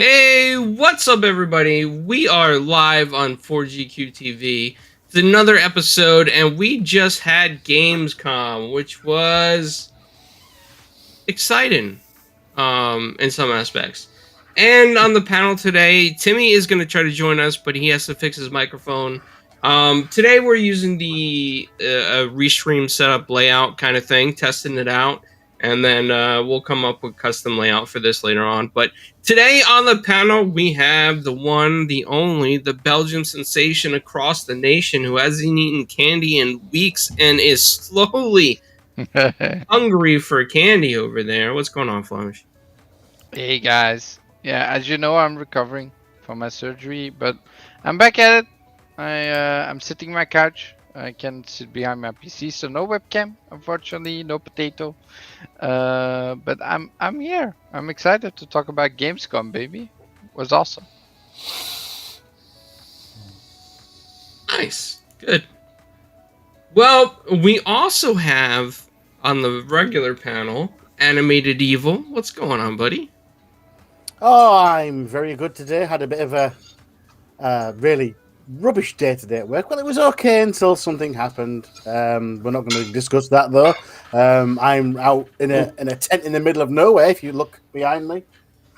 Hey, what's up, everybody? We are live on 4GQ TV. It's another episode, and we just had Gamescom, which was exciting in some aspects. And on the panel today, Timmy is going to try to join us, but he has to fix his microphone. Today, we're using the restream setup layout kind of thing, testing it out. And then we'll come up with custom layout for this later on. But today on the panel, we have the one, the only, the Belgian sensation across the nation who hasn't eaten candy in weeks and is slowly hungry for candy over there. What's going on, Flemish? Hey guys. Yeah, as you know, I'm recovering from my surgery, but I'm back at it. I'm sitting on my couch. I can sit behind my PC, so no webcam, unfortunately, no potato. But I'm here. I'm excited to talk about Gamescom, baby. It was awesome. Nice. Good. Well, we also have on the regular panel Animated Evil. What's going on, buddy? Oh, I'm very good today. Had a bit of a really rubbish day today at work. Well, it was okay until something happened. We're not going to discuss that though. I'm out in a tent in the middle of nowhere. If you look behind me,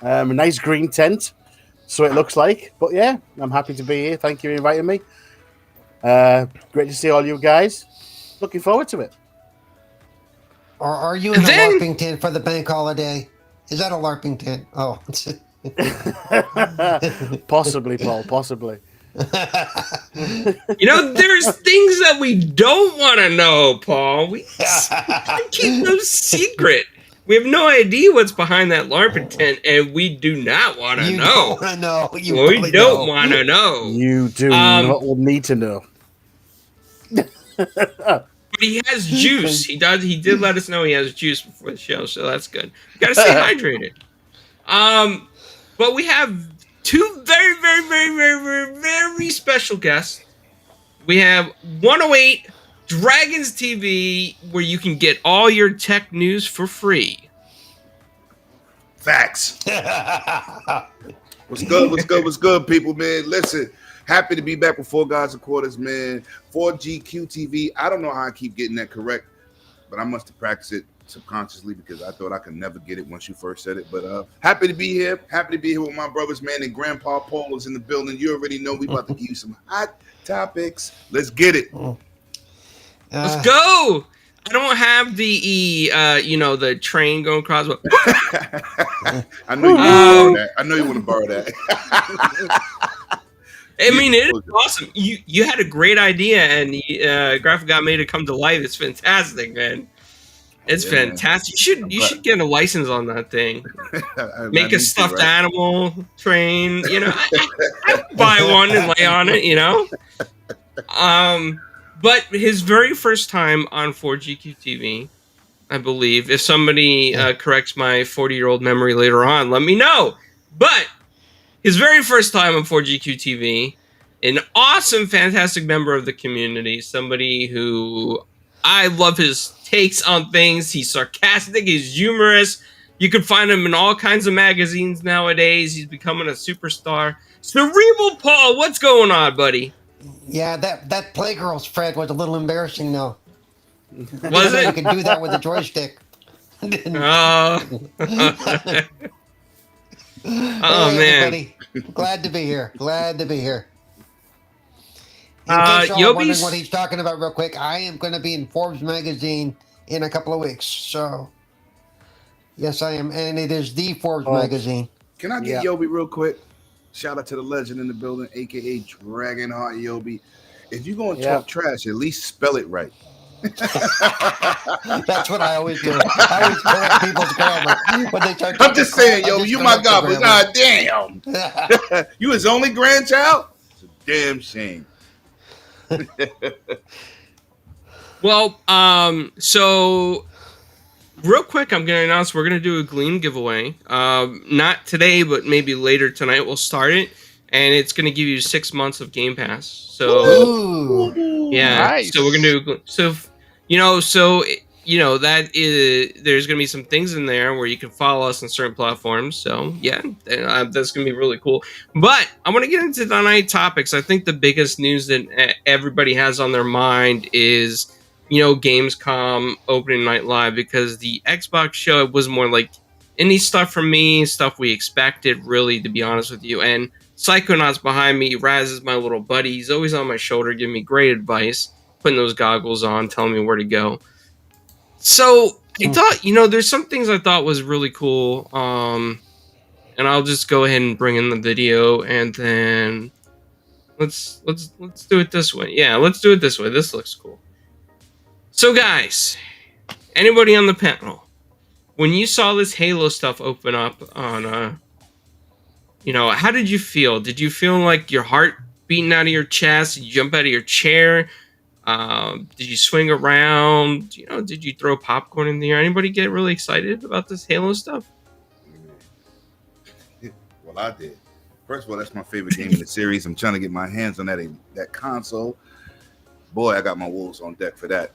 a nice green tent, so it looks like. But yeah, I'm happy to be here. Thank you for inviting me. Great to see all you guys. Looking forward to it. Or are you in a LARPing tent for the bank holiday? Is that a LARPing tent? Oh. Possibly, Paul. Possibly. You know, there's things that we don't want to know, Paul. We keep those secret. We have no idea what's behind that LARPing tent, and we do not want to know. We don't want to know. You do not need to know. But he has juice. He did let us know he has juice before the show, so that's good. You gotta stay hydrated. But we have two very special guests. We have 108 Dragons TV, where you can get all your tech news for free. Facts. What's good, people, man? Listen, happy to be back with Four Guys and Quarters, man. 4GQ TV. I don't know how I keep getting that correct, but I must have practiced it subconsciously because I thought I could never get it once you first said it. But happy to be here. Happy to be here with my brothers, man. And Grandpa Paul is in the building. You already know we about to give you some hot topics. Let's get it. Let's go. I don't have the the train going across. I know you want to borrow that. I know you want to borrow that. I mean, it is awesome. You had a great idea, and the graphic got made to come to life. It's fantastic, man. It's fantastic. You should get a license on that thing. Make a stuffed animal train. You know, I buy one and lay on it. You know. But his very first time on 4GQ TV, I believe. If somebody corrects my 40-year-old memory later on, let me know. But his very first time on 4GQ TV, an awesome, fantastic member of the community, somebody who I love his takes on things. He's sarcastic, he's humorous. You can find him in all kinds of magazines nowadays. He's becoming a superstar. Cerebral Paul, what's going on, buddy? Yeah, that Playgirls Fred was a little embarrassing, though. Was it? You can do that with a joystick. Oh. Oh, hey, man. Everybody. Glad to be here. Glad to be here. In case y'all are wondering what he's talking about real quick, I am going to be in Forbes magazine in a couple of weeks. So, yes, I am. And it is the Forbes magazine. Can I get Yobi real quick? Shout out to the legend in the building, a.k.a. Dragonheart Yobi. If you're going to talk trash, at least spell it right. That's what I always do. I always correct people's grammar when they start. I'm just saying, yo, you my god, but god damn. You his only grandchild? It's a damn shame. Well, so real quick, I'm going to announce we're going to do a Gleam giveaway. Not today, but maybe later tonight we'll start it. And it's going to give you 6 months of Game Pass. So, yeah. Nice. So we're going to do, so, you know, so that is, there's going to be some things in there where you can follow us on certain platforms. So yeah, that's going to be really cool. But I want to get into tonight topics. I think the biggest news that everybody has on their mind is, Gamescom opening night live, because the Xbox show was more like indie stuff for me, stuff we expected, really, to be honest with you. And Psychonauts behind me, Raz is my little buddy. He's always on my shoulder, giving me great advice, putting those goggles on, telling me where to go. So I thought, there's some things I thought was really cool. And I'll just go ahead and bring in the video, and then let's do it this way. Yeah, let's do it this way. This looks cool. So guys, anybody on the panel, when you saw this Halo stuff open up on, how did you feel? Did you feel like your heart beating out of your chest? Did you jump out of your chair? Did you swing around? Did you throw popcorn in the air? Anybody get really excited about this Halo stuff? Well, I did. First of all, that's my favorite game in the series. I'm trying to get my hands on that console. Boy, I got my wolves on deck for that.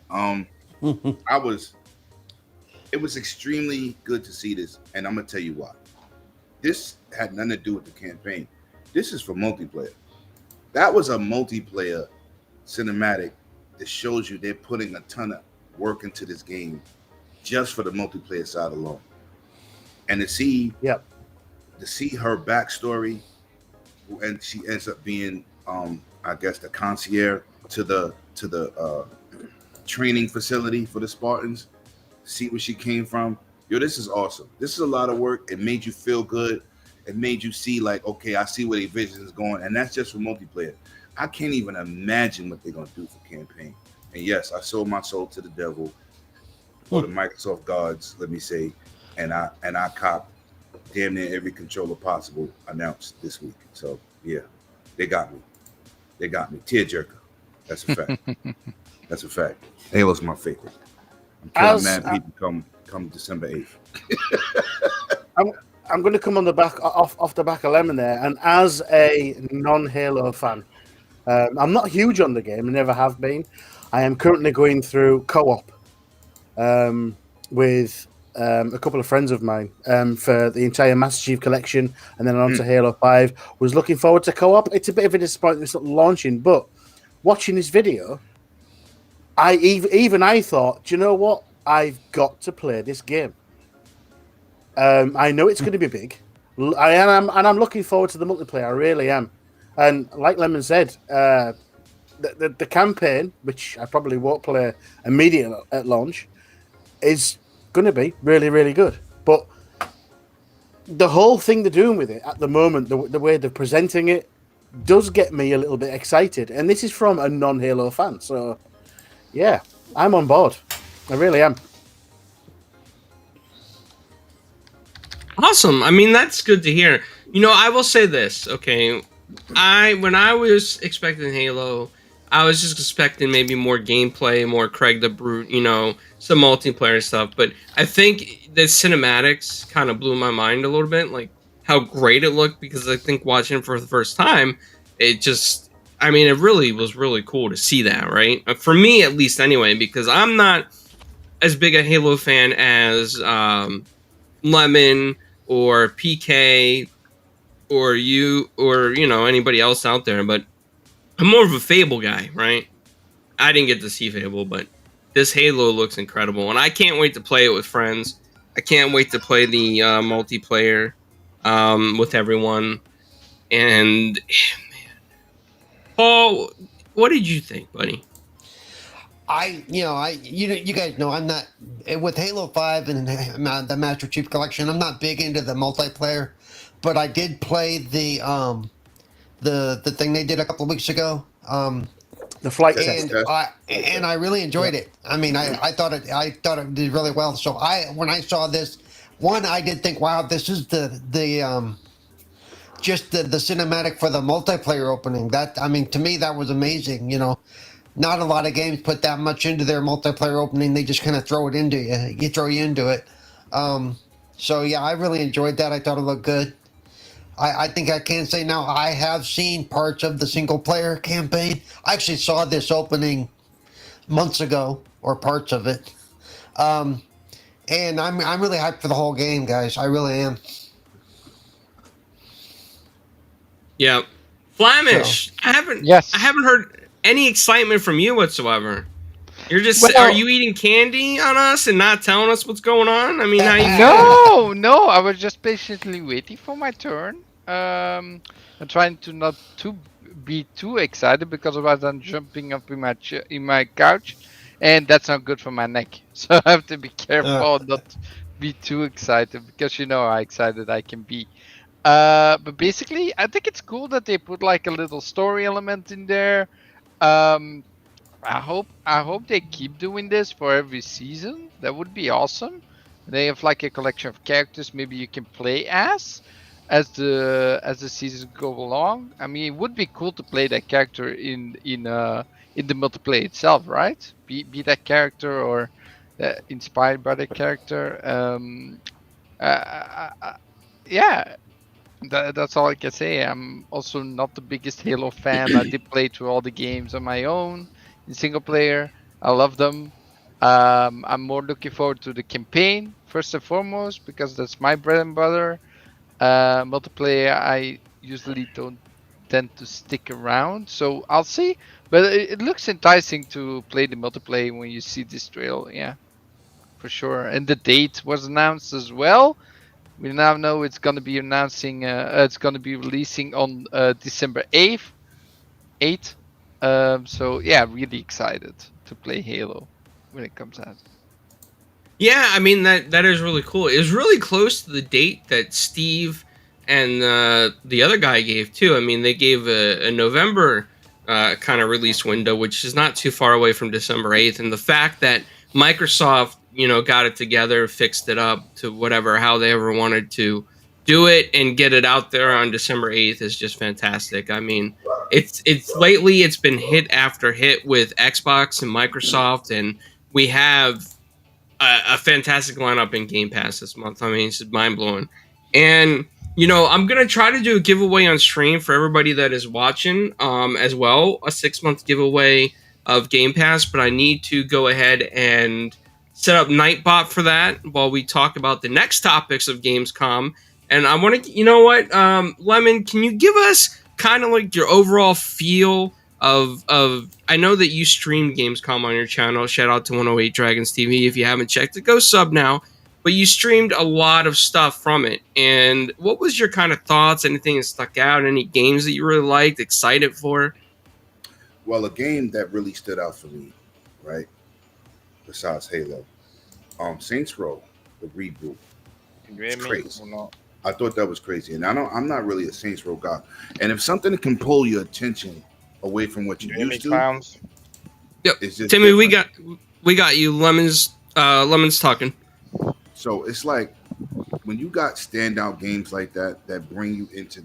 It was extremely good to see this, and I'm gonna tell you why. This had nothing to do with the campaign. This is for multiplayer. That was a multiplayer cinematic that shows you they're putting a ton of work into this game just for the multiplayer side alone. And to see her backstory, and she ends up being I guess the concierge to the training facility for the Spartans, see where she came from. This is awesome. This is a lot of work. It made you feel good. It made you see like, okay, I see where the vision is going, and that's just for multiplayer. I can't even imagine what they're gonna do for campaign. And yes, I sold my soul to the devil, or the Microsoft gods, let me say, and I copped damn near every controller possible announced this week. So yeah, they got me. Tearjerker. That's a fact. That's a fact. Halo's my favorite. I'm killing mad people come December 8th. I'm going to come on the back off the back of Lemon there, and as a non-Halo fan, I'm not huge on the game, I never have been. I am currently going through co-op with a couple of friends of mine for the entire Master Chief Collection, and then on to Halo 5. Was looking forward to co-op. It's a bit of a disappointment it's not launching, but watching this video, I thought, do you know what? I've got to play this game. I know it's going to be big. I'm looking forward to the multiplayer. I really am. And like Lemon said, the campaign, which I probably won't play immediately at launch, is going to be really, really good. But the whole thing they're doing with it at the moment, the way they're presenting it, does get me a little bit excited. And this is from a non-Halo fan. So, yeah, I'm on board. I really am. Awesome. I mean, that's good to hear. I will say this, okay? When I was expecting Halo, I was just expecting maybe more gameplay, more Craig the Brute, some multiplayer stuff. But I think the cinematics kind of blew my mind a little bit, like how great it looked, because I think watching it for the first time, it really was really cool to see that, right? For me, at least anyway, because I'm not as big a Halo fan as Lemon or PK or you or anybody else out there, but I'm more of a Fable guy, right? I didn't get to see Fable, but this Halo looks incredible, and I can't wait to play it with friends. I can't wait to play the multiplayer with everyone. And man, Paul, what did you think, buddy? You guys know I'm not with Halo 5 and the Master Chief Collection. I'm not big into the multiplayer, but I did play the thing they did a couple of weeks ago. The flight test. And I really enjoyed it. I mean, I thought it did really well. So when I saw this, I did think, wow, this is the cinematic for the multiplayer opening. To me, that was amazing. Not a lot of games put that much into their multiplayer opening. They just kind of throw it into you. Throw you into it. So yeah, I really enjoyed that. I thought it looked good. I think I can say now I have seen parts of the single player campaign. I actually saw this opening months ago, or parts of it. And I'm really hyped for the whole game, guys. I really am. Yeah, Flamish. I Yes. haven't heard any excitement from you whatsoever. You're just Well- are you eating candy on us and not telling us what's going on? I mean, how you No. I was just patiently waiting for my turn. I'm trying to not be too excited because otherwise I'm jumping up in my couch, and that's not good for my neck. So I have to be careful not to be too excited because how excited I can be. But basically, I think it's cool that they put like a little story element in there. Um, I hope they keep doing this for every season. That would be awesome. They have like a collection of characters maybe you can play as the seasons go along. I mean, it would be cool to play that character in the multiplayer itself, right? Be that character or inspired by that character. Yeah, that's all I can say. I'm also not the biggest Halo fan. I did play through all the games on my own in single player. I love them. I'm more looking forward to the campaign first and foremost because that's my bread and butter. Multiplayer, I usually don't tend to stick around, so I'll see. But it looks enticing to play the multiplayer when you see this trail. Yeah, for sure. And the date was announced as well. We now know it's going to be it's going to be releasing on December 8th. 8th. So yeah, really excited to play Halo when it comes out. Yeah, I mean that is really cool. It was really close to the date that Steve and the other guy gave too. I mean, they gave a November kind of release window, which is not too far away from December 8th. And the fact that Microsoft, got it together, fixed it up to whatever how they ever wanted to do it and get it out there on December 8th is just fantastic. I mean, it's lately it's been hit after hit with Xbox and Microsoft, and we have a fantastic lineup in Game Pass this month. I mean, it's mind blowing. And I'm gonna try to do a giveaway on stream for everybody that is watching, as well, a 6-month giveaway of Game Pass. But I need to go ahead and set up Nightbot for that while we talk about the next topics of Gamescom. And I want to, Lemon, can you give us kind of like your overall feel of I know that you stream Gamescom on your channel. Shout out to 108 Dragons TV. If you haven't checked it, go sub now. But you streamed a lot of stuff from it. And what was your kind of thoughts? Anything that stuck out? Any games that you really liked, excited for? Well, a game that really stood out for me, right? Besides Halo, Saints Row, the reboot. It's crazy. I thought that was crazy, and I'm not really a Saints Row guy. And if something can pull your attention away from what you used to, yep. It's just Timmy, different. we got you. Lemon's talking. So it's like when you got standout games like that bring you into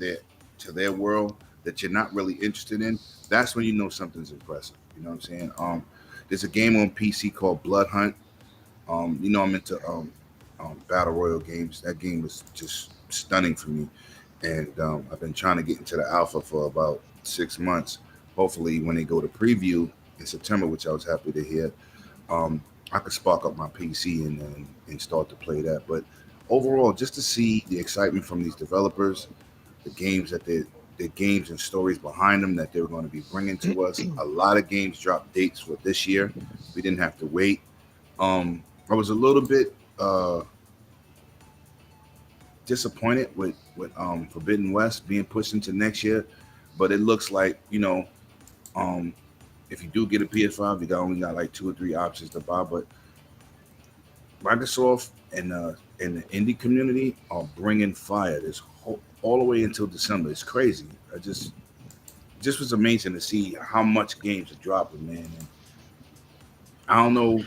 their world that you're not really interested in. That's when you know something's impressive. You know what I'm saying? There's a game on PC called Blood Hunt. I'm into battle royale games. That game was just stunning for me, and I've been trying to get into the alpha for about 6 months. Hopefully, when they go to preview in September, which I was happy to hear, I could spark up my PC and start to play that. But overall, just to see the excitement from these developers, the games that the games and stories behind them that they're going to be bringing to us. A lot of games dropped dates for this year. We didn't have to wait. I was a little bit disappointed with Forbidden West being pushed into next year, but it looks like if you do get a PS5, you only got like 2 or 3 options to buy. But Microsoft and the indie community are bringing fire all the way until December. It's crazy. Just was amazing to see how much games are dropping, man. And I don't know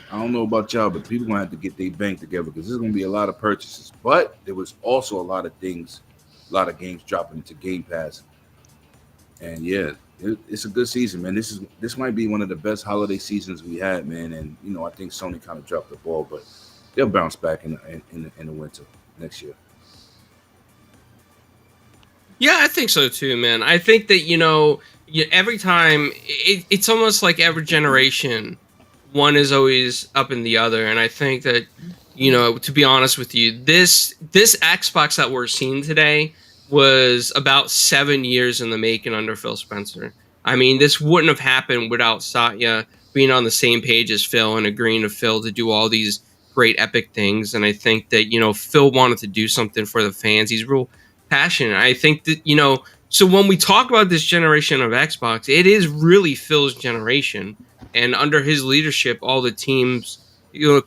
about y'all, but people gonna have to get their bank together because there's gonna be a lot of purchases. But there was also a lot of games dropping into Game Pass. And yeah, it's a good season, man. This might be one of the best holiday seasons we had, man. And I think Sony kind of dropped the ball, but they'll bounce back in the winter next year. Yeah, I think so too, man. I think that every time it's almost like every generation one is always up in the other, and I think that, to be honest with you, this Xbox that we're seeing today was about 7 years in the making under Phil Spencer. I mean, this wouldn't have happened without Satya being on the same page as Phil and agreeing to Phil to do all these great epic things. And I think that, Phil wanted to do something for the fans. He's real passionate. I think that, so when we talk about this generation of Xbox, it is really Phil's generation. And under his leadership, all the teams,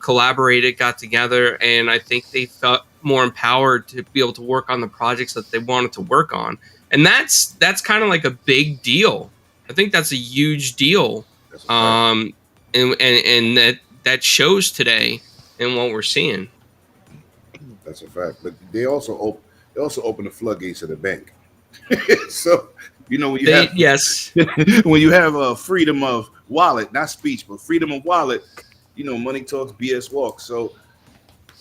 collaborated, got together, and I think they felt more empowered to be able to work on the projects that they wanted to work on. And that's kind of like a big deal. I think that's a huge deal. And that shows today in what we're seeing. That's a fact. But they also open the floodgates of the bank. So when you have a freedom of wallet, not speech, but freedom of wallet, money talks, BS walks. So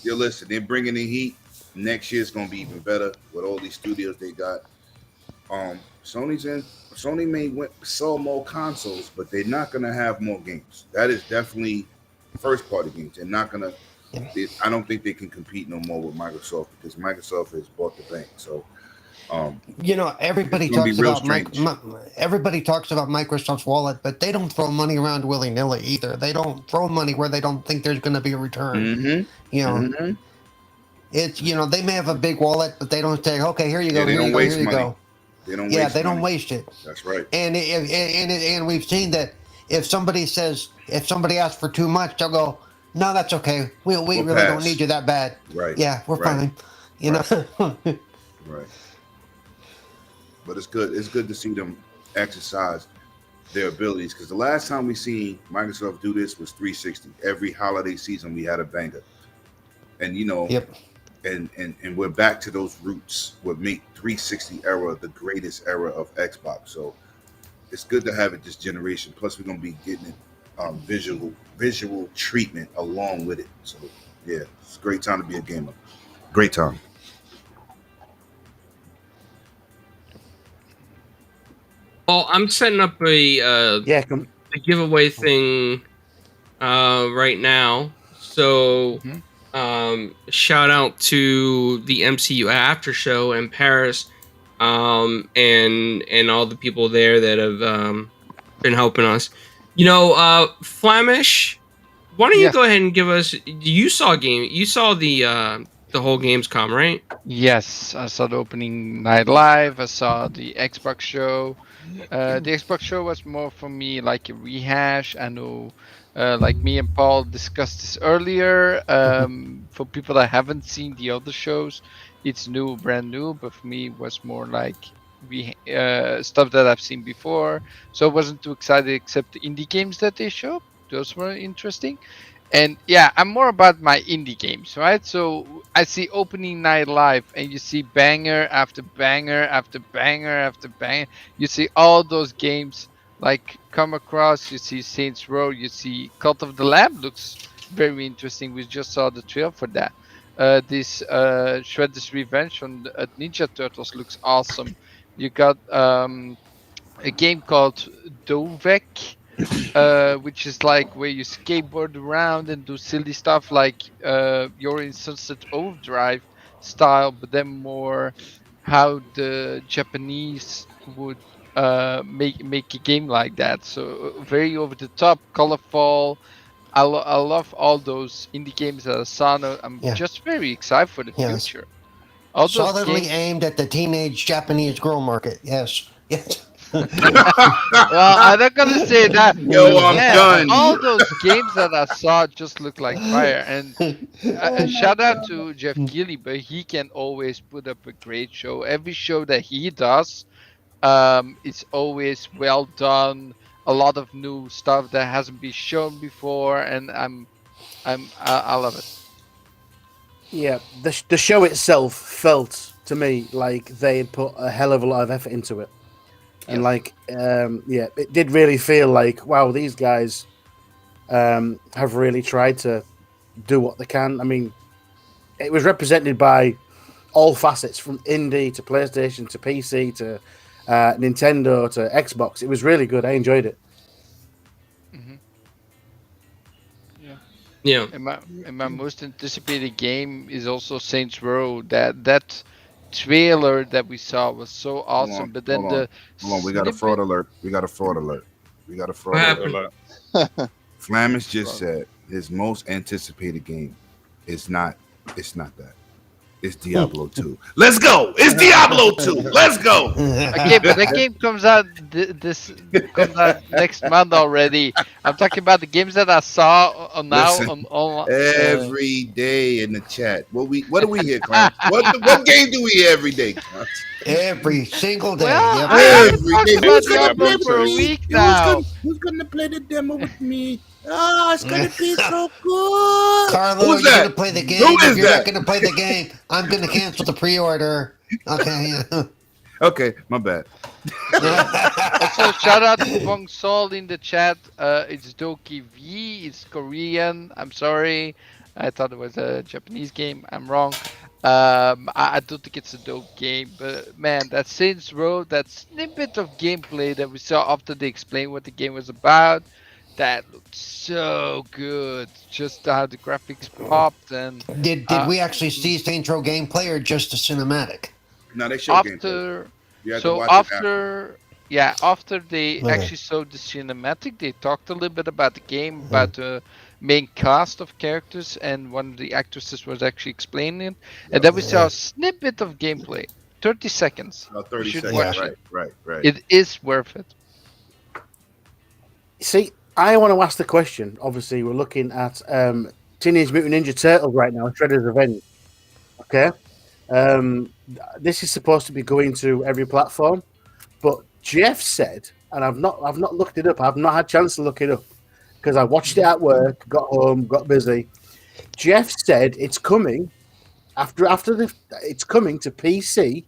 listen, they're bringing in heat. Next year's gonna be even better with all these studios they got. Sony may sell more consoles, but they're not gonna have more games. That is definitely first party games. They're not gonna. I don't think they can compete no more with Microsoft, because Microsoft has bought the bank. So. Everybody talks about Microsoft's wallet, but they don't throw money around willy-nilly either. They don't throw money where they don't think there's going to be a return. It's they may have a big wallet, but they don't say, okay, here you go, here you go, here you go. They don't waste it. That's right. And we've seen that if somebody asks for too much, they'll go, no, that's okay. We really don't need you that bad. Right. Yeah, we're fine. Right. But it's good. It's good to see them exercise their abilities, because the last time we seen Microsoft do this was 360. Every holiday season we had a banger, and and we're back to those roots. What make 360 era the greatest era of Xbox. So it's good to have it this generation. Plus, we're gonna be getting it visual treatment along with it. So yeah, it's a great time to be a gamer. Great time. Well, I'm setting up a giveaway thing right now. So shout out to the MCU After Show in Paris, and all the people there that have been helping us. Flemish, why don't you go ahead and give us? You saw the whole Gamescom, right? Yes, I saw the opening night live. I saw the Xbox show. The Xbox show was more for me like a rehash. I know, like me and Paul discussed this earlier. For people that haven't seen the other shows, it's brand new. But for me, it was more like stuff that I've seen before. So I wasn't too excited, except the indie games that they showed. Those were interesting. And yeah, I'm more about my indie games, right? So I see opening night live, and you see banger after banger after banger after banger. You see all those games like come across. You see Saints Row. You see Cult of the Lamb looks very interesting. We just saw the trailer for that. This Shredder's Revenge on Ninja Turtles looks awesome. You got a game called Dovek, which is like where you skateboard around and do silly stuff like you're in Sunset Overdrive style, but then more how the Japanese would make a game like that. So very over the top, colorful. I love all those indie games that I saw. I'm just very excited for the future. All solidly aimed at the teenage Japanese girl market. Yes. Well, I'm not gonna say that. Yo, I'm done. All those games that I saw just look like fire. And shout out to Jeff Keighley, but he can always put up a great show. Every show that he does, it's always well done. A lot of new stuff that hasn't been shown before, and I love it. Yeah, the show itself felt to me like they had put a hell of a lot of effort into it. And it did really feel like, wow, these guys have really tried to do what they can. I mean, it was represented by all facets, from indie to PlayStation to PC to Nintendo to Xbox. It was really good. I enjoyed it. Yeah. And my most anticipated game is also Saints Row. That trailer that we saw was so awesome, but then the Hold on. We got a fraud snippet. alert. We got a fraud What alert. happened? Flamish just said his most anticipated game is not. It's not that. It's Diablo 2. Let's go. It's Diablo 2. Let's go. Okay, but that game comes out comes out next month already. I'm talking about the games that I saw now Listen, on every day in the chat. What do we hear, Clarence? What game do we hear every day, Clarence? Every single day. Well, Yep. I haven't Every talked day. about Who's gonna Diablo play for a with me? week now. Who's gonna play the demo with me? Oh, it's gonna be so good. Carlo, Who's you're that? gonna play the game. Who If is you're that? not gonna play the game, I'm gonna cancel the pre-order. Okay. Okay, my bad. Also, shout out to Bong Sol in the chat. It's Doki V. It's Korean. I'm sorry. I thought it was a Japanese game. I'm wrong. I don't think it's a dope game, but man, that Saints Row, that snippet of gameplay that we saw after they explained what the game was about, that looked so good. Just how the graphics popped and Did we actually see Saints Row gameplay or just a cinematic? No, they show gameplay. after. You have to So watch it after. after they Okay. actually showed the cinematic, they talked a little bit about the game, about the main cast of characters, and one of the actresses was actually explaining it. And then we saw a snippet of gameplay, 30 seconds. 30 You should seconds. watch Right, it. right. It is worth it. See, I want to ask the question. Obviously, we're looking at Teenage Mutant Ninja Turtles right now, Shredder's Revenge. Okay, this is supposed to be going to every platform, but Jeff said, and I've not looked it up. I've not had a chance to look it up because I watched it at work, got home, got busy. Jeff said it's coming it's coming to PC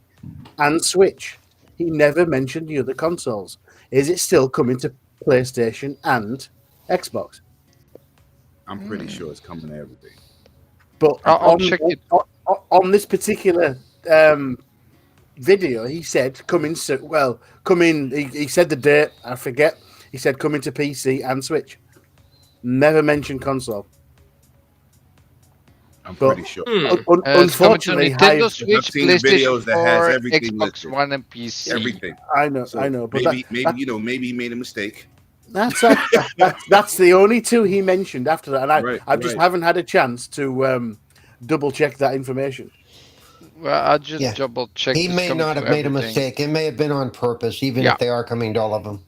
and Switch. He never mentioned the other consoles. Is it still coming to PlayStation and Xbox? I'm pretty sure it's coming to everything. But I'll check it. on this particular video, he said coming soon. Well, coming. He said the date. I forget. He said coming to PC and Switch. Never mentioned console. I'm But- pretty sure. It's coming to Unfortunately, Nintendo Switch, I've seen the videos PlayStation that has 4, everything Xbox listed. One, and PC. Everything. I know. So I know. But maybe that- maybe he made a mistake. that's the only two he mentioned after that, and I just Right. haven't had a chance to double check that information. Well, I'll just Yeah. double check. He it's may coming not to have made a everything. mistake. It may have been on purpose, even Yeah. if they are coming to all of them.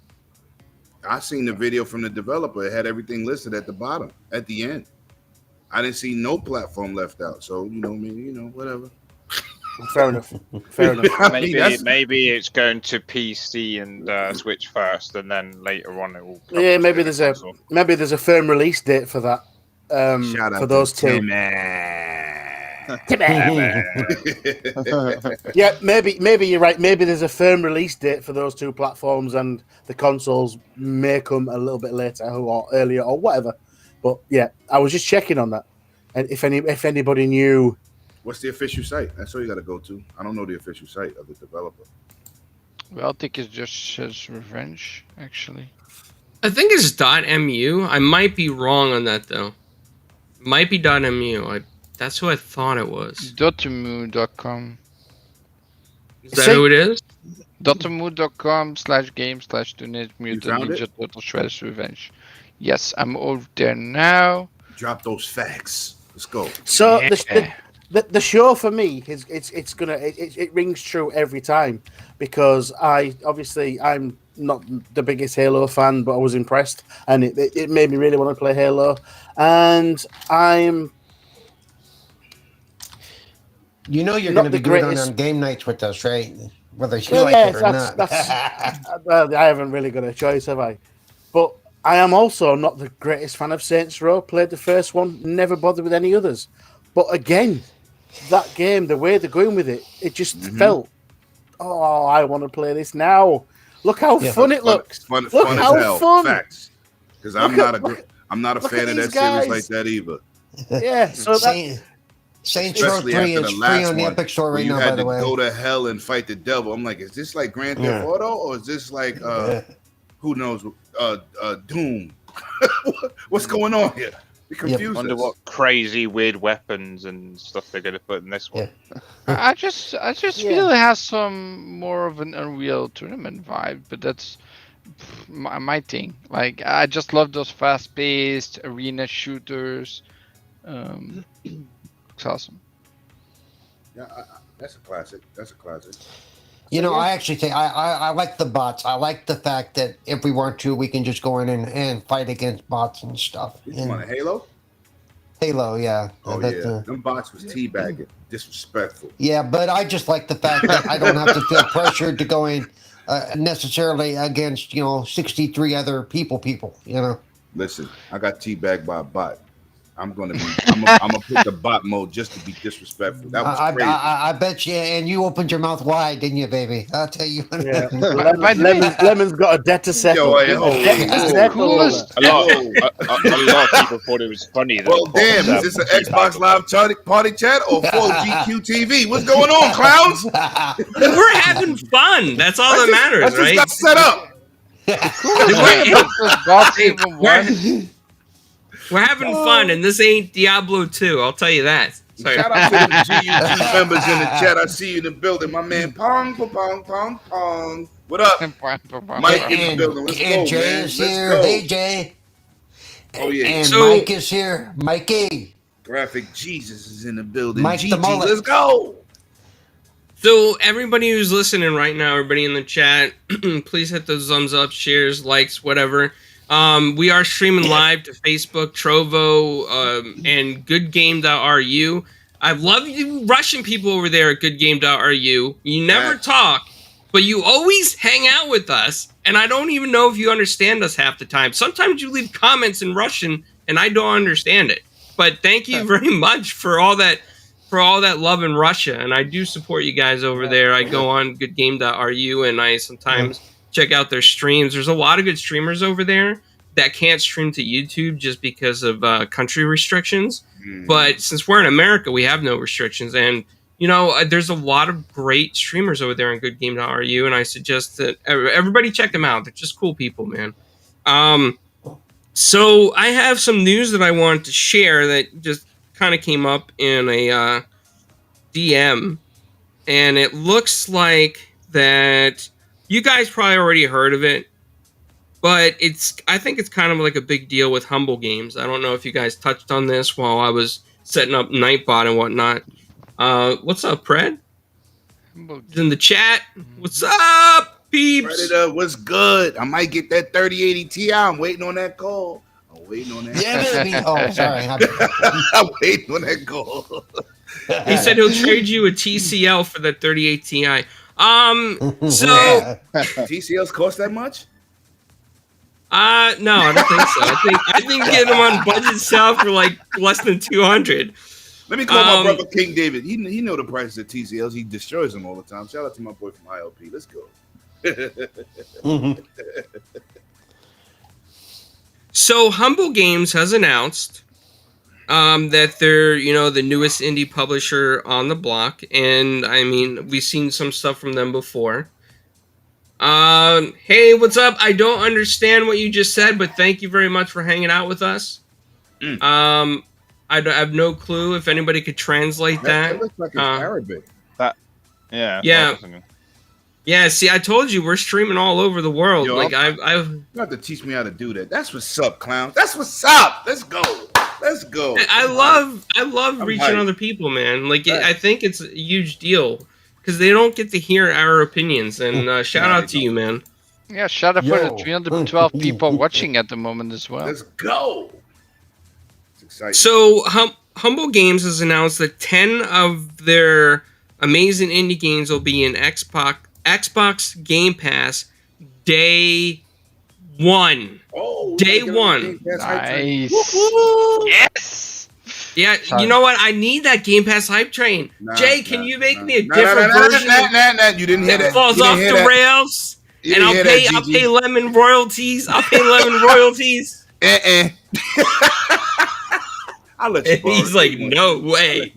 I seen the video from the developer. It had everything listed at the bottom, at the end. I didn't see no platform left out. So whatever. Fair enough. Fair enough. I mean, that's- Maybe it's going to PC and Switch first, and then later on it will. come Yeah, to maybe the there's a console. firm release date for that. Shout out For those to two. Timmy. Yeah, maybe you're right. Maybe there's a firm release date for those two platforms, and the consoles may come a little bit later or earlier or whatever. But yeah, I was just checking on that, and if anybody knew, What's the official site? That's all you got to go to. I don't know the official site of the developer. Well, I think it just says Revenge, actually. I think it's .mu. I might be wrong on that though. Might be .mu. That's who I thought it was. Dotemu.com. Is that who it is? Dotemu.com/game/Teenage Mutant found Ninja it? Turtles Shredder's Revenge. Yes, I'm over there now. Drop those facts. Let's go. so Yeah. the show for me is it rings true every time because I'm not the biggest Halo fan, but I was impressed and it made me really want to play Halo, and I'm You know you're Not going to be the doing it greatest- on game nights with us, right? Whether you Well, like yeah, it or that's- not. well, I haven't really got a choice, have I? But I am also not the greatest fan of Saints Row. Played the first one, never bothered with any others. But again, that game, the way they're going with it, it just felt, oh, I want to play this now. Look how Yeah. fun it looks. Fun Look as how hell. fun. Facts. Because I'm Look at- not a look fan at of that these guys. series like that either. Yeah, so that, Saints Row Especially 3 after is the free last on the one, Epic Store where right you now, had by the to way. go to hell and fight the devil. I'm like, is this like Grand Theft Yeah. Auto or is this like who knows? Doom. What's going on here? It confused Wonder us. what crazy weird weapons and stuff they're going to put in this one. I just feel it has some more of an Unreal Tournament vibe, but that's my thing. Like, I just love those fast-paced arena shooters. It's awesome. Yeah, that's a classic. That's a classic. You know, I actually think I like the bots. I like the fact that if we want to, we can just go in and fight against bots and stuff. You want a Halo? Halo, yeah. Oh, yeah. Them bots was teabagging. Disrespectful. Yeah, but I just like the fact that I don't have to feel pressured to go in necessarily against, 63 other people, Listen, I got teabagged by a bot. I'm gonna pick the bot mode just to be disrespectful. That was crazy. I bet you, and you opened your mouth wide, didn't you, baby? I'll tell you. Yeah. Lemon's got a debt to settle. A lot of people thought it was funny. Well, damn, is this an Xbox Live party chat or 4GQ TV? What's going on, clowns? We're having fun. That's all that matters, right? Got set up. We're having fun, and this ain't Diablo 2. I'll tell you that. Sorry. Shout out to the GUT members in the chat. I see you in the building. My man, Pong. What up? Mike in the building. Let's go, Jay man. is Let's here. go. Hey, Jay. Oh, yeah. And Mike is here. Mikey. Graphic Jesus is in the building. Mike the mullet. Let's go. So everybody who's listening right now, everybody in the chat, please hit those thumbs up, shares, likes, whatever. We are streaming live to Facebook, Trovo, and GoodGame.ru. I love you Russian people over there at GoodGame.ru. You never talk, but you always hang out with us, and I don't even know if you understand us half the time. Sometimes you leave comments in Russian, and I don't understand it. But thank you very much for all that love in Russia, and I do support you guys over there. I go on GoodGame.ru, and I sometimes check out their streams. There's a lot of good streamers over there that can't stream to YouTube just because of country restrictions. But since we're in America, we have no restrictions. And, there's a lot of great streamers over there on GoodGame.ru, and I suggest that everybody check them out. They're just cool people, man. So I have some news that I wanted to share that just kind of came up in a DM, and it looks like that you guys probably already heard of it, but I think it's kind of like a big deal with Humble Games. I don't know if you guys touched on this while I was setting up Nightbot and whatnot. What's up, Pred? He's in the chat. What's up, peeps? Predator, what's good? I might get that 3080 Ti. I'm waiting on that call. I'm waiting on that. Yeah, baby. Oh, sorry. I'm waiting on that call. He said he'll trade you a TCL for the 38 Ti. So TCLs cost that much? no, I don't think so. I think get them on budget sale for like less than 200. Let me call my brother King David. He know the prices of TCLs. He destroys them all the time. Shout out to my boy from ILP. Let's go. So Humble Games has announced that they're, the newest indie publisher on the block. And I mean, we've seen some stuff from them before. Hey, what's up? I don't understand what you just said, but thank you very much for hanging out with us. I have no clue if anybody could translate that. That looks like it's Arabic. Yeah, see, I told you we're streaming all over the world. Yo, like you have to teach me how to do that. That's what's up, clown. That's what's up. Let's go. Let's go. I love reaching hyped. other people, man. Like I think it's a huge deal because they don't get to hear our opinions. And shout out to you, man. Yeah, shout out for the 312 people watching at the moment as well. Let's go. It's exciting. So Humble Games has announced that 10 of their amazing indie games will be in Xbox Game Pass day one. Oh, day one. Nice. Yes. Yeah, you know what? I need that Game Pass hype train. Jay, can you make me a different version? You didn't hear that. Falls off the rails, and I'll pay Lemon royalties. I'll pay Lemon royalties. I'll let you borrow He's like, no way.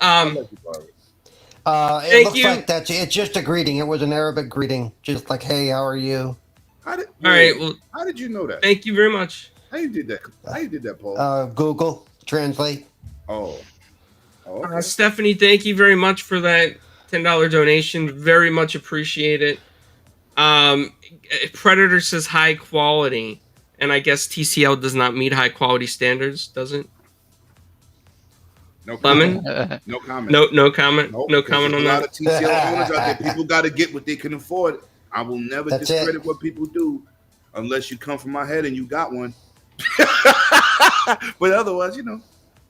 I'll let you borrow it. It looks like it's just a greeting. It was an Arabic greeting, just like, "Hey, how are you?" All right. Well, how did you know that? Thank you very much. How you did that, Paul? Google Translate. Oh. Okay. Stephanie, thank you very much for that $10 donation. Very much appreciate it. Predator says high quality, and I guess TCL does not meet high quality standards, does it? No comment. Lemon? No comment. No comment. Nope, No comment on a lot that. of TCL owners out there. People got to get what they can afford. I will never discredit what people do unless you come from my head and you got one. But otherwise,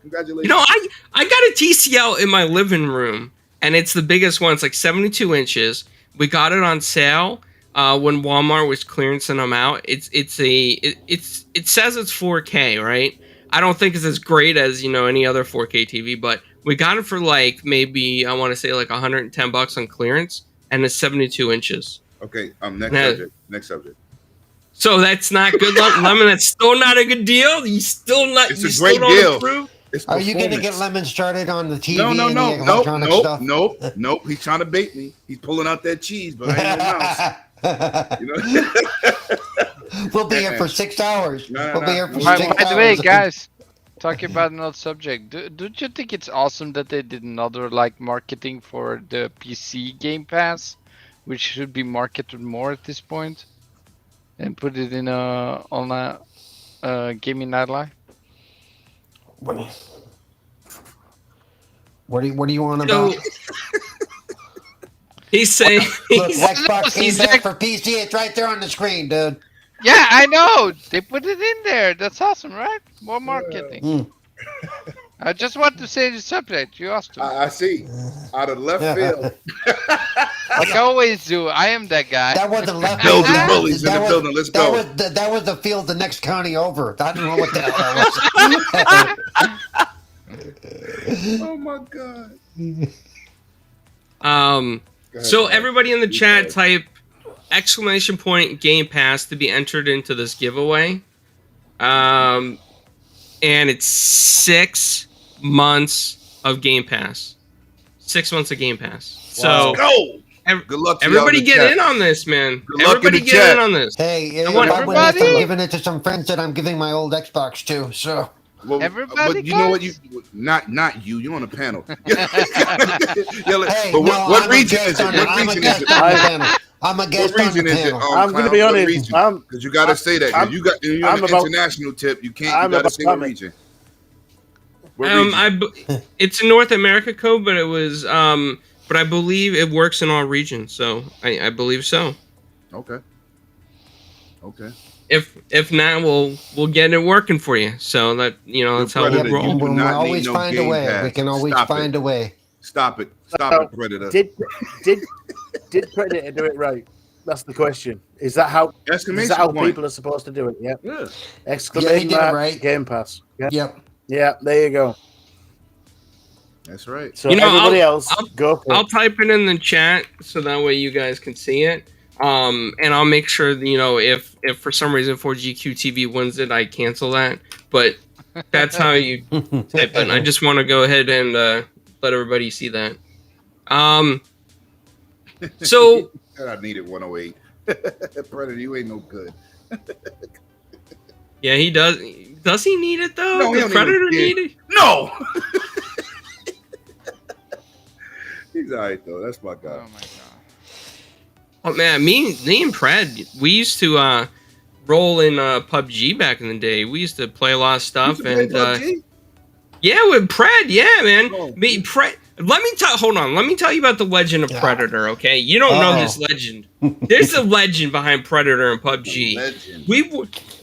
congratulations. I got a TCL in my living room, and it's the biggest one. It's like 72 inches. We got it on sale when Walmart was clearancing them out. It says it's 4K, right? I don't think it's as great as any other 4K TV, but we got it for like maybe I want to say like $110 on clearance, and it's 72 inches. Okay. Next subject. So that's not good, Lemon. That's still not a good deal. You still not. It's a great deal. Are you going to get Lemon started on the TV? Nope. He's trying to bait me. He's pulling out that cheese, but I ain't no mouse. We'll be here for 6 hours. We'll be here for 6 By hours. the way, guys, talking about another subject, don't you think it's awesome that they did another marketing for the PC Game Pass, which should be marketed more at this point, and put it in on a gaming nightlife? What do you want about? He's saying Look, Xbox Game Pass for PC. It's right there on the screen, dude. Yeah, I know. They put it in there. That's awesome, right? More marketing. I just want to say the subject. You asked me. I see. Out of left field. Like I always do. I am that guy. That wasn't left Building field. bullies in the building. Let's go. That was the field the next county over. I don't know what the hell that was. Oh my god. So everybody in the chat type ! Game Pass to be entered into this giveaway. And it's 6 months of Game Pass. 6 months of Game Pass. Wow. So go. Good luck to everybody y'all in the get chat. in on this, man. Good luck Everybody in the get chat. in on this. Hey, I want I'm everybody. giving it to some friends that I'm giving my old Xbox to. So Well, Everybody, but you know what? guys? Not you. You're on the panel. hey, but what I'm region a is guest it? on What I'm a region is guest it? on the panel. I'm a guest What on the region is it? panel. I'm gonna be honest. Because you got to say that. 'Cause you're on the international tip. You can't. You got to say what region. What region? It's a North America code, but it was but I believe it works in all regions, so I believe so. Okay. If not, we'll get it working for you. So that that's how Predator, we'll roll. you do We'll not always need no find a Game way. Pass. We can always Stop find it. a way. Stop it, Predator. Did Predator do it right? That's the question. Is that how people are supposed to do it? Yeah. Exclamation did it mark, right. Game Pass. Yeah. Yep. Yeah, there you go. That's right. So everybody else, go for I'll it. type it in the chat so that way you guys can see it. And I'll make sure if for some reason 4GQ TV wins it, I cancel that. But that's how you type it. I just want to go ahead and let everybody see that. So I needed 108. Predator, you ain't no good. yeah, he does. Does he need it though? No, he Does don't Predator need need it? No. He's all right though. That's my guy. Oh my god. Oh man, me and Pred, we used to roll in PUBG back in the day. We used to play a lot of stuff, and yeah, with Pred, yeah, man. Oh. Pred. Let me tell you about the legend of Predator. Okay, you don't know this legend. There's a legend behind Predator and PUBG. Legend.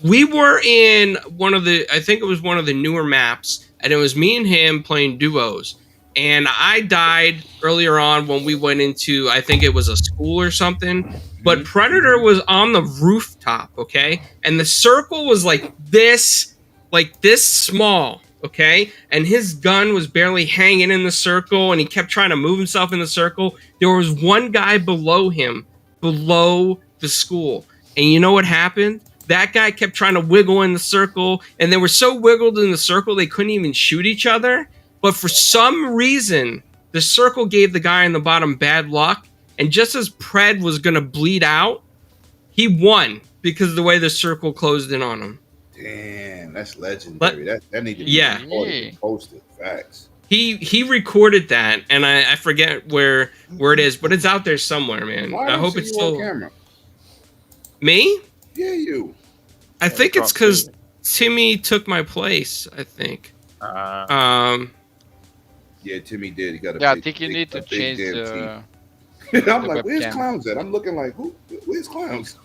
We were in I think it was one of the newer maps, and it was me and him playing duos. And I died earlier on when we went into, I think it was a school or something. But Predator was on the rooftop, okay? And the circle was like this small, okay? And his gun was barely hanging in the circle, and he kept trying to move himself in the circle. There was one guy below him, below the school. And you know what happened? That guy kept trying to wiggle in the circle, and they were so wiggled in the circle they couldn't even shoot each other. But for some reason, the circle gave the guy on the bottom bad luck. And just as Pred was going to bleed out, he won because of the way the circle closed in on him. Damn. that's legendary. That need to be recorded and posted. Facts. He recorded that, and I forget where it is, but it's out there somewhere, man. Why I hope see it's you on still camera. Me. Yeah, you. I think it's because Timmy took my place. I think. Yeah, Timmy did. He got a I think you need to change the. I'm like, where's Clowns at? I'm looking like, where's Clowns?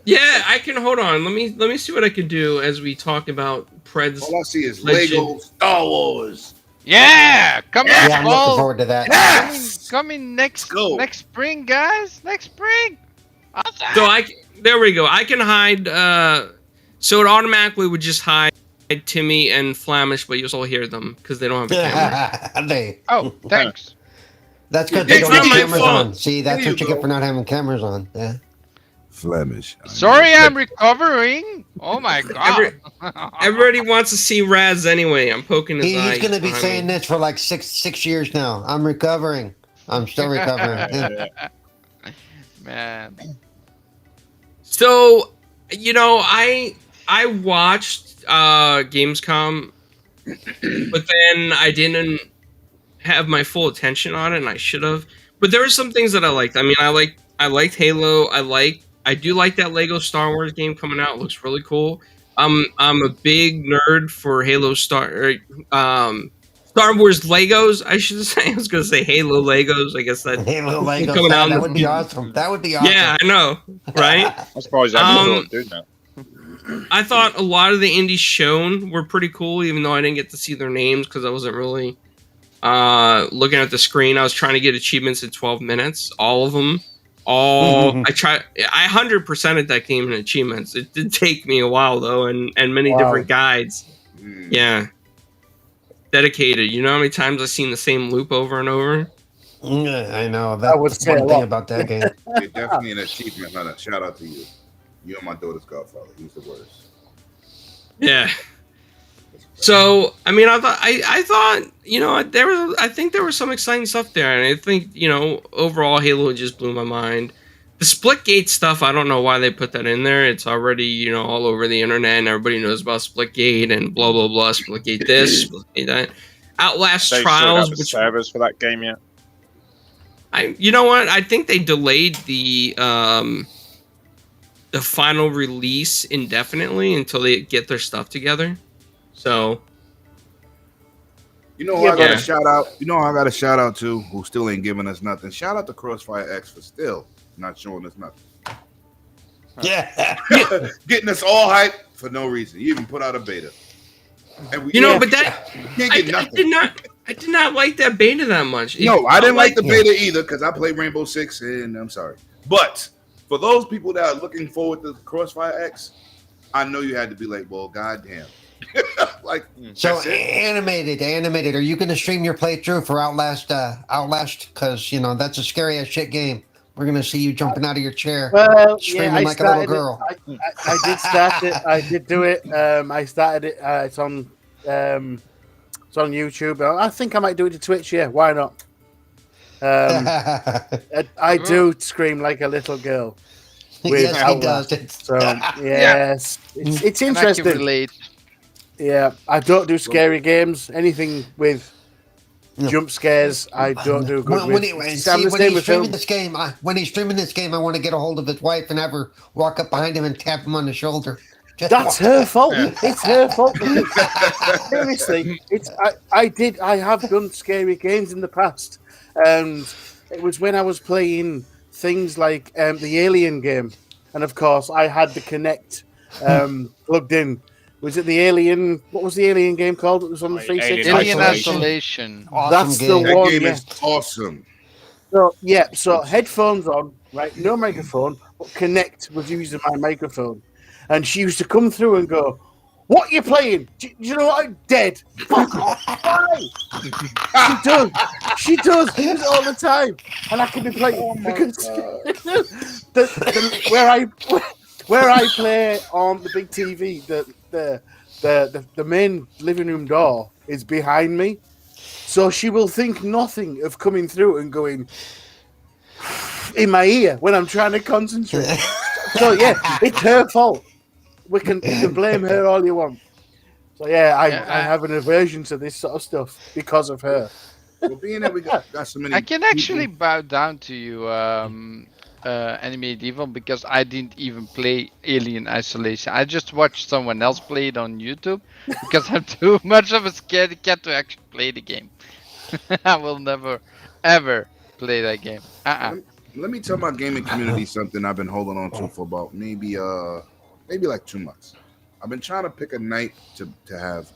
Yeah, I can hold on. Let me see what I can do as we talk about Pred's. All I see is Lego Star Wars. Yeah, come on! Yeah, I'm looking forward to that. Yes! Coming next spring, guys. Next spring. Awesome. So there we go. I can hide. So it automatically would just hide Timmy and Flamish, but you'll all hear them because they don't have a camera. Oh, thanks. That's good. They It's don't have not my cameras fault. on. See, that's what you get for not having cameras on. Yeah. Flemish. Sorry, I'm recovering. Oh my god. Everybody wants to see Raz anyway. I'm poking his eye. He's going to be saying this for like six years now. I'm recovering. I'm still recovering. Yeah. Man. So, I watched Gamescom, but then I didn't have my full attention on it, and I should have. But there were some things that I liked. I mean, I liked Halo. I do like that Lego Star Wars game coming out. It looks really cool. I'm a big nerd for Halo Star Wars Legos, I should say. I was going to say Halo Legos. I guess that Halo Legos. coming out. That would be awesome. That would be awesome. Yeah, I know, right? I'm surprised I haven't doing that. I thought a lot of the indies shown were pretty cool, even though I didn't get to see their names because I wasn't really looking at the screen. I was trying to get achievements in 12 minutes, all of them. I 100%ed that game in achievements. It did take me a while though, and many different guides. Yeah, dedicated. You know how many times I've seen the same loop over and over? Yeah, I know. That's one thing about that game. You're definitely an achievement hunter. Shout out to you. You and my daughter's godfather. He's the worst. Yeah. So I mean, I thought I think there was some exciting stuff there, and I think overall Halo just blew my mind. The Splitgate stuff, I don't know why they put that in there. It's already all over the internet, and everybody knows about Splitgate and blah blah blah. Splitgate this, Splitgate that. Outlast Trials, which servers for that game yet? You know what? I think they delayed the final release indefinitely until they get their stuff together. So, I got a shout out. I got a shout out to who still ain't giving us nothing. Shout out to Crossfire X for still not showing us nothing. Yeah, getting us all hyped for no reason. You even put out a beta. And we, but that I did not like that beta that much. No, I didn't like the beta either because I played Rainbow Six and I'm sorry. But for those people that are looking forward to Crossfire X, I know you had to be like, well, goddamn. So animated. Are you going to stream your playthrough for Outlast? Because that's a scary as shit game. We're going to see you jumping out of your chair, screaming like a little girl. I did start it. I did do it. I started it. It's on YouTube. I think I might do it to Twitch. Yeah, why not? I do scream like a little girl. Yes, he does. So yes, it's interesting. Yeah, I don't do scary games. Anything with jump scares, I don't do good with. When he's streaming this game, I want to get a hold of his wife and have her walk up behind him and tap him on the shoulder. That's her fault. It's her fault. Seriously, I have done scary games in the past, and it was when I was playing things like the Alien game, and of course I had the Kinect plugged in. Was it the Alien? What was the Alien game called? It was on the 360. Alien Isolation. That's the one. That game is awesome. So headphones on, right? No microphone, but Kinect was using my microphone, and she used to come through and go, "What are you playing? Do you know what? I'm dead. Fuck off!" She does it all the time, and I can be playing because where I play on the big TV, the main living room door is behind me, so she will think nothing of coming through and going in my ear when I'm trying to concentrate. So yeah, it's her fault. You can blame her all you want. So yeah, I Yeah, have an aversion to this sort of stuff because of her. Well, being that we got so many, I can actually bow down to you, Animated Evil, because I didn't even play Alien Isolation. I just watched someone else play it on YouTube because I'm too much of a scaredy cat to actually play the game. I will never, ever play that game. Let me tell my gaming community something I've been holding on to for about maybe like 2 months. I've been trying to pick a night to have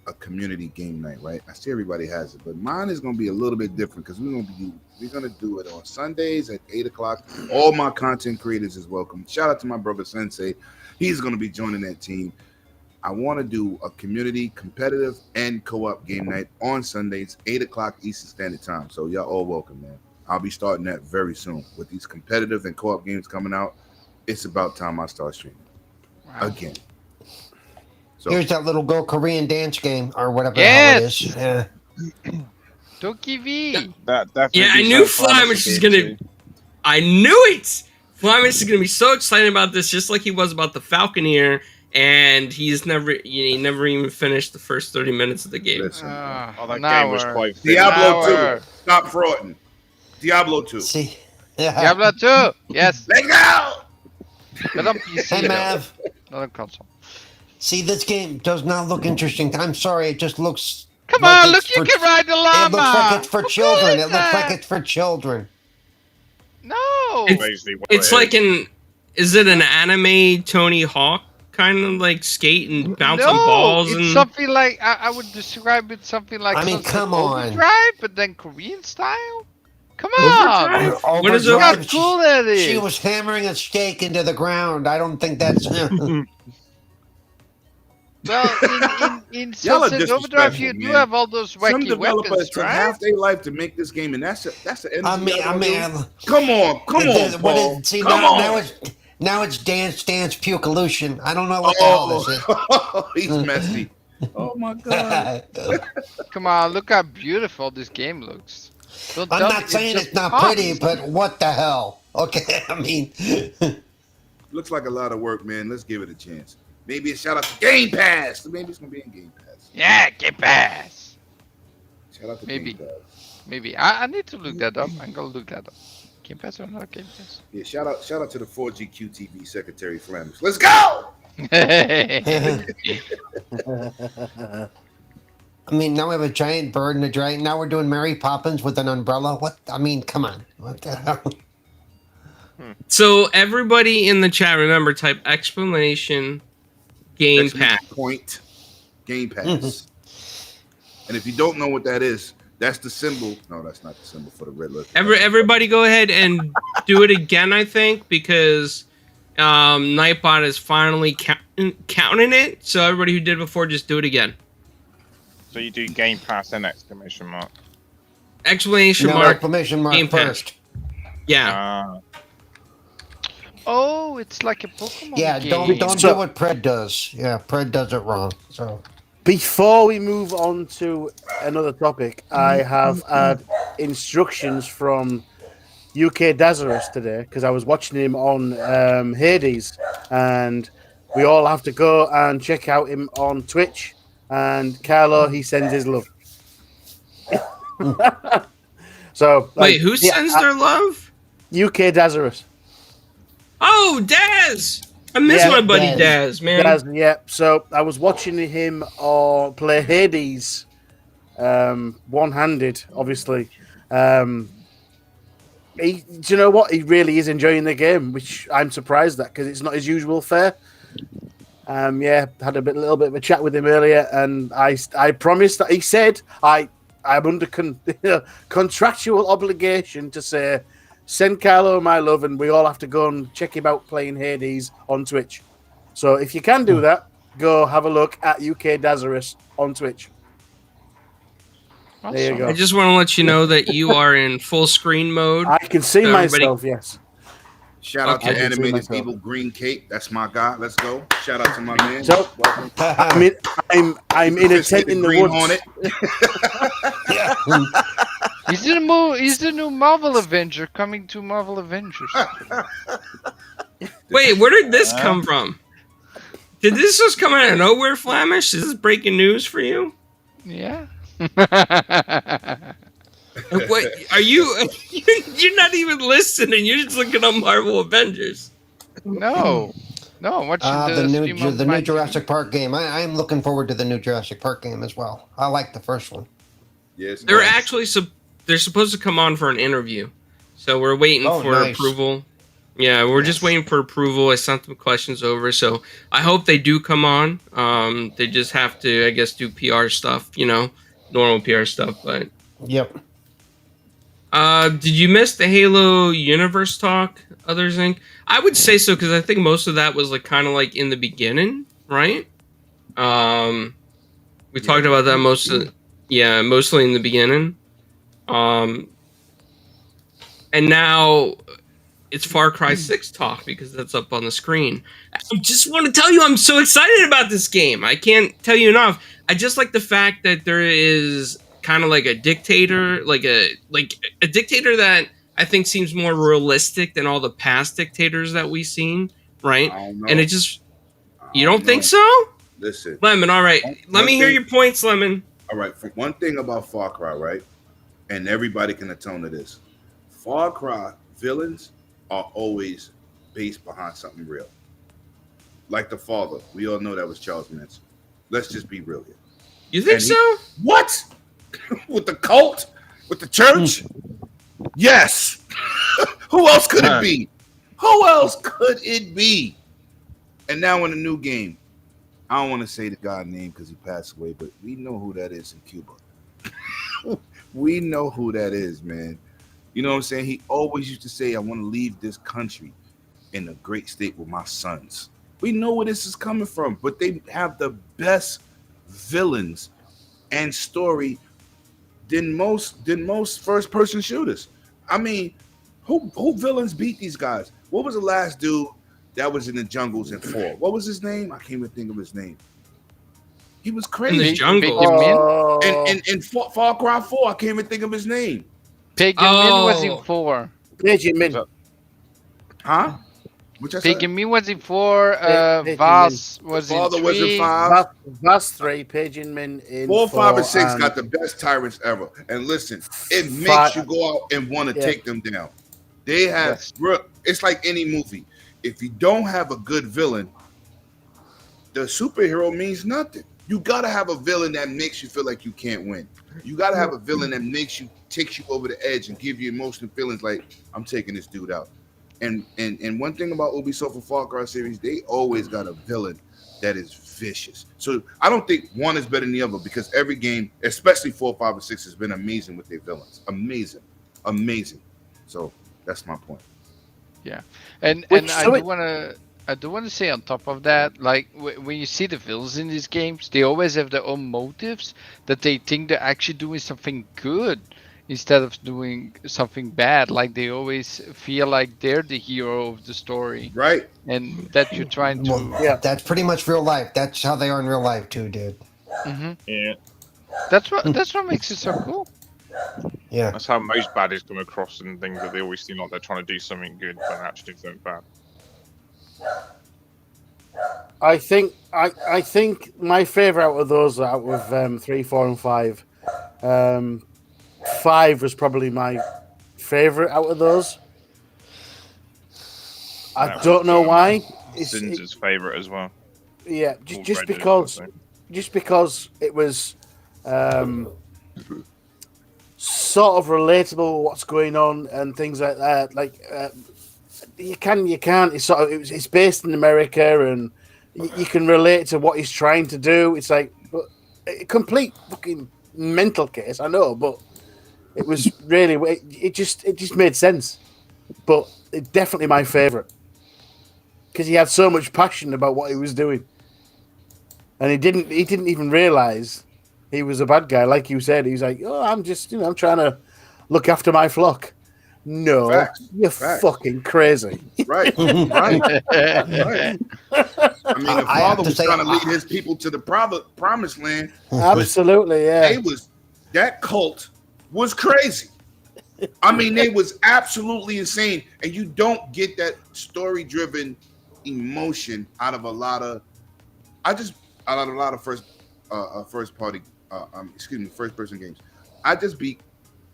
a community game night, right? I see everybody has it, but mine is going to be a little bit different because we're going to do it on Sundays at 8:00. All my content creators is welcome. Shout out to my brother Sensei. He's going to be joining that team. I want to do a community competitive and co-op game night on Sundays, 8:00 Eastern Standard Time. So y'all all welcome, man. I'll be starting that very soon with these competitive and co-op games coming out. It's about time I start streaming again. So, here's that little Go Korean dance game or whatever the hell it is. Yeah. Toki V. That definitely. Yeah, I knew Flamish was gonna. I knew it. Flamish is gonna be so excited about this, just like he was about the Falconeer, and he never even finished the first 30 minutes of the game. listen, that game was quite thin. Diablo 2. Stop frauding. Diablo 2. See, Diablo 2. Yes. Let's go. But on PC. Hey, Mav. Not on console. See, this game does not look interesting. I'm sorry, it just looks. Come like on, it's look, you for- can ride the llama. It looks like it's for children. It looks that? like it's for children. No. Basically what It's it like is. is it an anime Tony Hawk kind of like skate and bounce on No, balls it's and something like I would describe it something like. I mean, Sunset come on. Overdrive, but then Korean style. Come Overdrive? on. What is Look how Overdrive? cool that is. She was hammering a stake into the ground. I don't think that's. Well, in Y'all are Sunset Overdrive, you disrespectful, do man. have all those Some wacky developers weapons, took right? half their life to make this game, and that's the energy. I mean, come on, Paul. See, come on. now it's dance pukeolution. I don't know what the hell this is. He's messy. Oh my god. Come on, look how beautiful this game looks. Don't I'm tell not me saying just it's not fun. pretty, but what the hell? Okay, I mean, Looks like a lot of work, man. Let's give it a chance. Maybe a shout out to Game Pass. Maybe it's gonna be in Game Pass. Yeah, Game Pass. Shout out to Maybe. Game Pass. Maybe I need to look that up. I'm gonna look that up. Game Pass or not Game Pass? Yeah, shout out to the 4GQTV Secretary Flemish. Let's go! I mean, now we have a giant bird and a giant. Now we're doing Mary Poppins with an umbrella. What? I mean, come on. What the hell? So everybody in the chat, remember, type exclamation Game Exclamation Pass. point Game Pass. And if you don't know what that is, that's the symbol. No, that's not the symbol for the red list. Everybody go ahead and do it again, I think, because Nightbot is finally counting it. So everybody who did before, just do it again. So you do Game Pass and exclamation mark. Exclamation No, mark. exclamation mark Game Pass. first. Yeah. Oh, it's like a Pokemon Yeah, game. don't do what Pred does. Yeah, Pred does it wrong. So Before we move on to another topic, I have had instructions from UK Dazarus today because I was watching him on Hades, and we all have to go and check out him on Twitch. And Carlo, he sends his love. So Wait, who sends their love? UK Dazarus. Oh, Daz! I miss my buddy Daz, man. Daz, yeah. So I was watching him play Hades, one-handed, obviously. Do you know what? He really is enjoying the game, which I'm surprised at because it's not his usual fare. Yeah, had a little bit of a chat with him earlier, and I promised that he said I'm under contractual obligation to say, send Carlo my love, and we all have to go and check him out playing Hades on Twitch. So if you can do that, go have a look at UK Dazarus on Twitch. Awesome. There you go. I just want to let you know that you are in full screen mode. I can see So everybody- myself, yes. Shout out Okay. to Animated Evil Green Cape. That's my guy. Let's go. Shout out to my man. So I'm in a tent in the Green woods. Hornet. He's the new Marvel Avenger coming to Marvel Avengers. Wait, where did this come from? Did this just come out of nowhere, Flamish? Is this breaking news for you? Yeah. What are you? You're not even listening. You're just looking up Marvel Avengers. No. No, I'm watching The new stream of my Jurassic Park game. I am looking forward to the new Jurassic Park game as well. I like the first one. Yes, They're actually they're supposed to come on for an interview, so we're waiting for approval. Yeah, we're just waiting for approval. I sent them questions over, so I hope they do come on. They just have to, I guess, do PR stuff, normal PR stuff. But yep. Did you miss the Halo Universe talk? Others Inc. I would say so because I think most of that was like kind of like in the beginning, right? We talked about that mostly in the beginning. And now it's Far Cry 6 talk because that's up on the screen. I just want to tell you I'm so excited about this game. I can't tell you enough. I just like the fact that there is kind of like a dictator, like a dictator that I think seems more realistic than all the past dictators that we've seen, right? And it just you don't think so? Listen, Lemon, all right. Let me hear your points, Lemon. All right, for one thing about Far Cry, right? And everybody can atone to this. Far Cry villains are always based behind something real. Like the father. We all know that was Charles Manson. Let's just be real here. You think so? What? With the cult? With the church? Yes. Who else could it be? Who else could it be? And now in the new game, I don't want to say the guy's name because he passed away, but we know who that is in Cuba. We know who that is, man. You know what I'm saying? He always used to say, I want to leave this country in a great state with my sons. We know where this is coming from, but they have the best villains and story than most first-person shooters. I mean, who villains beat these guys? What was the last dude that was in the jungles in 4? What was his name? I can't even think of his name. He was crazy. In the jungle. In Far Cry 4, I can't even think of his name. Pig and Min was in 4. Pig and Min. Huh? Pig and Min was in 4. Voss was in 3. Was in 5. Voss 3. Pig and Min in 4, 5, and 6 got the best tyrants ever. And listen, it makes you go out and want to take them down. They have, it's like any movie. If you don't have a good villain, the superhero means nothing. You got to have a villain that makes you feel like you can't win. You got to have a villain that takes you over the edge and give you emotional feelings like, I'm taking this dude out. And one thing about Ubisoft and Far Cry series, they always got a villain that is vicious. So I don't think one is better than the other because every game, especially 4, 5, and 6, has been amazing with their villains. Amazing. So that's my point. Yeah, and I do want to say on top of that, like when you see the villains in these games, they always have their own motives that they think they're actually doing something good instead of doing something bad. Like they always feel like they're the hero of the story, right? And that you're trying to. Well, that's pretty much real life. That's how they are in real life too, dude. Mm-hmm. Yeah, that's what makes it so cool. Yeah, that's how most baddies come across and things that they always seem like they're trying to do something good but actually do something bad. I think my favorite out of those, out of 3, 4, and 5, 5 was probably my favorite out of those. I don't know why. Sin's favorite as well. Yeah, just because it was sort of relatable what's going on and things like that. Like you can't. It's based in America and you can relate to what he's trying to do. It's like a complete fucking mental case. I know, but it was really. It just made sense. But it's definitely my favorite because he had so much passion about what he was doing, and he didn't even realize he was a bad guy. Like you said, he was like, "Oh, I'm just, I'm trying to look after my flock." No, you're fucking crazy. Right. I mean, the father was trying to lead his people to the promised land. Absolutely, yeah. That cult was crazy. I mean, they was absolutely insane, and you don't get that story-driven emotion out of a lot of I just a lot of first person games. I just beat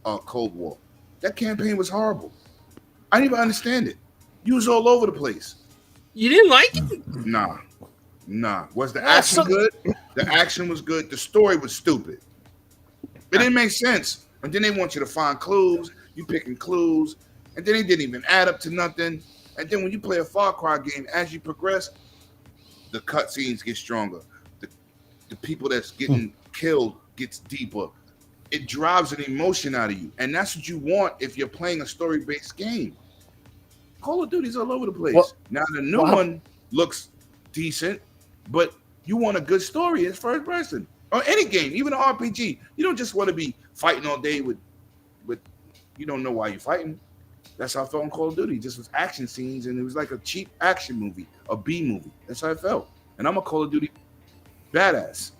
Cold War. That campaign was horrible. I didn't even understand it. You was all over the place. You didn't like it? Nah. Was the action good? The action was good. The story was stupid. It didn't make sense. And then they want you to find clues. You picking clues, and then it didn't even add up to nothing. And then when you play a Far Cry game, as you progress, the cutscenes get stronger. The people that's getting killed gets deeper. It drives an emotion out of you, and that's what you want if you're playing a story-based game. Call of Duty's all over the place. Now the new one looks decent, but you want a good story as first person. Or any game, even an RPG. You don't just want to be fighting all day with you don't know why you're fighting. That's how I felt in Call of Duty. It just was action scenes, and it was like a cheap action movie, a B movie. That's how I felt. And I'm a Call of Duty badass.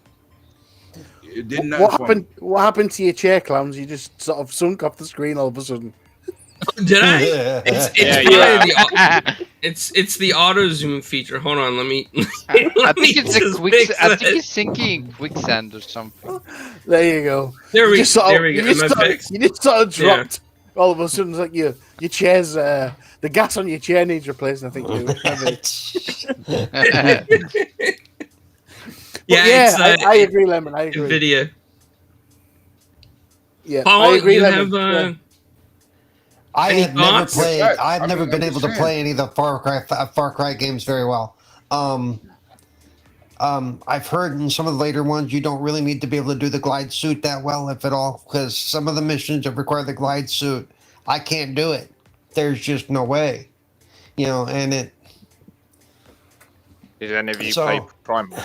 It did not. What happened to your chair, clowns? You just sort of sunk off the screen all of a sudden. Did I? It's the auto zoom feature. Hold on, let me. I think it's sinking in quicksand or something. There you go. There we go. You just sort of dropped. All of a sudden, it's like your chair's the gas on your chair needs replacing. I think. I agree, Lemon. I agree. Video. Yeah, Paul, I agree. You Lemon. I've never been able to play any of the Far Cry games very well. I've heard in some of the later ones you don't really need to be able to do the glide suit that well, if at all, because some of the missions that require the glide suit, I can't do it. There's just no way, and it. Did any of you play Primal?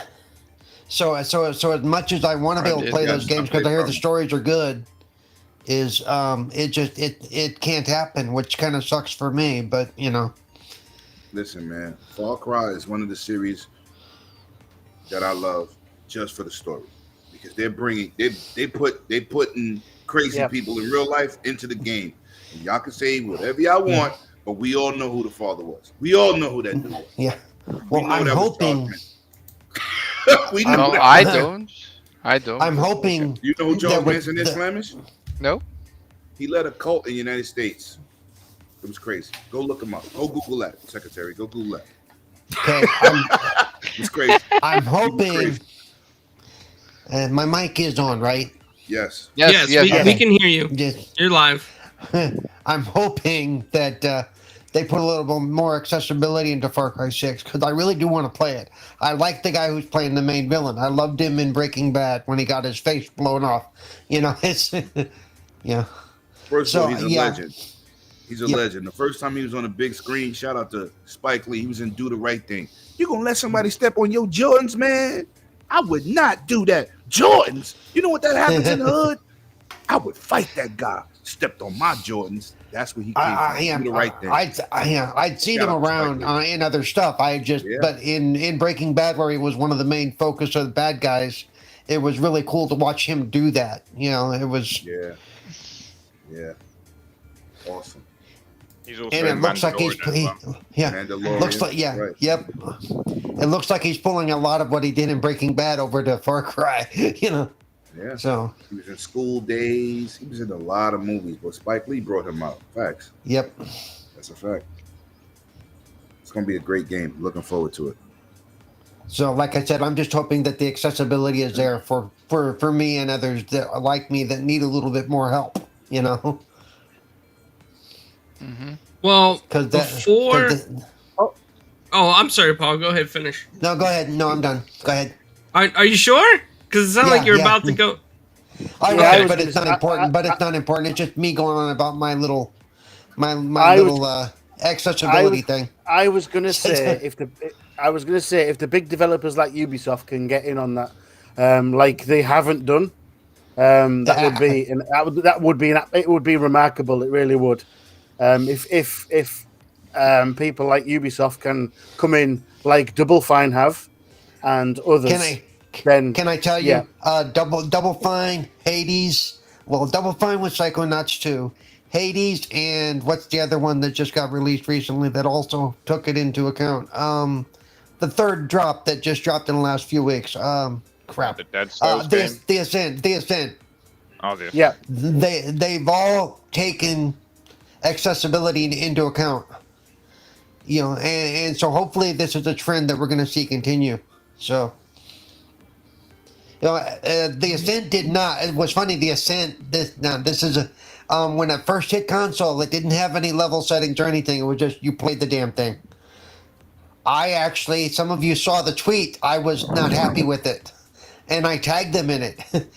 So as much as I want to be able to play those games because I hear the stories are good, it can't happen, which kind of sucks for me. But Listen, man, Far Cry is one of the series that I love just for the story, because they're putting crazy people in real life into the game. And y'all can say whatever y'all want, but we all know who the father was. We all know who that dude was. Yeah. Well, I'm hoping. I don't. I'm hoping. You know who Charles Manson is, Flemish? No. He led a cult in the United States. It was crazy. Go look him up. Go Google that, Secretary. Go Google that. Okay. It's crazy. I'm hoping. My mic is on, right? Yes. Yes. We can hear you. Yes. You're live. I'm hoping that they put a little bit more accessibility into Far Cry 6, because I really do want to play it. I like the guy who's playing the main villain. I loved him in Breaking Bad when he got his face blown off. It's yeah. First of all, he's a legend. He's a legend. The first time he was on a big screen, shout out to Spike Lee. He was in Do the Right Thing. You gonna let somebody step on your Jordans, man? I would not do that. Jordans. You know what that happens in the hood? I would fight that guy. Stepped on my Jordans. That's what he came from. Do the right thing. I'd seen him around in other stuff. But in Breaking Bad, where he was one of the main focus of the bad guys, it was really cool to watch him do that. It was. Yeah. Awesome. He's also and it looks like he's looks like right. Yep. It looks like he's pulling a lot of what he did in Breaking Bad over to Far Cry. Yeah. So he was in School Days. He was in a lot of movies, but Spike Lee brought him out. Facts. Yep. That's a fact. It's gonna be a great game. Looking forward to it. So, like I said, I'm just hoping that the accessibility is there for me and others that like me that need a little bit more help. Mm-hmm. Well, I'm sorry, Paul. Go ahead, finish. No, go ahead. No, I'm done. Go ahead. Are you sure? Because it sounds like you're about to go. But it's not important. It's not important. It's just me going on about my little accessibility thing. I was gonna say if the big developers like Ubisoft can get in on that, like they haven't done, it would be remarkable. It really would. If people like Ubisoft can come in like Double Fine have, and others. Can I tell you? Double Fine, Hades. Well, Double Fine with Psychonauts 2, Hades, and what's the other one that just got released recently that also took it into account? the third drop that just dropped in the last few weeks. Crap. The Dead Cells game? The Ascent. Oh, the Yeah. They've all taken accessibility into account. You know, and so hopefully this is a trend that we're going to see continue. So, you know, the Ascent did not. It was funny. The Ascent. This is a when it first hit console, it didn't have any level settings or anything. It was just you played the damn thing. Some of you saw the tweet. I was not happy with it, and I tagged them in it.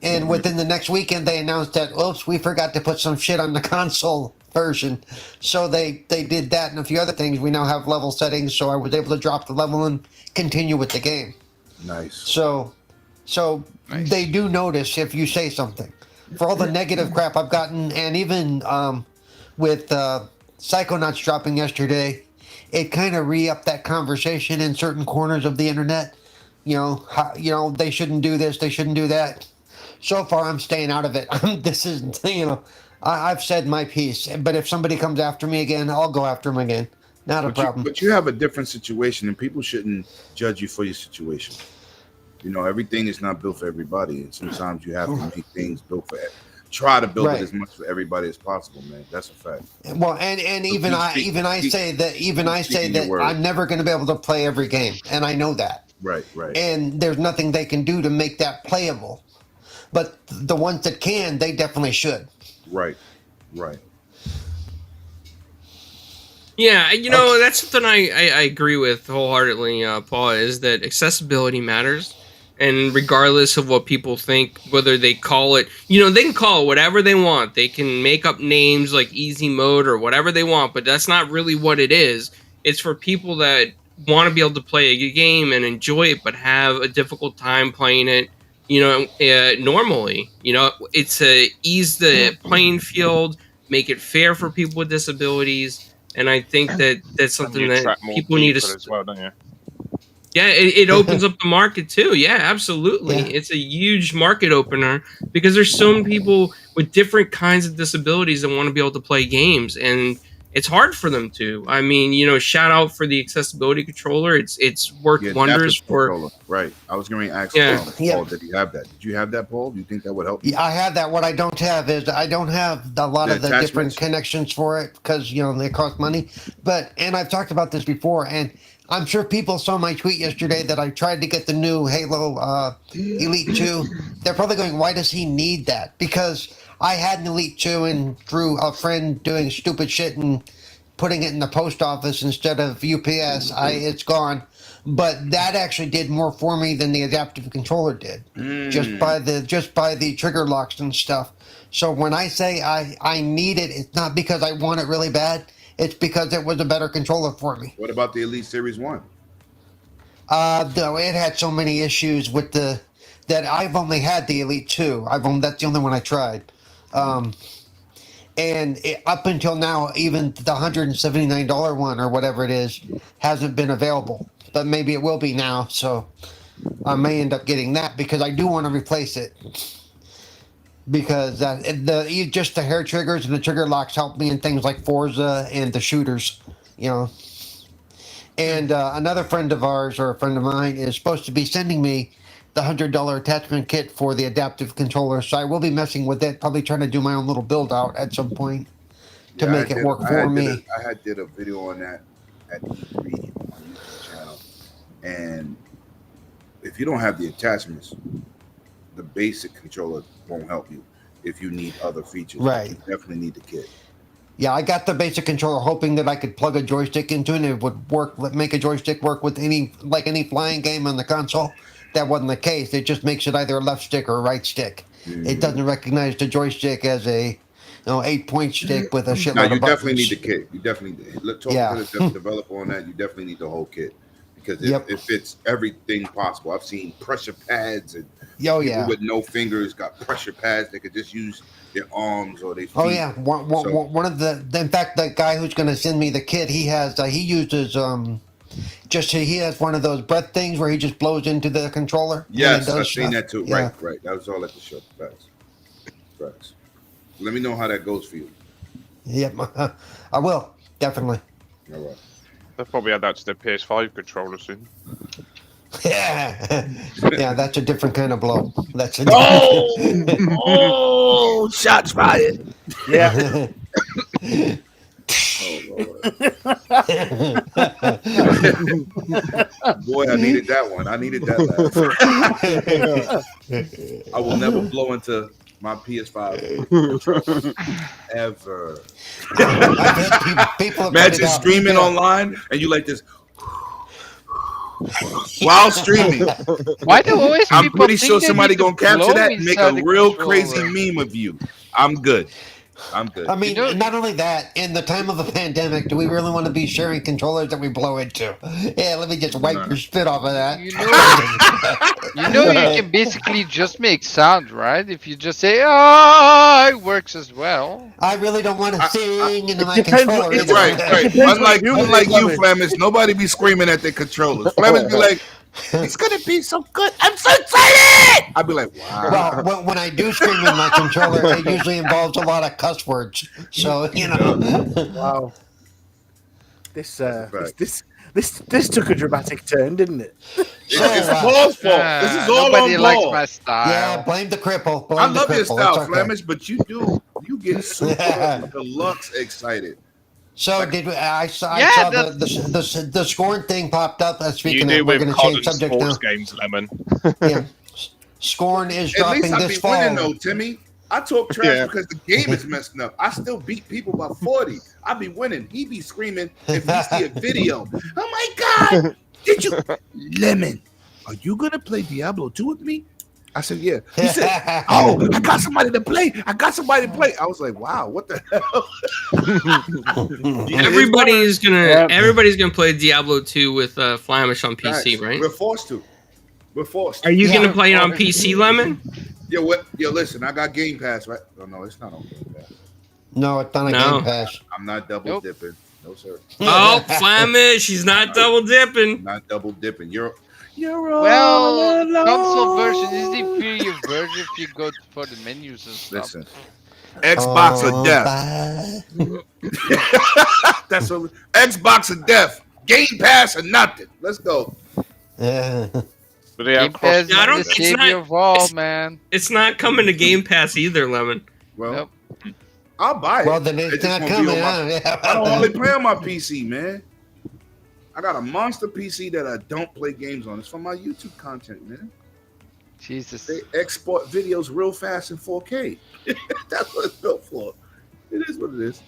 And within the next weekend, they announced that, oops, we forgot to put some shit on the console version. So they did that and a few other things. We now have level settings, so I was able to drop the level and continue with the game. Nice. So Nice. they do notice if you say something. For all the negative crap I've gotten, and even with Psychonauts dropping yesterday, it kind of re-upped that conversation in certain corners of the internet. You know, they shouldn't do this, they shouldn't do that. So far, I'm staying out of it. This isn't, you know, I've said my piece. But if somebody comes after me again, I'll go after them again. Not a problem. But you have a different situation, and people shouldn't judge you for your situation. You know, everything is not built for everybody, and sometimes you have to make things built for. Try to build it as much for everybody as possible, man. That's a fact. Well, and even I say that I'm never going to be able to play every game, and I know that. Right. And there's nothing they can do to make that playable. But the ones that can, they definitely should. Right. Yeah, you know, that's something I agree with wholeheartedly, Paul, is that accessibility matters. And regardless of what people think, whether they call it, you know, they can call it whatever they want. They can make up names like easy mode or whatever they want, but that's not really what it is. It's for people that want to be able to play a good game and enjoy it, but have a difficult time playing it, you know, normally. You know, it's to ease the playing field, make it fair for people with disabilities, and I think that that's something that people need to. As well, don't you? Yeah, it opens up the market too. Yeah, absolutely. Yeah. It's a huge market opener because there's so many people with different kinds of disabilities that want to be able to play games, and it's hard for them to. I mean, you know, shout out for the accessibility controller. It's worked wonders for. Controller. Right. I was going to ask Paul, did you have that? Did you have that, Paul? Do you think that would help you? Yeah, I have that. What I don't have is I don't have a lot of the different connections for it because, you know, they cost money. And I've talked about this before, and I'm sure people saw my tweet yesterday that I tried to get the new Halo Elite 2. They're probably going, why does he need that? Because I had an Elite 2 and through a friend doing stupid shit and putting it in the post office instead of UPS, it's gone. But that actually did more for me than the adaptive controller did, just by the trigger locks and stuff. So when I say I need it, it's not because I want it really bad. It's because it was a better controller for me. What about the Elite Series 1? Though it had so many issues with that I've only had the Elite 2. That's the only one I tried. And up until now, even the $179 one or whatever it is hasn't been available. But maybe it will be now, so I may end up getting that because I do want to replace it. Because just the hair triggers and the trigger locks help me in things like Forza and the shooters, you know. And another friend of ours, or a friend of mine, is supposed to be sending me the $100 attachment kit for the adaptive controller. So I will be messing with it, probably trying to do my own little build out at some point to make it work for me. I did a video on that at E3 on my YouTube channel. And if you don't have the attachments, the basic controller won't help you if you need other features. Right. You definitely need the kit. Yeah, I got the basic controller hoping that I could plug a joystick into it and it would work, make a joystick work with any flying game on the console. That wasn't the case. It just makes it either a left stick or a right stick. Mm-hmm. It doesn't recognize the joystick as a 8-point stick with a shitload of buttons. You definitely need the kit. You definitely talk to the developer on that. You definitely need the whole kit. Because it fits everything possible. I've seen pressure pads and people with no fingers got pressure pads. They could just use their arms or their feet. Oh yeah, one of the. In fact, the guy who's going to send me the kit, he has he uses he has one of those breath things where he just blows into the controller. Yes, I've seen that too. Yeah. Right. That was all at the show. Facts. Let me know how that goes for you. Yeah, I will definitely. All right. They'll probably add that to the PS5 controller soon. Yeah, yeah, that's a different kind of blow. That's a Oh, shots fired. Yeah. Oh, Lord. Boy, I needed that one. I needed that laugh. I will never blow into my PS5 ever. People Imagine streaming online and you like this while streaming. Why do always I'm people pretty think sure they somebody need to gonna capture blow that and make inside a the real controller? crazy meme of you. I'm good. I'm good. I mean, You know- not only that, in the time of a pandemic, do we really want to be sharing controllers that we blow into? Yeah, let me just wipe your spit off of that. You know you can basically just make sound, right? If you just say, "Ah," it works as well. I really don't want to sing into my depends controller. what- either. Right. depends what Unlike you you, do. Flemish, nobody be screaming at their controllers. Flemish be like, "It's gonna be so good. I'm so excited." I'd be like, "Wow." Well, when I do scream in my controller, it usually involves a lot of cuss words. So you know. Wow. This Right. this took a dramatic turn, didn't it? It's Paul's fault. This is all Nobody on likes Paul. my style. Yeah, blame the cripple. Blame I the love your cripple. style, It's okay. Flemish, but you get super deluxe excited. So did we, I saw Yeah, the scoring thing popped up. You Speaking do of, we're with going to change college subjects now. sports games, Lemon. Yeah, scoring is At dropping least I be this fall. winning though, Timmy. I talk trash Yeah. because the game is messing up. I still beat people by 40. I be winning. He be screaming if he see a video. Oh my God! Did you, Lemon? Are you gonna play Diablo 2 with me? I said, yeah. He said, oh, I got somebody to play. I got somebody to play. I was like, wow, what the hell? Everybody's Yeah. gonna play Diablo 2 with Flamish on PC, right? We're forced to. We're forced. Are you Yeah. gonna play it on PC, Lemon? Yo, what? Yo, listen, I got Game Pass, right? Oh, no, it's not on Game Pass. No, it's not a No. Game Pass. I'm not double Nope. dipping. No, sir. Oh, Flamish, he's not double dipping. I'm not double dipping. You're Well, all alone. console version is the inferior version if you go for the menus and stuff. Listen, Xbox Oh, of death. That's what Xbox of death. Game Pass or nothing. Let's go. Yeah. But they have Game Pass Yeah, I don't- is the it's savior not- of all, it's- man. It's not coming to Game Pass either, Lemon. Well, Nope. I'll buy it. Well, then It it's just not won't be coming. on my- Huh? I don't only play on my PC, man. I got a monster PC that I don't play games on. It's for my YouTube content, man. Jesus. They export videos real fast in 4K. That's what it's built for. It is what it is.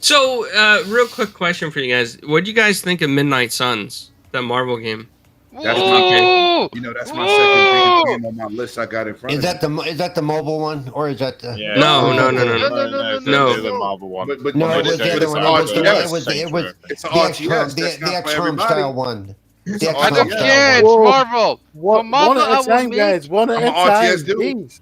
So, real quick question for you guys: what do you guys think of Midnight Suns, that Marvel game? That's Whoa! You know, that's my second biggest game on my list I got in front Is of me. that the mobile one or is that the? Yeah. No. It's the Marvel one. But No, But it was it's the an other one. RTS. It was It's an the RTS. XCOM, That's the not for XCOM everybody. style one. It's The an I don't RTS. care. It's Whoa. Marvel. One Marvel, at I a will time, make- guys. One at I'm a an time. RTS dude. Please.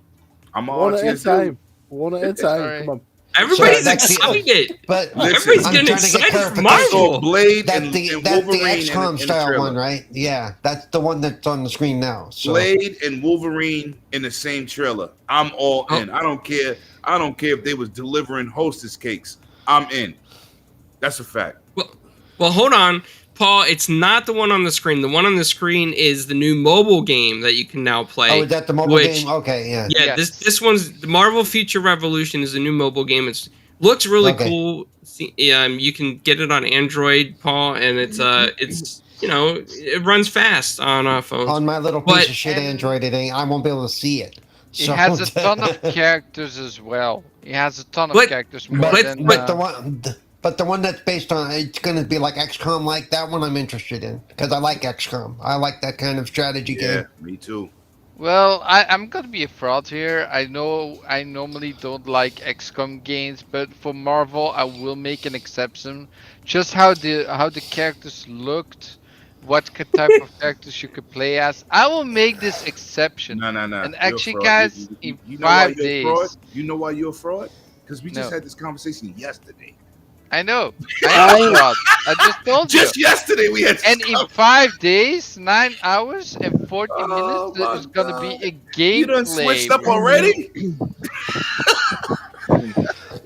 I'm an One at a RTS time. dude. One at a time. Alright. Come on. Everybody's that's the- excited. But Listen, Everybody's I'm getting trying to get excited for clarification. So Marvel. Blade That's and the Wolverine XCOM in the style trailer. one, right? Yeah, that's the one that's on the screen now. So. Blade and Wolverine in the same trailer. I'm all Oh. in. I don't care. I don't care if they was delivering hostess cakes. I'm in. That's a fact. Well, hold on, Paul. It's not the one on the screen. The one on the screen is the new mobile game that you can now play. Oh, is that the mobile which- game? Okay, yeah. Yeah, Yes. this one's the Marvel Future Revolution is a new mobile game. It looks really Okay. cool. You can get it on Android, Paul, and it's it runs fast on phones. On my little But- piece of shit Android, it ain't. I won't be able to see it. It has a ton of characters as well. It has a ton of But- characters more But, than. but the one that's based on it's going to be like XCOM, like that one I'm interested in because I like XCOM. I like that kind of strategy Yeah, game. me too. Well, I'm gonna be a fraud here. I know I normally don't like XCOM games, but for Marvel, I will make an exception. Just how the characters looked, what type of characters you could play as, I will make this exception. No. And You're a actually, fraud. guys, in you know why 5 you're a fraud? days, You know why you're a fraud? Because we just No. had this conversation yesterday. I know. I am a fraud. I just told you. Just yesterday we had this And in 5 days, 9 hours and 40 Oh minutes, my there's gonna be God. a gameplay. You done switched up already?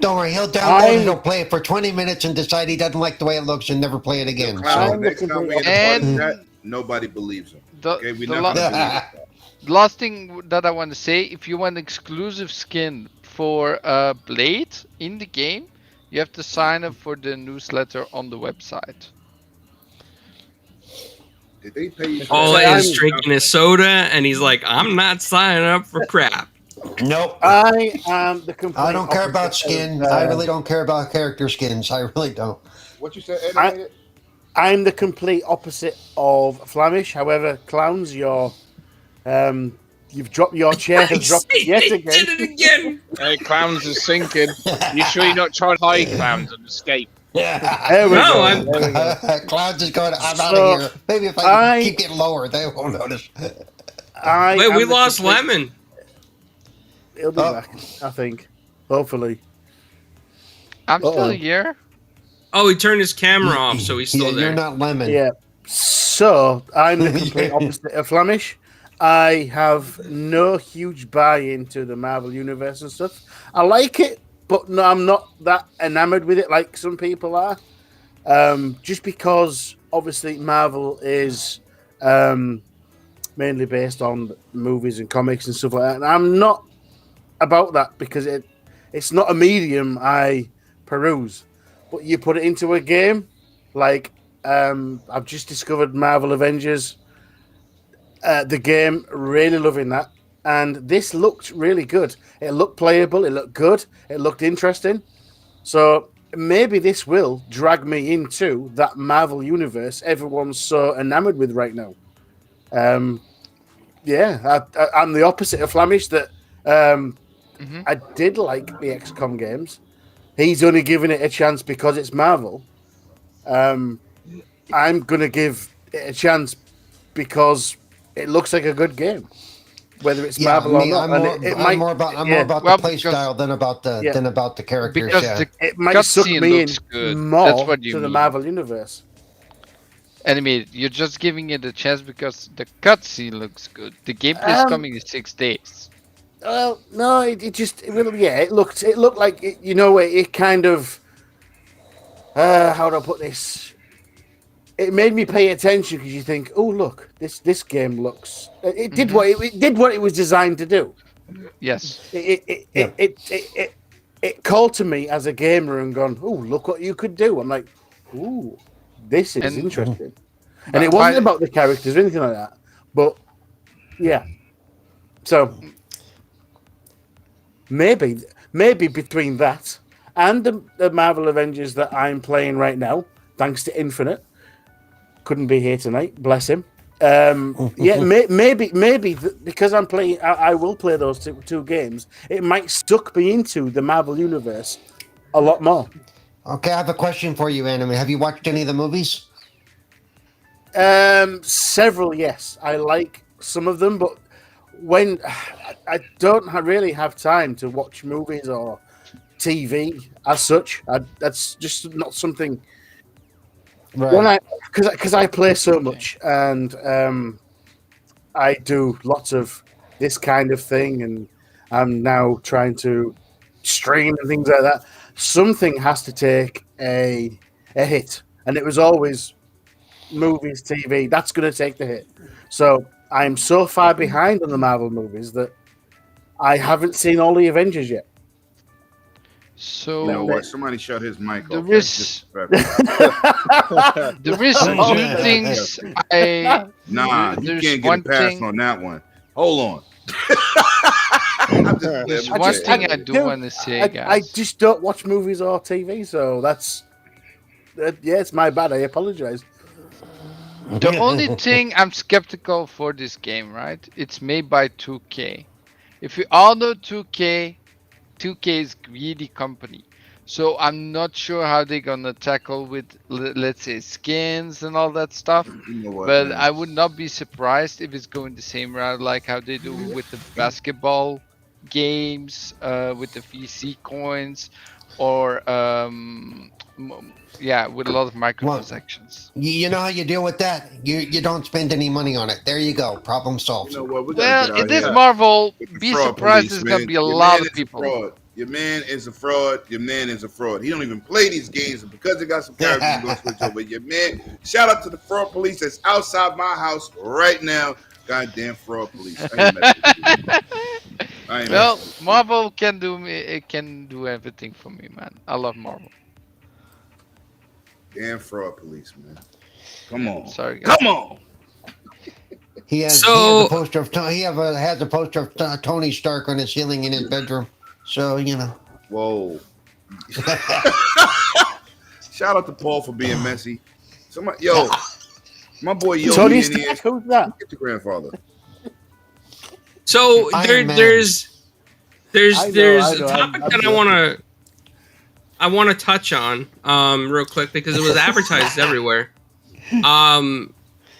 Don't worry, he'll download it, he'll play it for 20 minutes and decide he doesn't like the way it looks and never play it again. Clown, next time we in the And- party chat, nobody believes him. The, Okay, we the not lo- gonna believe him. the last thing that I want to say, if you want exclusive skin for Blade in the game, you have to sign up for the newsletter on the website. Did they pay you? All I'm- is drinking his soda, and he's like, "I'm not signing up for crap." Nope. I am the complete I don't care about opposite skin. of, I really don't care about character skins. I really don't. What you said, I- Eddie? I'm the complete opposite of Flamish. However, clowns, you've dropped your chair. Has dropped yet He again. did it again. Hey, clowns are sinking. You sure you're not trying to hide clowns and escape? There we No, go. I'm- There we go. Clouds is going. I'm out So, of here. Maybe if I I- keep getting lower, they won't notice. I Wait, am we the lost complete- Lemon. He'll be Oh. back, I think. Hopefully. I'm still Uh-oh. here. Oh, he turned his camera off, so he's still Yeah, there. You're not lemon. Yeah. So I'm the complete opposite of Flamish. I have no huge buy into the Marvel universe and stuff. I like it, but no, I'm not that enamored with it like some people are. Just because obviously Marvel is mainly based on movies and comics and stuff like that. And I'm not about that because it's not a medium I peruse. But you put it into a game, like I've just discovered Marvel Avengers, the game, really loving that. And this looked really good. It looked playable, it looked good, it looked interesting. So maybe this will drag me into that Marvel universe everyone's so enamored with right now. Yeah, I'm the opposite of Flamish that I did like the XCOM games. He's only giving it a chance because it's Marvel. I'm going to give it a chance because it looks like a good game, whether it's Marvel or not. I'm more about the play style than about the characters. Because Yeah. the It might suck cutscene me in looks good. more That's what you to the mean. Marvel universe. Anyway, you're just giving it a chance because the cutscene looks good. The gameplay is coming in 6 days. Well, no, it looked like it kind of how do I put this? It made me pay attention because you think, oh look, this game looks. It did it did what it was designed to do. Yes. It called to me as a gamer and gone, oh look what you could do. I'm like, ooh, this is And- interesting. And it wasn't about the characters or anything like that, but yeah. So maybe between that and the Marvel Avengers that I'm playing right now, thanks to Infinite, couldn't be here tonight. Bless him. Yeah, maybe because I'm playing, I will play those two games. It might suck me into the Marvel universe a lot more. Okay, I have a question for you, Anime. Have you watched any of the movies? Several, yes. I like some of them, but when I don't really have time to watch movies or TV as such, that's just not something. Right. When because I play so much and I do lots of this kind of thing, and I'm now trying to stream and things like that. Something has to take a hit, and it was always movies, TV. That's going to take the hit. So I'm so far behind on the Marvel movies that I haven't seen all the Avengers yet. So You know what? Somebody shut his mic There off. is- That's disrespectful. there is Oh, two yeah. things I. Nah, you There's can't get one a pass thing- on that one. Hold on. I'm just There's playing. one just- thing I dude, do want to say, I guys. just don't watch movies or TV, so that's yeah, it's my bad. I apologize. The only thing I'm skeptical for this game, right? It's made by 2K. If we all know 2K is greedy company. So I'm not sure how they're gonna tackle with, let's say, skins and all that stuff. You know what, But man? I would not be surprised if it's going the same route like how they do with the basketball games, with the VC coins, or with a lot of microtransactions. You know how you deal with that? You don't spend any money on it. There you go. Problem solved. You know what? We gotta Well, get out in this here Marvel, with the be fraud surprised police, there's gonna man. be a Your lot man of is a people. fraud. Your man is a fraud. Your man is a fraud. He don't even play these games, and because they got some characters, you gonna switch over. Your man. Shout out to the fraud police that's outside my house right now. Goddamn fraud police. I ain't messing with you. I ain't Well, messing with you. Marvel can do me. It can do everything for me, man. I love Marvel. Damn fraud police, man. Come on. Sorry, guys. Come on. He has a poster of has a poster of Tony Stark on his ceiling in his bedroom. So Whoa. Shout out to Paul for being messy. Somebody, yo, my boy Yogi Tony in Stark, here. who's that? Get your grandfather. So Iron Man. there's I a know, topic I'm that I wanna touch on real quick because it was advertised everywhere.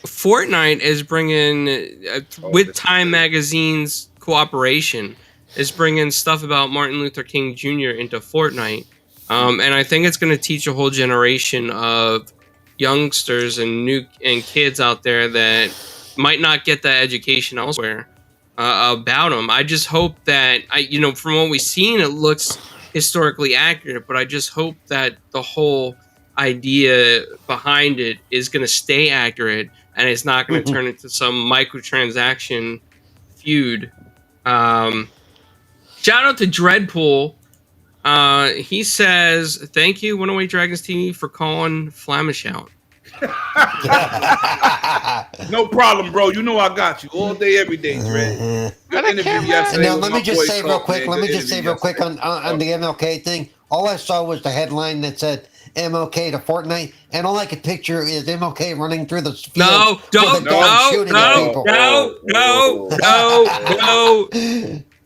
Fortnite is bringing with Time Magazine's cooperation is bringing stuff about Martin Luther King Jr. into Fortnite, and I think it's going to teach a whole generation of youngsters and kids out there that might not get that education elsewhere about him. I just hope that from what we've seen, it looks historically accurate, but I just hope that the whole idea behind it is going to stay accurate and it's not going to turn into some microtransaction feud. Shout out to Dreadpool. He says, "Thank you, One Away Dragons TV, for calling Flamish out." No problem, bro. You know I got you all day, every day, Dre. Good interview yesterday. Now with let my me just boy say Colt, real quick. man. Let me Good just say interview real quick yesterday. on the MLK thing. All I saw was the headline that said MLK to Fortnite, and all I could picture is MLK running through the field. No, don't, with a gun shooting at people. no.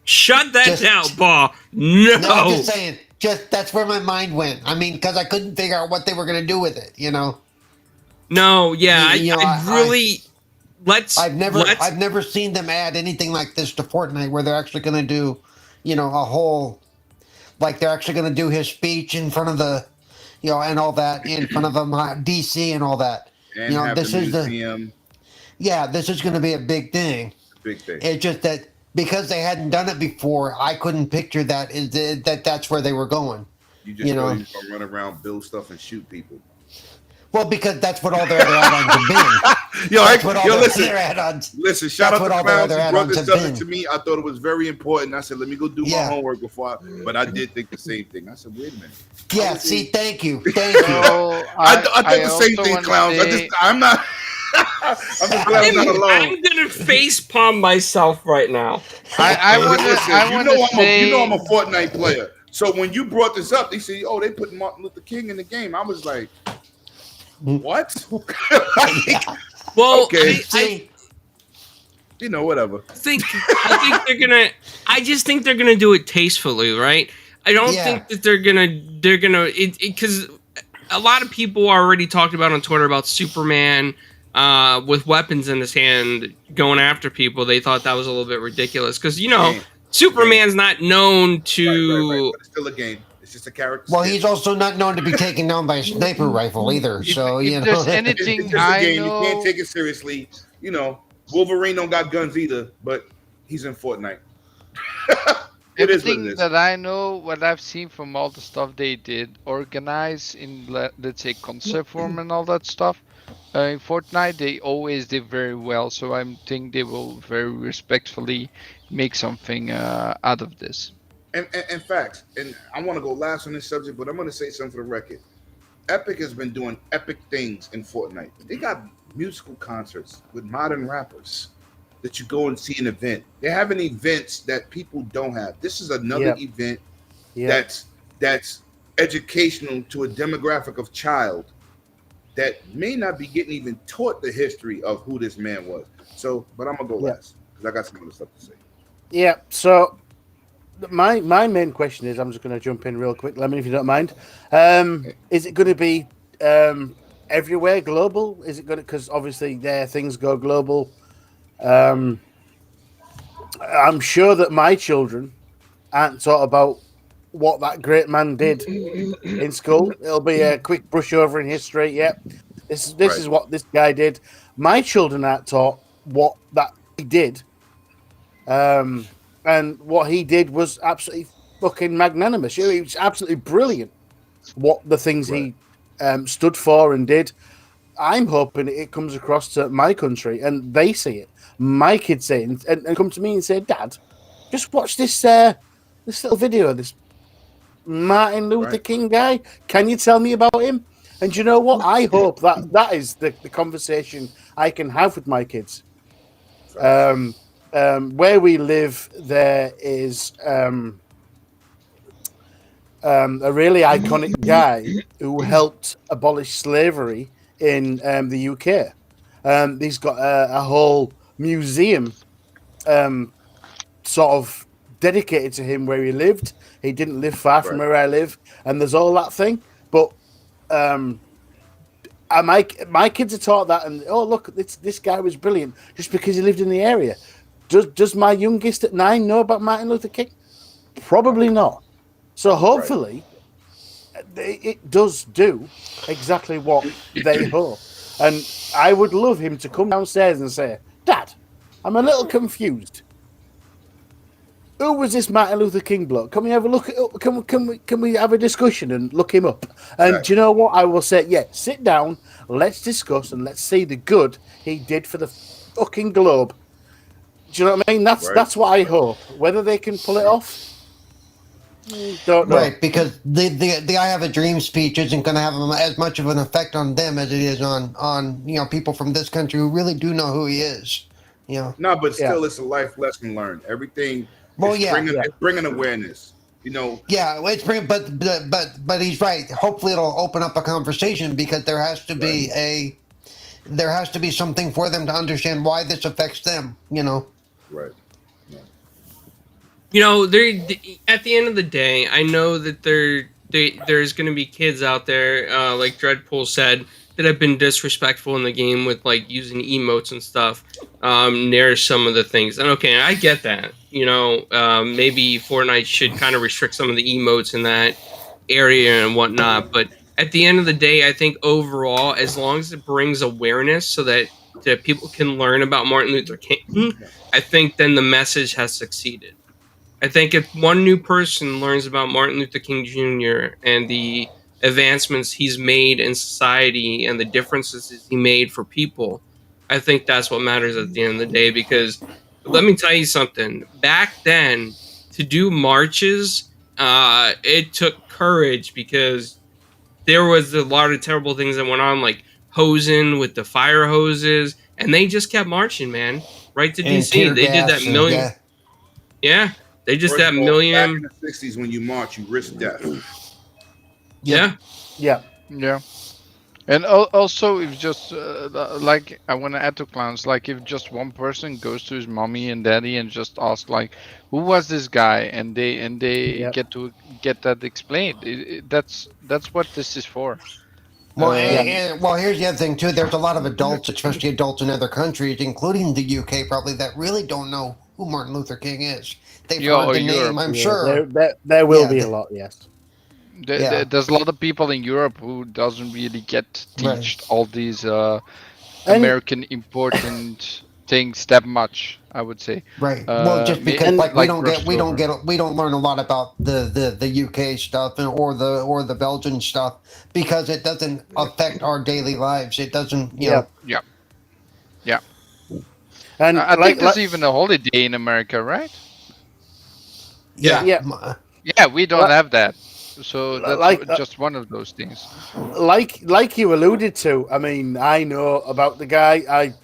Shut that down, Paul. No. No, I'm just saying. That's where my mind went. I mean, because I couldn't figure out what they were going to do with it. No, yeah, I've never seen them add anything like this to Fortnite, where they're actually going to do, a whole, like they're actually going to do his speech in front of the, and all that in front of DC and all that. And have this the is museum. this is going to be a big thing. Big thing. It's just that because they hadn't done it before, I couldn't picture that's where they were going. You just thought you was gonna run around, build stuff, and shoot people. Well, because that's what all their other add-ons have been. Listen, shout out to Clowns. He brought this subject to me. I thought it was very important. I said, let me go do my homework but I did think the same thing. I said, wait a minute. Yeah, thank you. I thought the same thing, Clowns. I'm not... I'm just glad I'm not alone. I'm gonna face palm myself right now. I'm a Fortnite player. So when you brought this up, they said, "Oh, they put Martin Luther King in the game." I was like, "What?" Well, okay, whatever. I just think they're gonna do it tastefully, right? I don't think that they're gonna because a lot of people already talked about on Twitter about Superman. With weapons in his hand going after people. They thought that was a little bit ridiculous because Superman's not known to right. But it's still a game. It's just a character. Well, he's also not known to be taken down by a sniper rifle either. So if there's anything it's just a game. You can't take it seriously. Wolverine don't got guns either, but he's in Fortnite. Everything that I know, what I've seen from all the stuff they did, organize in let's say concept form and all that stuff. In Fortnite, they always did very well, so I think they will very respectfully make something out of this. And facts, and I want to go last on this subject, but I'm going to say something for the record. Epic has been doing epic things in Fortnite. They got musical concerts with modern rappers that you go and see an event. They're having events that people don't have. This is another event that's educational to a demographic of child that may not be getting even taught the history of who this man was. So, but I'm gonna go last because I got some other stuff to say. Yeah. So, my main question is, I'm just going to jump in real quick, Lemon, if you don't mind. Is it going to be everywhere global? Is it going to? Because obviously, things go global. I'm sure that my children aren't taught about what that great man did in school. It'll be a quick brush over in history. Yeah, this is what this guy did. My children aren't taught what that he did, and what he did was absolutely fucking magnanimous. He was absolutely brilliant. What the things he stood for and did. I'm hoping it comes across to my country and they see it. My kids say it and come to me and say, "Dad, just watch this little video of this Martin Luther King guy. Can you tell me about him?" And you know what? I hope that is the conversation I can have with my kids. Where we live, there is a really iconic guy who helped abolish slavery in the UK. He's got a whole museum sort of dedicated to him where he lived. He didn't live far from where I live, and there's all that thing. But my kids are taught that, and look, this guy was brilliant just because he lived in the area. Does my youngest at 9 know about Martin Luther King? Probably not. So hopefully it does do exactly what they hope. And I would love him to come downstairs and say, "Dad, I'm a little confused. Who was this Martin Luther King bloke? Can we have a look at up? Can we have a discussion and look him up?" And do you know what? I will say, yeah, sit down, let's discuss, and let's see the good he did for the fucking globe. Do you know what I mean? That's what I hope. Whether they can pull it off, don't know. Right, because the "I Have a Dream" speech isn't going to have as much of an effect on them as it is on people from this country who really do know who he is. No, but still, it's a life lesson learned. Everything. Well, it's bringing awareness. Yeah, it's bringing, but he's right. Hopefully, it'll open up a conversation because there has to be something for them to understand why this affects them. Right. At the end of the day, I know that there's going to be kids out there, like Dreadpool said, that have been disrespectful in the game with like using emotes and stuff near some of the things. And okay, I get that. Maybe Fortnite should kind of restrict some of the emotes in that area and whatnot. But at the end of the day, I think overall, as long as it brings awareness so that people can learn about Martin Luther King, I think then the message has succeeded. I think if one new person learns about Martin Luther King Jr. and the advancements he's made in society and the differences he made for people, I think that's what matters at the end of the day. Because let me tell you something, back then to do marches, it took courage because there was a lot of terrible things that went on, like hosing with the fire hoses, and they just kept marching, man, right to DC. They did that million. Yeah, they just that million. Back in the 60s, when you march, you risk death. Yeah. And also, if just like I want to add to Clowns, like if just one person goes to his mommy and daddy and just asks like, "Who was this guy?" and they get that explained. That's what this is for. Well, here's the other thing too. There's a lot of adults, especially adults in other countries, including the UK, probably that really don't know who Martin Luther King is. They've heard the name, I'm sure. There will be a lot, yes. There's a lot of people in Europe who doesn't really get teached all these American important things that much, I would say. Right. Well, just because we don't learn a lot about the UK stuff or the Belgian stuff because it doesn't affect our daily lives. It doesn't. Yeah. And I think there's even a holiday in America, right? Yeah. Yeah, we don't have that. So that's just one of those things. Like you alluded to, I mean, I know about the guy. I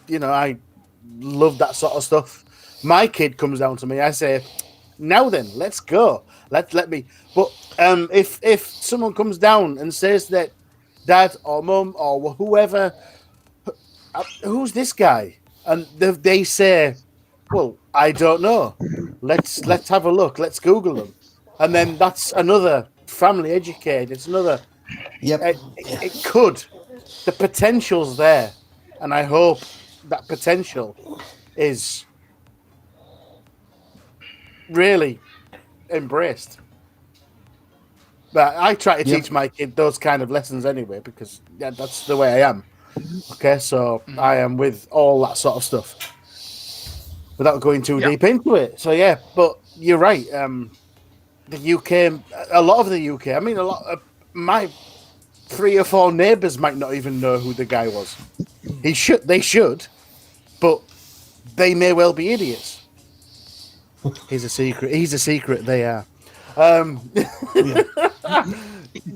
love that sort of stuff. My kid comes down to me. I say, "Now then, let's go. Let me." But if someone comes down and says that dad or mum or whoever, who's this guy, and they say, "Well, I don't know. Let's have a look. Let's Google them," and then that's another family educated. It's another. Yep. It could. The potential's there, and I hope that potential is really embraced. But I try to teach my kid those kind of lessons anyway, because that's the way I am. Okay, so I am with all that sort of stuff without going too deep into it. So yeah, but you're right. the UK, a lot of the UK. I mean, a lot of my 3 or 4 neighbours might not even know who the guy was. They should, but they may well be idiots. He's a secret. He's a secret. They are. Do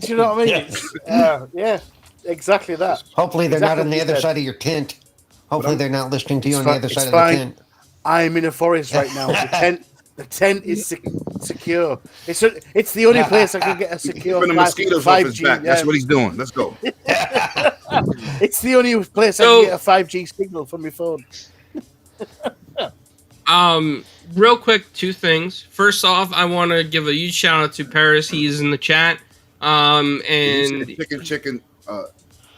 you know what I mean? Yeah, exactly that. Hopefully they're Exactly not on the what you other said. side of your tent. Hopefully they're not listening to you on It's the other fine. side It's of the fine. tent. I'm in a forest right now. The tent is secure. It's the only place I can get a secure Keeping the mosquitoes off his 5G. back. That's what he's doing. Let's go. It's the only place I can get a 5G signal from my phone. Real quick, 2 things. First off, I want to give a huge shout out to Paris. He is in the chat. And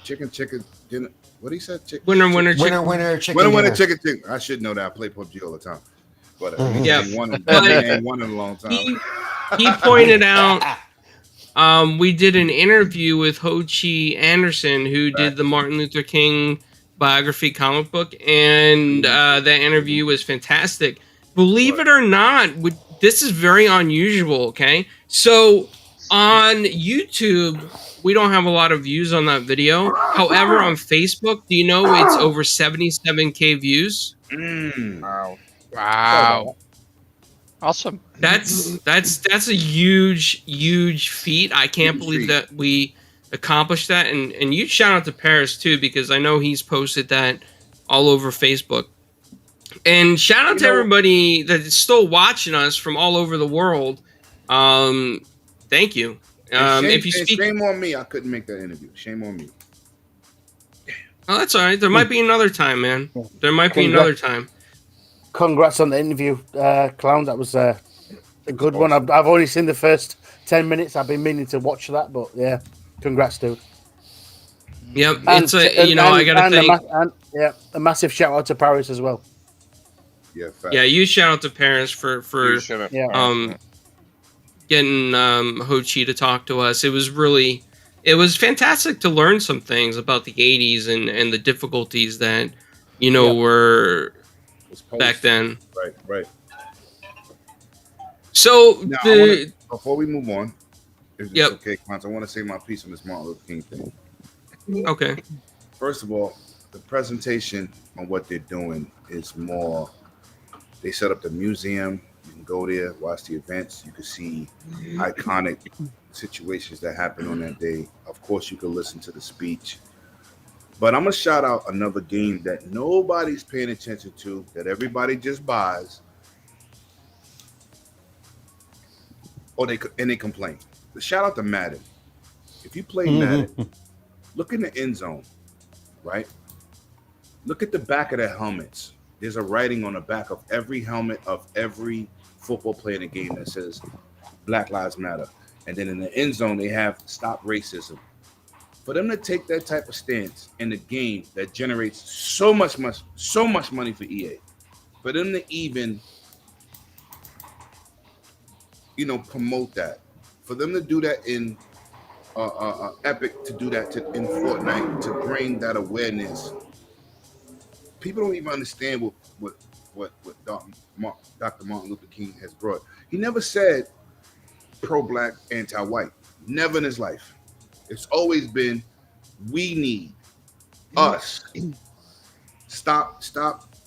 chicken dinner. What he said? winner, chicken. I should know that. I play PUBG all the time. But Yeah. ain't won in a long time. He pointed out. We did an interview with Ho Chi Anderson, who did the Martin Luther King biography comic book, and that interview was fantastic. Believe it or not, this is very unusual. Okay, so on YouTube, we don't have a lot of views on that video. However, on Facebook, do you know it's over 77K views? Wow. Awesome. That's a huge feat. I can't believe that we accomplished that, and huge shout out to Paris too, because I know he's posted that all over Facebook. And shout out to everybody that is still watching us from all over the world. Thank you. If you speak, shame on me, I couldn't make that interview. Shame on me. Oh, that's all right. There might be another time, man. There might be another time. Congrats on the interview, Clown. That was a good one. I've only seen the first 10 minutes. I've been meaning to watch that, but yeah, congrats, dude. Yep, I gotta thank. A massive shout out to Paris as well. Yeah, you shout out to Paris for getting Ho Chi to talk to us. It was fantastic to learn some things about the 80s and the difficulties that were back then. Right. So now, before we move on, if it's okay, Clowns, I want to say my piece on this Martin Luther King thing. Okay. First of all, the presentation on what they're doing is more. They set up the museum. You can go there, watch the events. You can see iconic situations that happened on that day. Of course, you can listen to the speech. But I'm going to shout out another game that nobody's paying attention to, that everybody just buys. They complain. The shout out to Madden. If you play Madden, look in the end zone, right? Look at the back of the helmets. There's a writing on the back of every helmet of every football player in the game that says Black Lives Matter. And then in the end zone, they have Stop Racism. For them to take that type of stance in a game that generates so much money for EA, for them to even, promote that, for them to do that in Epic, to do that in Fortnite, to bring that awareness. People don't even understand what Dr. Martin Luther King has brought. He never said pro-black, anti-white. Never in his life. It's always been, we need us. Stop.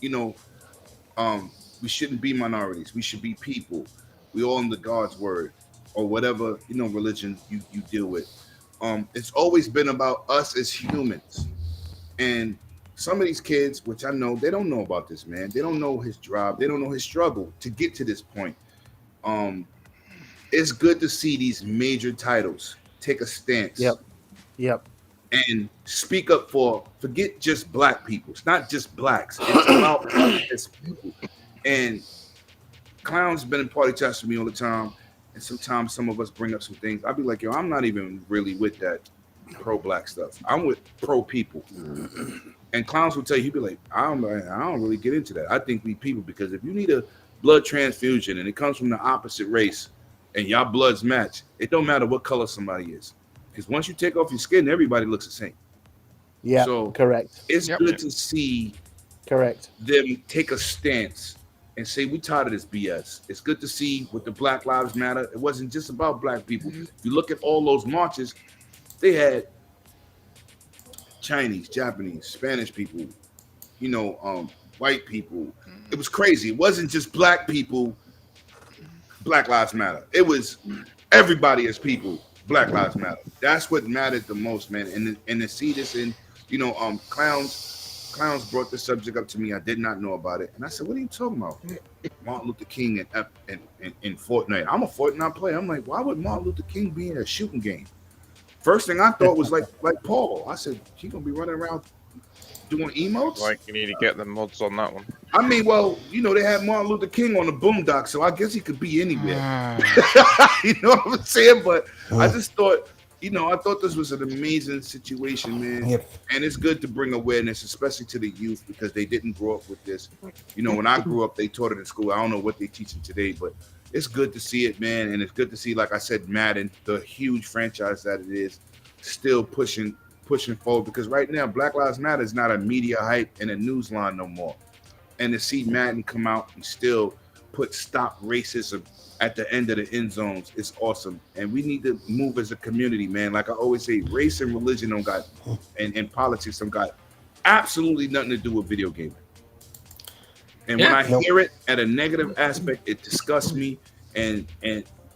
We shouldn't be minorities. We should be people. We all under God's word, or whatever religion you deal with. It's always been about us as humans. And some of these kids, which I know, they don't know about this man. They don't know his drive. They don't know his struggle to get to this point. It's good to see these major titles take a stance. Yep. And speak up forget just black people. It's not just blacks. It's about us as people. And Clown's been in party chats with me all the time. And sometimes some of us bring up some things. I'll be like, yo, I'm not even really with that pro-black stuff. I'm with pro-people. And Clowns will tell you, he'll be like, I don't really get into that. I think we people, because if you need a blood transfusion and it comes from the opposite race and y'all bloods match, it don't matter what color somebody is. Because once you take off your skin, everybody looks the same. Yeah, so correct. It's good to see them take a stance and say we tired of this BS. It's good to see with the Black Lives Matter. It wasn't just about black people. If you look at all those marches, they had Chinese, Japanese, Spanish people, white people. It was crazy. It wasn't just black people. Black Lives Matter. It was everybody as people. Black Lives Matter. That's what mattered the most, man. And to see this in, clowns brought the subject up to me. I did not know about it, and I said, "What are you talking about?" Martin Luther King in Fortnite. I'm a Fortnite player. I'm like, why would Martin Luther King be in a shooting game? First thing I thought was like Paul. I said, he gonna be running around doing emotes. Like, you need to get the mods on that one. I mean, well, they had Martin Luther King on the boondock, so I guess he could be anywhere. You know what I'm saying? But I just thought, I thought this was an amazing situation, man. Yep. And it's good to bring awareness, especially to the youth, because they didn't grow up with this. When I grew up, they taught it in school. I don't know what they're teaching today, but it's good to see it, man. And it's good to see, like I said, Madden, the huge franchise that it is, still pushing forward. Because right now, Black Lives Matter is not a media hype and a news line no more. And to see Madden come out and still put stop racism at the end of the end zones is awesome. And we need to move as a community, man. Like I always say, race and religion don't got, and politics don't got absolutely nothing to do with video gaming. And when I hear it at a negative aspect, it disgusts me. And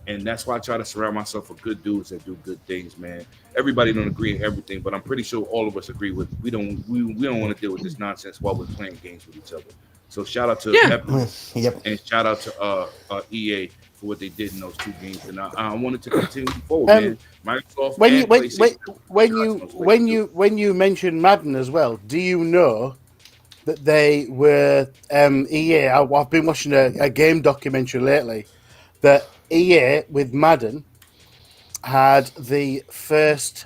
that's why I try to surround myself with good dudes that do good things, man. Everybody don't agree on everything, but I'm pretty sure all of us agree with we don't want to deal with this nonsense while we're playing games with each other. So shout out to Epic, and shout out to EA for what they did in those two games. And I wanted to continue forward, man. Microsoft when you mention Madden as well, do you know that they were EA? I've been watching a game documentary lately that EA with Madden had the first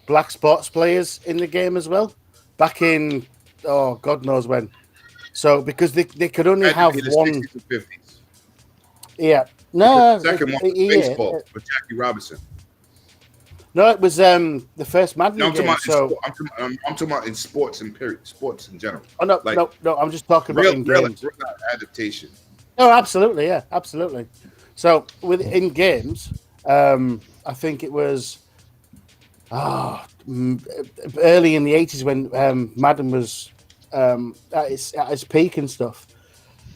black sports players in the game as well, back in God knows when. So because they could only have one. Yeah, no. Second one was baseball with Jackie Robinson. No, it was the first Madden game. I'm talking about in sports and period, sports in general. Oh no, no, I'm just talking about in games. Real adaptation. Oh, absolutely, yeah, absolutely. So in games, I think it was early in the 80s when Madden was at its peak and stuff.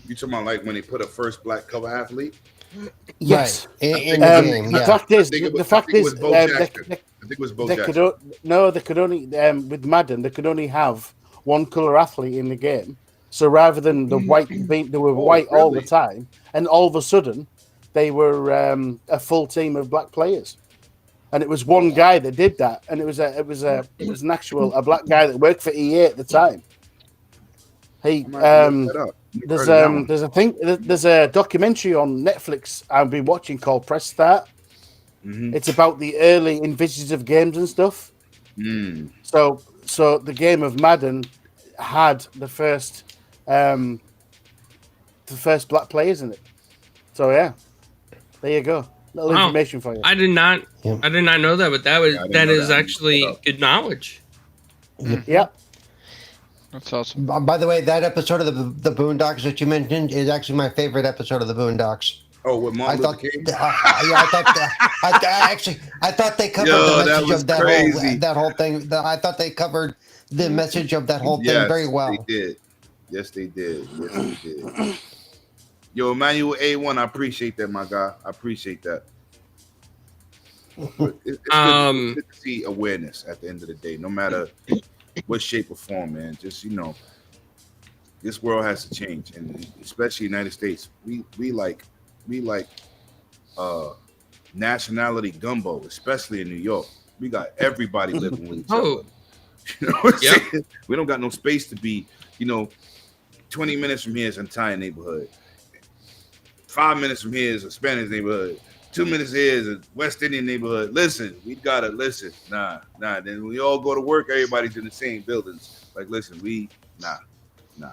You talking about like when they put a first black cover athlete? Yes. Right. In the game, the fact is, I think it was Bo Jackson. They could only with Madden they could only have one color athlete in the game. So rather than the white, they were white all the time, and all of a sudden they were a full team of black players. And it was one guy that did that, and it was an actual black guy that worked for EA at the time. There's a documentary on Netflix I've been watching called Press Start. Mm-hmm. It's about the early envisions of games and stuff. Mm. So the game of Madden had the first black players in it. So yeah, there you go. Little information for you. I did not know that, but that is actually good knowledge. Yeah. That's awesome. By the way, that episode of the Boondocks that you mentioned is actually my favorite episode of the Boondocks. Oh, with Martin Luther King? I thought they covered the message of that whole thing. I thought they covered the message of that whole thing very well. They did. Yes, they did. Yo, Emmanuel A1, I appreciate that, my guy. I appreciate that. It's good to see awareness at the end of the day, no matter what shape or form, man. Just, this world has to change, and especially United States. We like nationality gumbo, especially in New York. We got everybody living with each other. You know what I'm saying? We don't got no space to be, 20 minutes from here is an Italian neighborhood. 5 minutes from here is a Spanish neighborhood. 2 minutes here is a West Indian neighborhood. Listen, we gotta listen. Nah. Then we all go to work. Everybody's in the same buildings. Like, listen, nah. You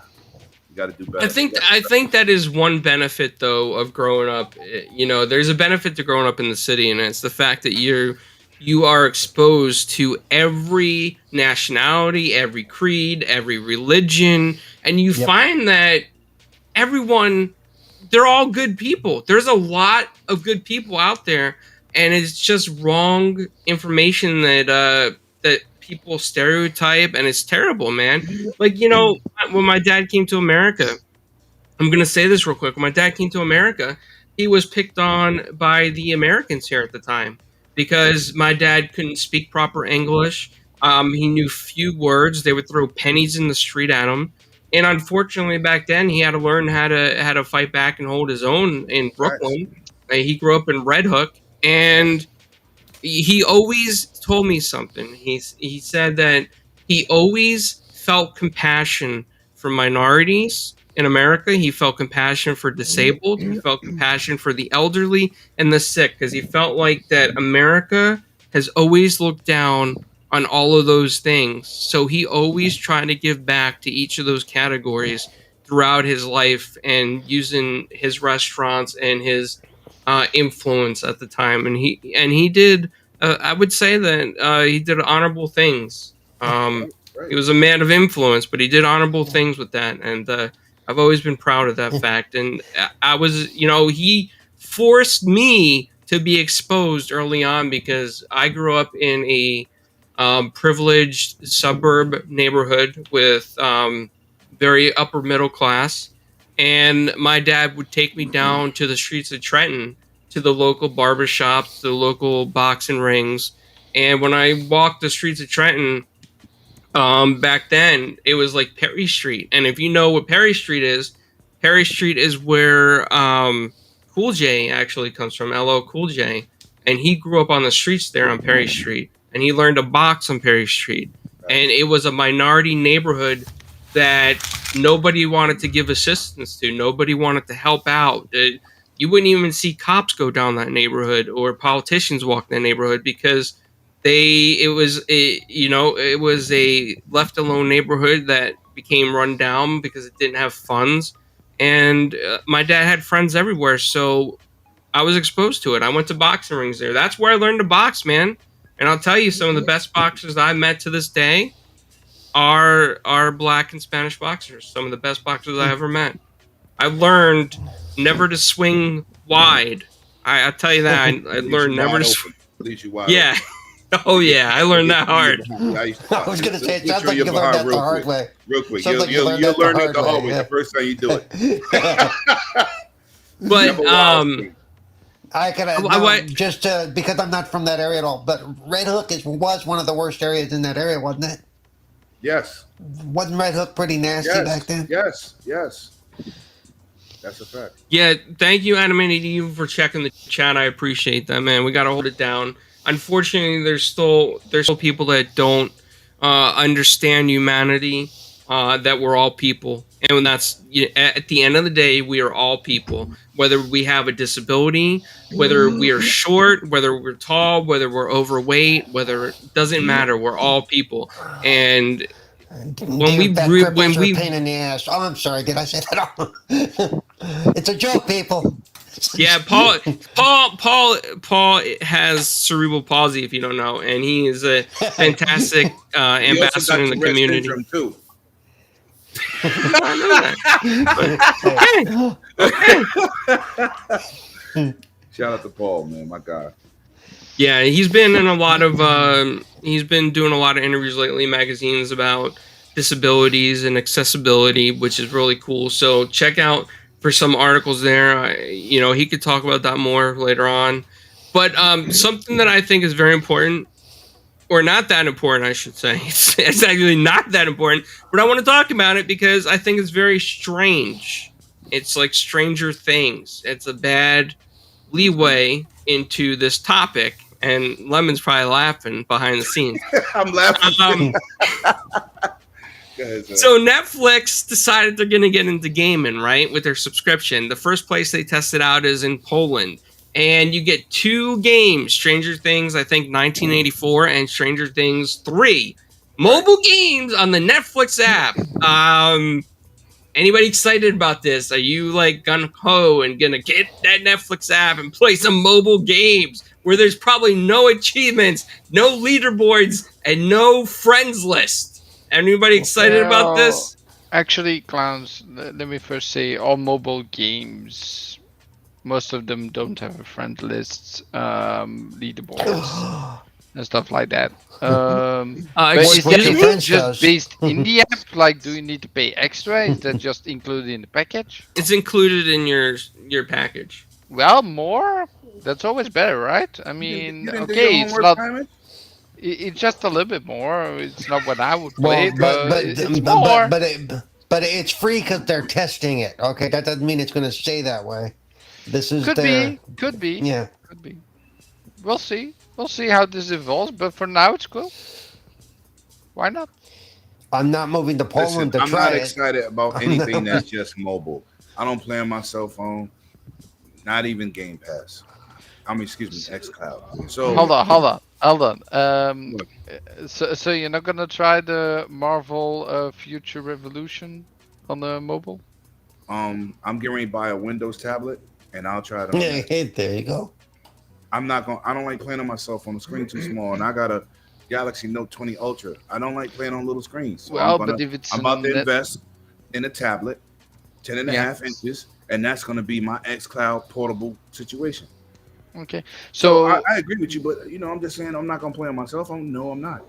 gotta do better. I think that is one benefit though of growing up. There's a benefit to growing up in the city, and it's the fact that you are exposed to every nationality, every creed, every religion, and you find that everyone they're all good people. There's a lot of good people out there, and it's just wrong information that people stereotype, and it's terrible, man. Like, you know, when my dad came to America, I'm gonna say this real quick. When my dad came to America, he was picked on by the Americans here at the time because my dad couldn't speak proper English. He knew few words. They would throw pennies in the street at him, and unfortunately, back then, he had to learn how to fight back and hold his own in Brooklyn. He grew up in Red Hook, and he always told me something. He said that he always felt compassion for minorities in America. He felt compassion for disabled. He felt compassion for the elderly and the sick, because he felt like that America has always looked down on all of those things. So he always tried to give back to each of those categories throughout his life, and using his restaurants and his influence at the time. And he did, I would say that he did honorable things. He was a man of influence, but he did honorable things with that. And I've always been proud of that fact. And I was, you know, he forced me to be exposed early on, because I grew up in a privileged suburb neighborhood with very upper middle class. And my dad would take me down to the streets of Trenton, to the local barbershops, the local boxing rings. And when I walked the streets of Trenton, back then, it was like Perry Street. And if you know what Perry Street is where Cool J actually comes from, LL Cool J. And he grew up on the streets there on Perry Street. And he learned to box on Perry Street. And it was a minority neighborhood that nobody wanted to give assistance to. Nobody wanted to help out. You wouldn't even see cops go down that neighborhood, or politicians walk that neighborhood, because it was a left alone neighborhood that became run down because it didn't have funds. And my dad had friends everywhere, so I was exposed to it. I went to boxing rings there. That's where I learned to box, man. And I'll tell you, some of the best boxers I've met to this day are Black and Spanish boxers. Some of the best boxers I ever met. I learned never to swing wide. I tell you that. I learned never to swing. Yeah. Oh yeah, I learned that hard. I was going to say, it sounds like you learned that the hard way. Real quick, you'll learn it the hard way the first time you do it. But I just because I'm not from that area at all, but Red Hook was one of the worst areas in that area, wasn't it? Yes. Wasn't Red Hook pretty nasty back then? Yes. That's a fact. Yeah, thank you, Animated Eve, for checking the chat. I appreciate that, man. We got to hold it down. Unfortunately, there's still people that don't understand humanity, that we're all people. And that's, at the end of the day, we are all people. Whether we have a disability, whether we are short, whether we're tall, whether we're overweight, it doesn't matter. We're all people. And when we pain in the ass. Oh, I'm sorry. Did I say that? It's a joke, people. Yeah, Paul has cerebral palsy, if you don't know, and he is a fantastic ambassador in the community. Too. I know that. Okay. Shout out to Paul, man, my God. Yeah, he's been in a lot of he's been doing a lot of interviews lately in magazines about disabilities and accessibility, which is really cool. So check out for some articles there. He could talk about that more later on. But something that I think is very important, or not that important, I should say. It's actually not that important, but I want to talk about it because I think it's very strange. It's like Stranger Things. It's a bad leeway into this topic, and Lemon's probably laughing behind the scenes. I'm laughing. So Netflix decided they're going to get into gaming, right, with their subscription. The first place they tested out is in Poland. And you get 2 games, Stranger Things, I think 1984, and Stranger Things 3. Mobile games on the Netflix app. Anybody excited about this? Are you like gung-ho and gonna get that Netflix app and play some mobile games where there's probably no achievements, no leaderboards, and no friends list? Anybody excited about this? Actually, clowns. Let me first say, all mobile games, most of them don't have a friend list, leaderboards, and stuff like that. But is Excuse that me? just based in the app? Like, do you need to pay extra? Is that just included in the package? It's included in your package. Well, more. That's always better, right? I mean, okay, it's not. It's just a little bit more. It's not what I would play, it's more. But it's free because they're testing it. Okay, that doesn't mean it's going to stay that way. This is Could be. Yeah. Could be. We'll see. We'll see how this evolves. But for now, it's cool. Why not? I'm not moving to Poland to I'm try not it. excited about anything that's just mobile. I don't play on my cell phone. Not even Game Pass. Excuse me, xCloud. So hold on. So you're not gonna try the Marvel Future Revolution on the mobile? I'm getting ready to buy a Windows tablet, and I'll try it. Yeah, there you go. I don't like playing on my cell phone. The screen too small, and I got a Galaxy Note 20 Ultra. I don't like playing on little screens. So well, but if it's I'm about to invest in a tablet, 10.5 inches, and that's going to be my xCloud portable situation. Okay, so I agree with you, but I'm just saying I'm not going to play on my cell phone. No, I'm not.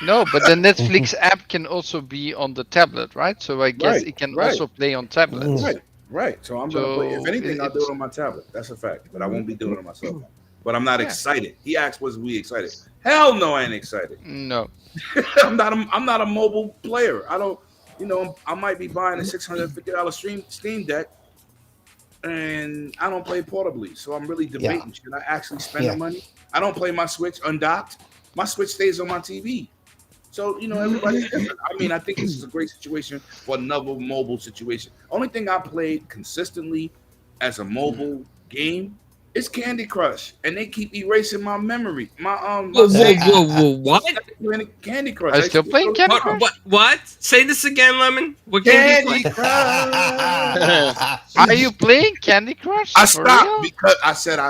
No, but the Netflix app can also be on the tablet, right? So I guess it can also play on tablets. Right. So I'm going to play. If anything, I'll do it on my tablet. That's a fact. But I won't be doing it on my cell phone. But I'm not excited. He asked, "Was we excited?" Hell no, I ain't excited. No. I'm not a mobile player. I don't. I might be buying a $650 Steam Deck, and I don't play portably. So I'm really debating: should I actually spend the money? I don't play my Switch undocked. My Switch stays on my TV. So everybody's different. I mean, I think this is a great situation for another mobile situation. Only thing I played consistently as a mobile game is Candy Crush, and they keep erasing my memory. Whoa! What? Candy Crush. I still playing Candy Crush. What? Say this again, Lemon. What Candy Crush? Are you playing Candy Crush? I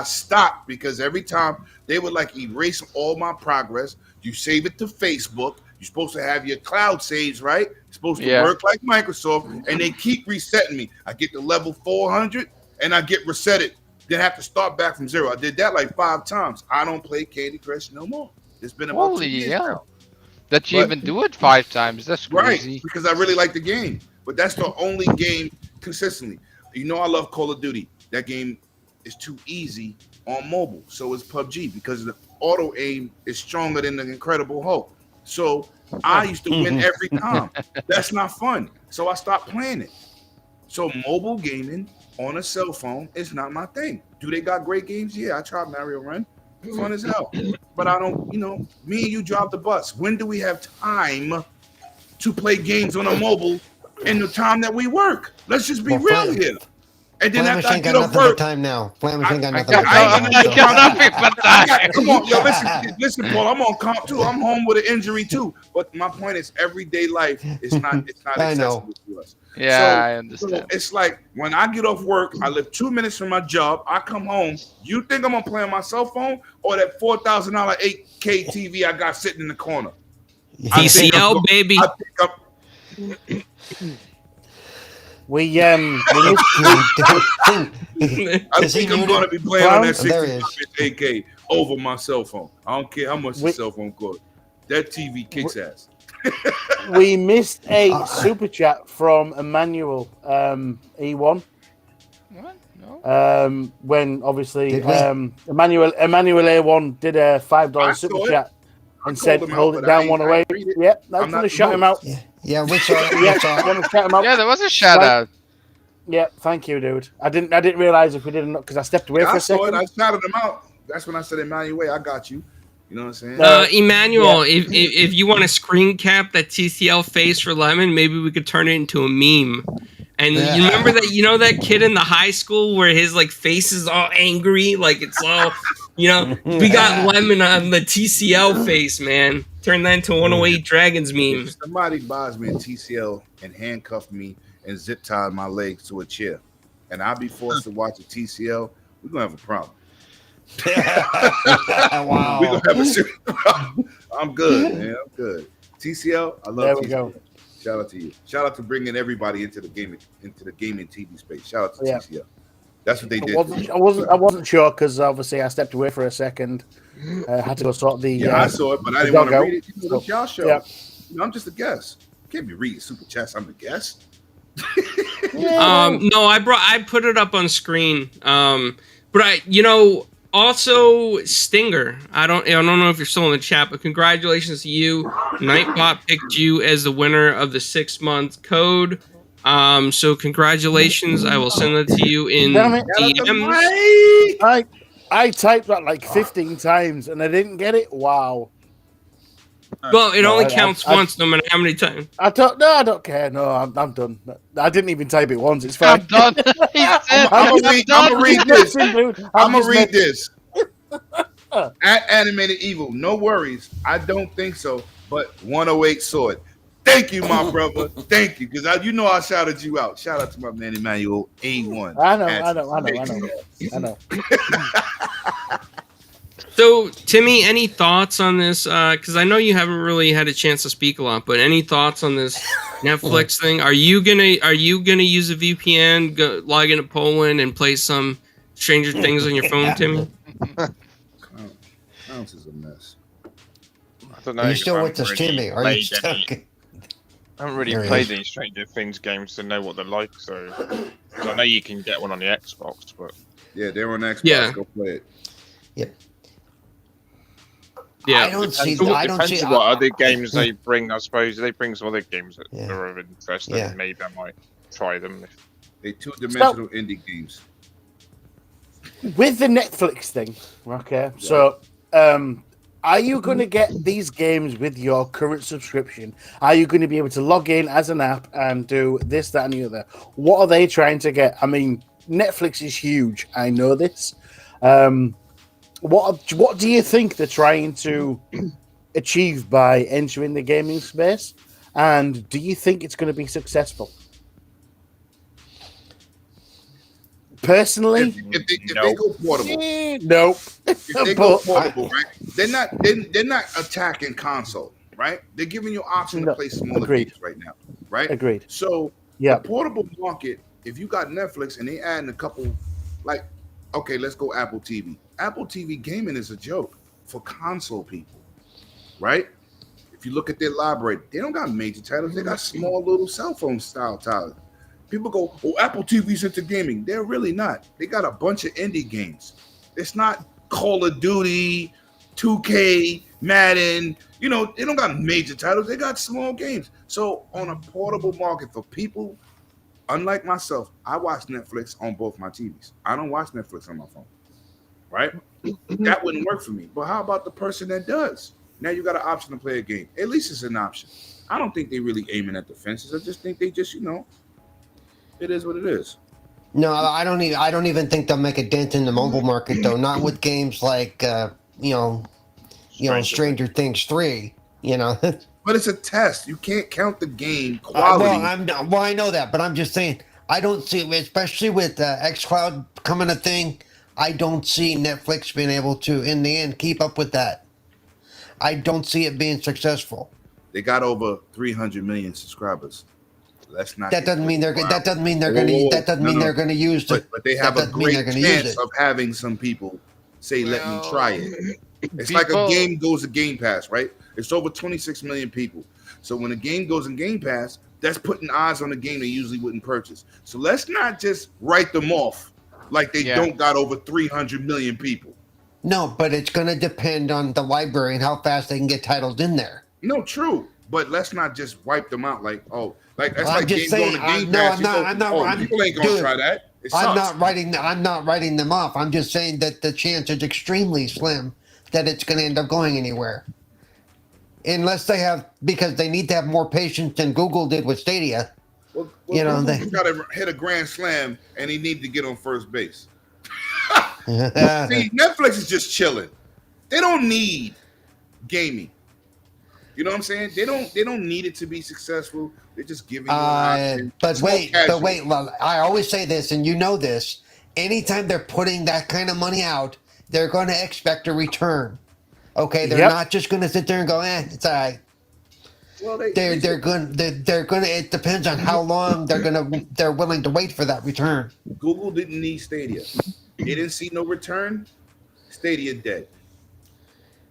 stopped because every time they would erase all my progress. You save it to Facebook. You're supposed to have your cloud saves, right? It's supposed to work like Microsoft, and they keep resetting me. I get to level 400, and I get resetted. Then have to start back from zero. I did that 5 times. I don't play Candy Crush no more. It's been about 2 years now. That you even do it 5 times. That's crazy. Right, because I really like the game. But that's the only game consistently. I love Call of Duty. That game is too easy on mobile. So is PUBG because the auto aim is stronger than the Incredible Hulk. So I used to win every time. That's not fun. So I stopped playing it. So mobile gaming on a cell phone is not my thing. Do they got great games? Yeah, I tried Mario Run. Fun as hell. But I don't, me and you drive the bus. When do we have time to play games on a mobile in the time that we work? Let's just be real here. And then after I get off work, time now. Flamish got nothing but time. Come on, yo, listen, Paul. I'm on comp too. I'm home with an injury too. But my point is, everyday life is not accessible to us. Yeah, I understand. So it's like when I get off work, I live 2 minutes from my job. I come home. You think I'm gonna play on my cell phone or that $4,000 8K TV I got sitting in the corner? TCL, baby. We I think I'm going to be playing on that 65-inch AK over my cell phone. I don't care how much the cell phone costs. That TV kicks ass. We missed a super chat from Emmanuel E1. What? No. When obviously Emmanuel A1 did a $5 super chat and said, "Hold it down, one away." Yeah, that's going to shut him out. Yeah, we saw it. I want to shout him out. Yeah, there was a shout out. Yeah, thank you, dude. I didn't realize if we didn't because I stepped away for a second. I shouted him out. That's when I said, "Emmanuel, I got you." You know what I'm saying? Emmanuel, if you want to screen cap that TCL face for Lemon, maybe we could turn it into a meme. And you remember that? That kid in the high school where his face is all angry, it's all, we got Lemon on the TCL face, man. Turn that into 108 Dragons meme. If somebody buys me a TCL and handcuff me and zip tie my legs to a chair, and I'll be forced to watch a TCL, we're gonna have a problem. Wow. We're gonna have a serious problem. I'm good, man. I'm good. TCL, I love TCL. There we go. Shout out to you. Shout out to bringing everybody into the gaming TV space. Shout out to TCL. That's what they did. I wasn't sure because obviously I stepped away for a second. Had to go sort the. I saw it, but I didn't want to read it. It's y'all show. Yeah. I'm just a guest. Can't be reading super chats. I'm a guest. No, I put it up on screen. But also Stinger. I don't know if you're still in the chat, but congratulations to you. Nightbot picked you as the winner of the 6-month code. So congratulations. I will send that to you in DMs. I typed that like 15 times and I didn't get it. Wow. Well, it only counts once, no matter how many times. I don't care. No, I'm done. I didn't even type it once. It's fine. I'm done. I'm gonna read this. I'm gonna read this. At Animated Evil, no worries. I don't think so. But 108 Sword. Thank you, my brother. Thank you, because I shouted you out. Shout out to my man Emmanuel A1. I know. So, Timmy, any thoughts on this? Because I know you haven't really had a chance to speak a lot, but any thoughts on this Netflix thing? Are you gonna use a VPN, log into Poland, and play some Stranger Things on your phone, Timmy? Clowns is a mess. I don't know. Are you still with us, Timmy? Are you stuck? I haven't really played any Stranger Things games to know what they're like, so I know you can get one on the Xbox, but yeah, they're on Xbox. Yeah. Go play it. Yep. Yeah, I don't see what other games they bring. I suppose they bring some other games that are of interest, and maybe I might try them. They're two-dimensional indie games. With the Netflix thing, okay. Yeah. So, are you going to get these games with your current subscription? Are you going to be able to log in as an app and do this, that, and the other? What are they trying to get? I mean, Netflix is huge. I know this. What do you think they're trying to achieve by entering the gaming space? And do you think it's going to be successful? Personally, if they go portable, nope. If they go portable, right? They're not attacking console, right? They're giving you option to play smaller games right now, right? Agreed. So the portable market, if you got Netflix and they adding a couple, like, okay, let's go Apple TV. Apple TV gaming is a joke for console people, right? If you look at their library, they don't got major titles. They got small little cell phone style titles. People go, oh, Apple TV's into gaming. They're really not. They got a bunch of indie games. It's not Call of Duty, 2K, Madden. They don't got major titles. They got small games. So on a portable market for people, unlike myself, I watch Netflix on both my TVs. I don't watch Netflix on my phone, right? That wouldn't work for me. But how about the person that does? Now you got an option to play a game. At least it's an option. I don't think they really aiming at the fences. I just think they just, it is what it is. No, I don't even think they'll make a dent in the mobile market, though. Not with games like, Stranger Things 3. But it's a test. You can't count the game quality. I know that, but I'm just saying I don't see, especially with xCloud coming a thing. I don't see Netflix being able to, in the end, keep up with that. I don't see it being successful. They got over 300 million subscribers. Let's not. That doesn't mean they're going to use. But they have a great chance of having some people say, "Let me try it." It's like a game goes to Game Pass, right? It's over 26 million people. So when a game goes in Game Pass, that's putting eyes on a game they usually wouldn't purchase. So let's not just write them off like they don't got over 300 million people. No, but it's going to depend on the library and how fast they can get titles in there. No, true. But let's not just wipe them out like, that's like just game saying, going to Game Pass. People ain't going to try that. I'm not writing them off. I'm just saying that the chance is extremely slim that it's going to end up going anywhere. Unless because they need to have more patience than Google did with Stadia. Well, they got to hit a grand slam and he need to get on first base. See, Netflix is just chilling. They don't need gaming. You know what I'm saying? They don't need it to be successful. They're just giving you an option. But wait. Well, I always say this, and you know this. Anytime they're putting that kind of money out, they're going to expect a return. Okay, they're not just going to sit there and go, it's all right. Well, they're going. They're going to. It depends on how long they're willing to wait for that return. Google didn't need Stadia. They didn't see no return. Stadia dead.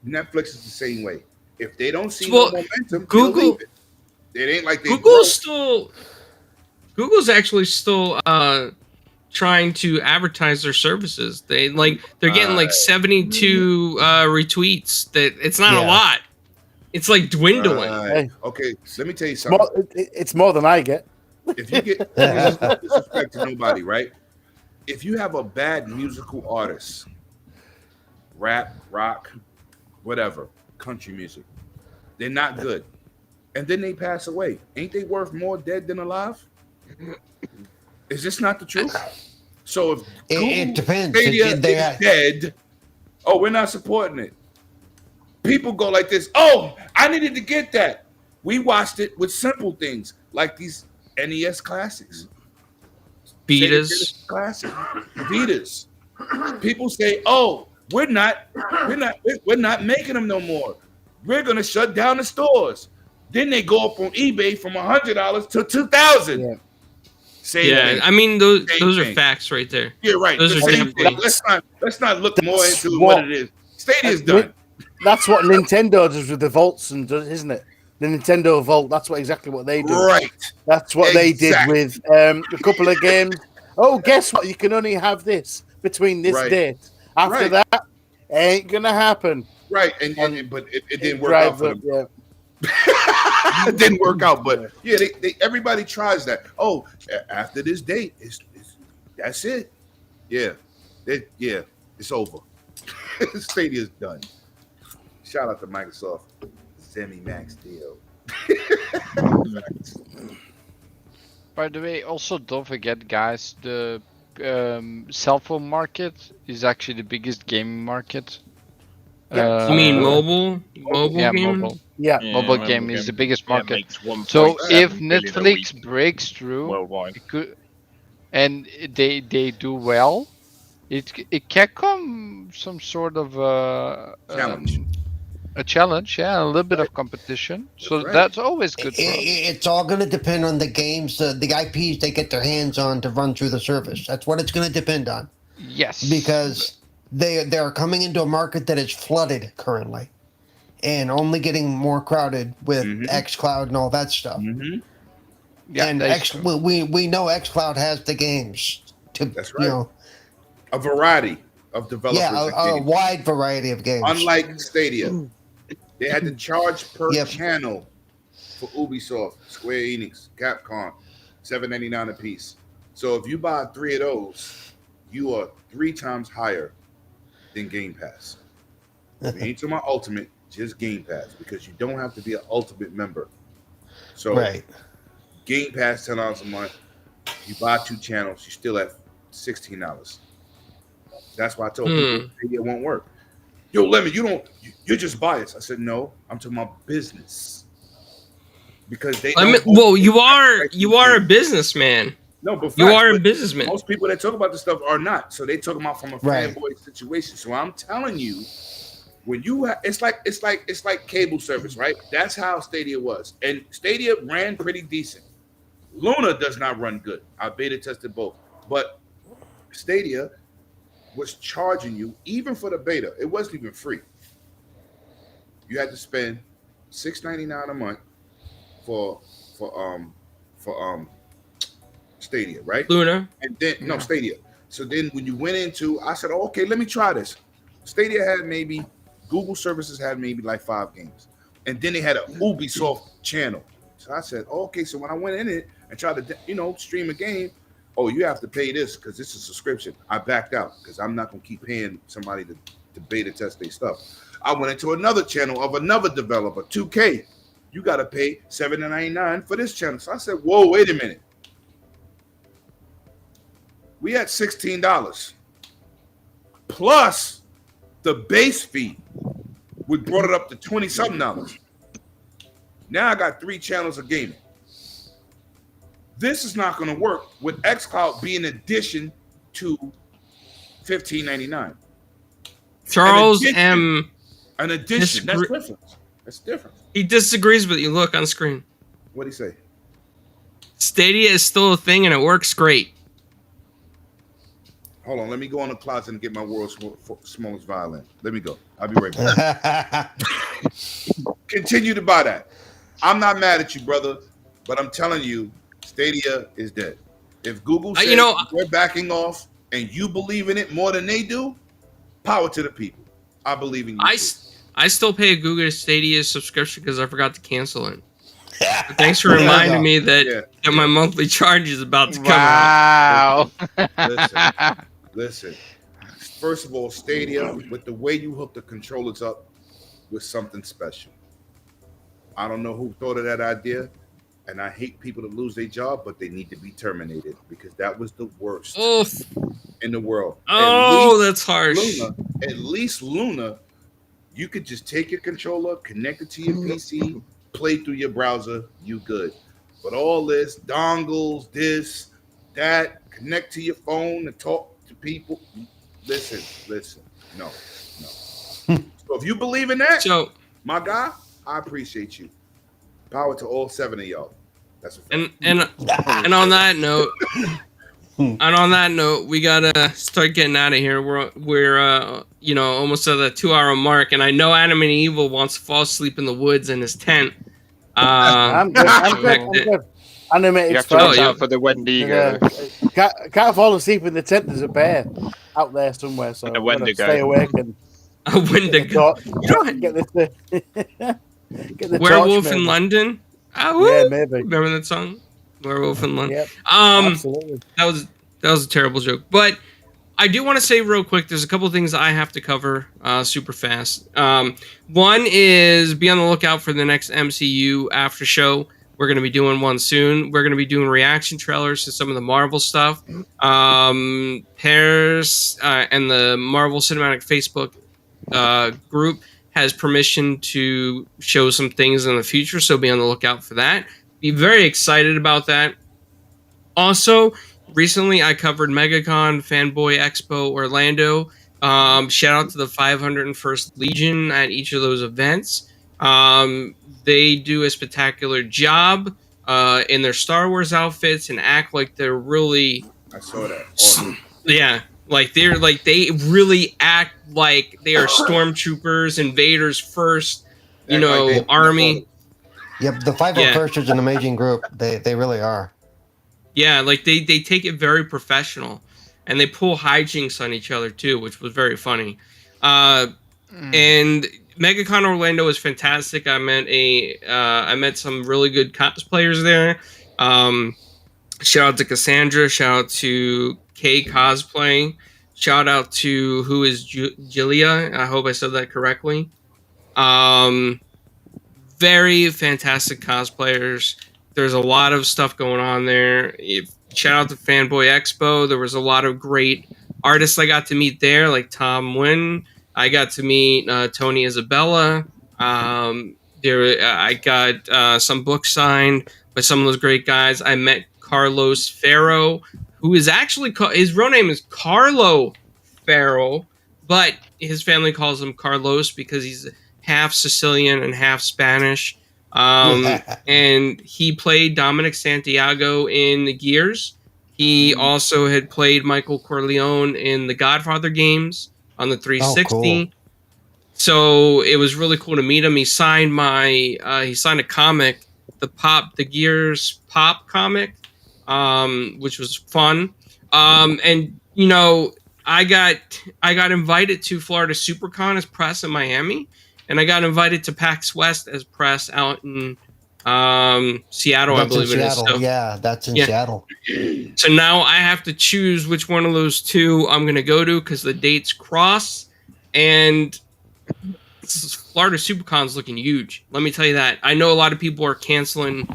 Netflix is the same way. If they don't see no momentum, they'll leave it. It ain't like they Google's actually still trying to advertise their services. They're getting like 72 retweets. That it's not a lot. It's like dwindling. Hey. Okay, let me tell you something. It's more than I get. If you get no disrespect to nobody, right? If you have a bad musical artist, rap, rock, whatever, country music, they're not good, and then they pass away. Ain't they worth more dead than alive? Is this not the truth? So if it depends. Stadia is dead, oh, we're not supporting it. People go like this. Oh, I needed to get that. We watched it with simple things like these NES classics, Vitas, classic Vitas. People say, "Oh, we're not making them no more. We're gonna shut down the stores." Then they go up on eBay from $100 to $2,000. Yeah, I mean those are facts right there. Yeah, right. Those are definitely. Let's not look more into what it is. Stadia's done. That's what Nintendo does with the vaults, isn't it? The Nintendo Vault. That's exactly what they do. Right. That's what they did with a couple of games. Oh, guess what? You can only have this between this date. After that, ain't gonna happen. Right, but it didn't work out for them. Yeah. It didn't work out, but yeah, everybody tries that. Oh, after this date, that's it. Yeah, it's over. Stadia's done. Shout out to Microsoft. Semi-max deal. By the way, also don't forget, guys, the cell phone market is actually the biggest gaming market. You mean mobile? Mobile. Yeah, mobile game is the biggest market. So if Netflix breaks through worldwide, and they do well, it can come some sort of challenge. A challenge, a little bit of competition. So that's always good. It's all going to depend on the games, the IPs they get their hands on to run through the service. That's what it's going to depend on. Yes, because they are coming into a market that is flooded currently, and only getting more crowded with xCloud and all that stuff. Yeah, and we know xCloud has the games to a variety of developers. Yeah, a wide variety of games. Unlike Stadia. They had to charge per channel for Ubisoft, Square Enix, Capcom, $7.99 a piece. So if you buy 3 of those, you are 3 times higher than Game Pass. You ain't talking about Ultimate, just Game Pass, because you don't have to be an Ultimate member. So Game Pass, $10 a month. You buy 2 channels, you still at $16. That's why I told people it won't work. Yo, Lemon, you're just biased. I said, no, I'm talking about business. Because you are a businessman. No, but you are a businessman. Most people that talk about this stuff are not. So they talk about from a fanboy situation. So I'm telling you, when it's like cable service, right? That's how Stadia was. And Stadia ran pretty decent. Luna does not run good. I beta tested both. But Stadia was charging you, even for the beta, it wasn't even free. You had to spend $6.99 a month for Stadia, right? Luna. And then Stadia. So then when you went into, I said, okay, let me try this. Stadia had Google services had maybe like 5 games. And then they had an Ubisoft channel. So I said, okay, so when I went in it and tried to, stream a game, oh, you have to pay this because it's a subscription. I backed out because I'm not going to keep paying somebody to beta test their stuff. I went into another channel of another developer, 2K. You got to pay $7.99 for this channel. So I said, whoa, wait a minute. We had $16 plus the base fee. We brought it up to $20-something. Now I got 3 channels of gaming. This is not going to work with xCloud being an addition to $15.99. Charles an addition. That's different. That's different. He disagrees with you. Look on screen. What'd he say? Stadia is still a thing and it works great. Hold on, let me go in the closet and get my world's smallest violin. Let me go. I'll be right back. Continue to buy that. I'm not mad at you, brother, but I'm telling you, Stadia is dead. If Google says we're backing off and you believe in it more than they do, power to the people. I believe in you. I still pay a Google Stadia subscription because I forgot to cancel it. Thanks for reminding me that my monthly charge is about to come out. Wow. Listen. First of all, Stadia, with the way you hook the controllers up, was something special. I don't know who thought of that idea, and I hate people to lose their job, but they need to be terminated because that was the worst in the world. Oh, that's harsh. At least Luna, you could just take your controller, connect it to your PC, play through your browser, you good. But all this, dongles, this, that, connect to your phone and talk to people. Listen. No. So if you believe in that, my guy, I appreciate you. Power to all 7 of y'all. That's a fact. And on that note, we gotta start getting out of here. We're almost at the 2-hour mark, and I know Adam and Evil wants to fall asleep in the woods in his tent. I'm good. Animated for the Wendigo. Can't fall asleep in the tent. There's a bear out there somewhere, so a Wendigo. stay awake and a Wendigo. Get the Werewolf torch, in London. Yeah, maybe. Remember that song? Werewolf in London. Yep, absolutely. That was a terrible joke, but I do want to say real quick, there's a couple of things I have to cover super fast. One is be on the lookout for the next MCU after show. We're going to be doing one soon. We're going to be doing reaction trailers to some of the Marvel stuff. Paris and the Marvel Cinematic Facebook group has permission to show some things in the future, so be on the lookout for that. Be very excited about that. Also, recently I covered MegaCon Fanboy Expo Orlando. Shout out to the 501st Legion at each of those events. They do a spectacular job in their Star Wars outfits and act like they're really... I saw that. Awesome. Yeah. They really act like they are stormtroopers, invaders first, army. Yep, the 501st is an amazing group. They really are. Yeah, they take it very professional, and they pull hijinks on each other too, which was very funny. And MegaCon Orlando is fantastic. I met some really good cosplayers there. Shout out to Cassandra. Shout out to K Cosplay. Shout out to who is Julia. I hope I said that correctly. Very fantastic cosplayers. There's a lot of stuff going on there. Shout out to Fanboy Expo. There was a lot of great artists I got to meet there, like Tom Wynn. I got to meet Tony Isabella. I got some books signed by some of those great guys. I met Carlos Ferro, who is actually his real name is Carlo Ferro, but his family calls him Carlos because he's half Sicilian and half Spanish. And he played Dominic Santiago in the Gears. He also had played Michael Corleone in the Godfather games on the 360. Oh, cool. So it was really cool to meet him. He signed a comic, the Gears Pop comic, which was fun. And I got invited to Florida SuperCon as press in Miami, and I got invited to PAX West as press out in Seattle, I believe it is. So, yeah, that's in Seattle. So now I have to choose which one of those two I'm going to go to because the dates cross, and Florida SuperCon's looking huge. Let me tell you that. I know a lot of people are canceling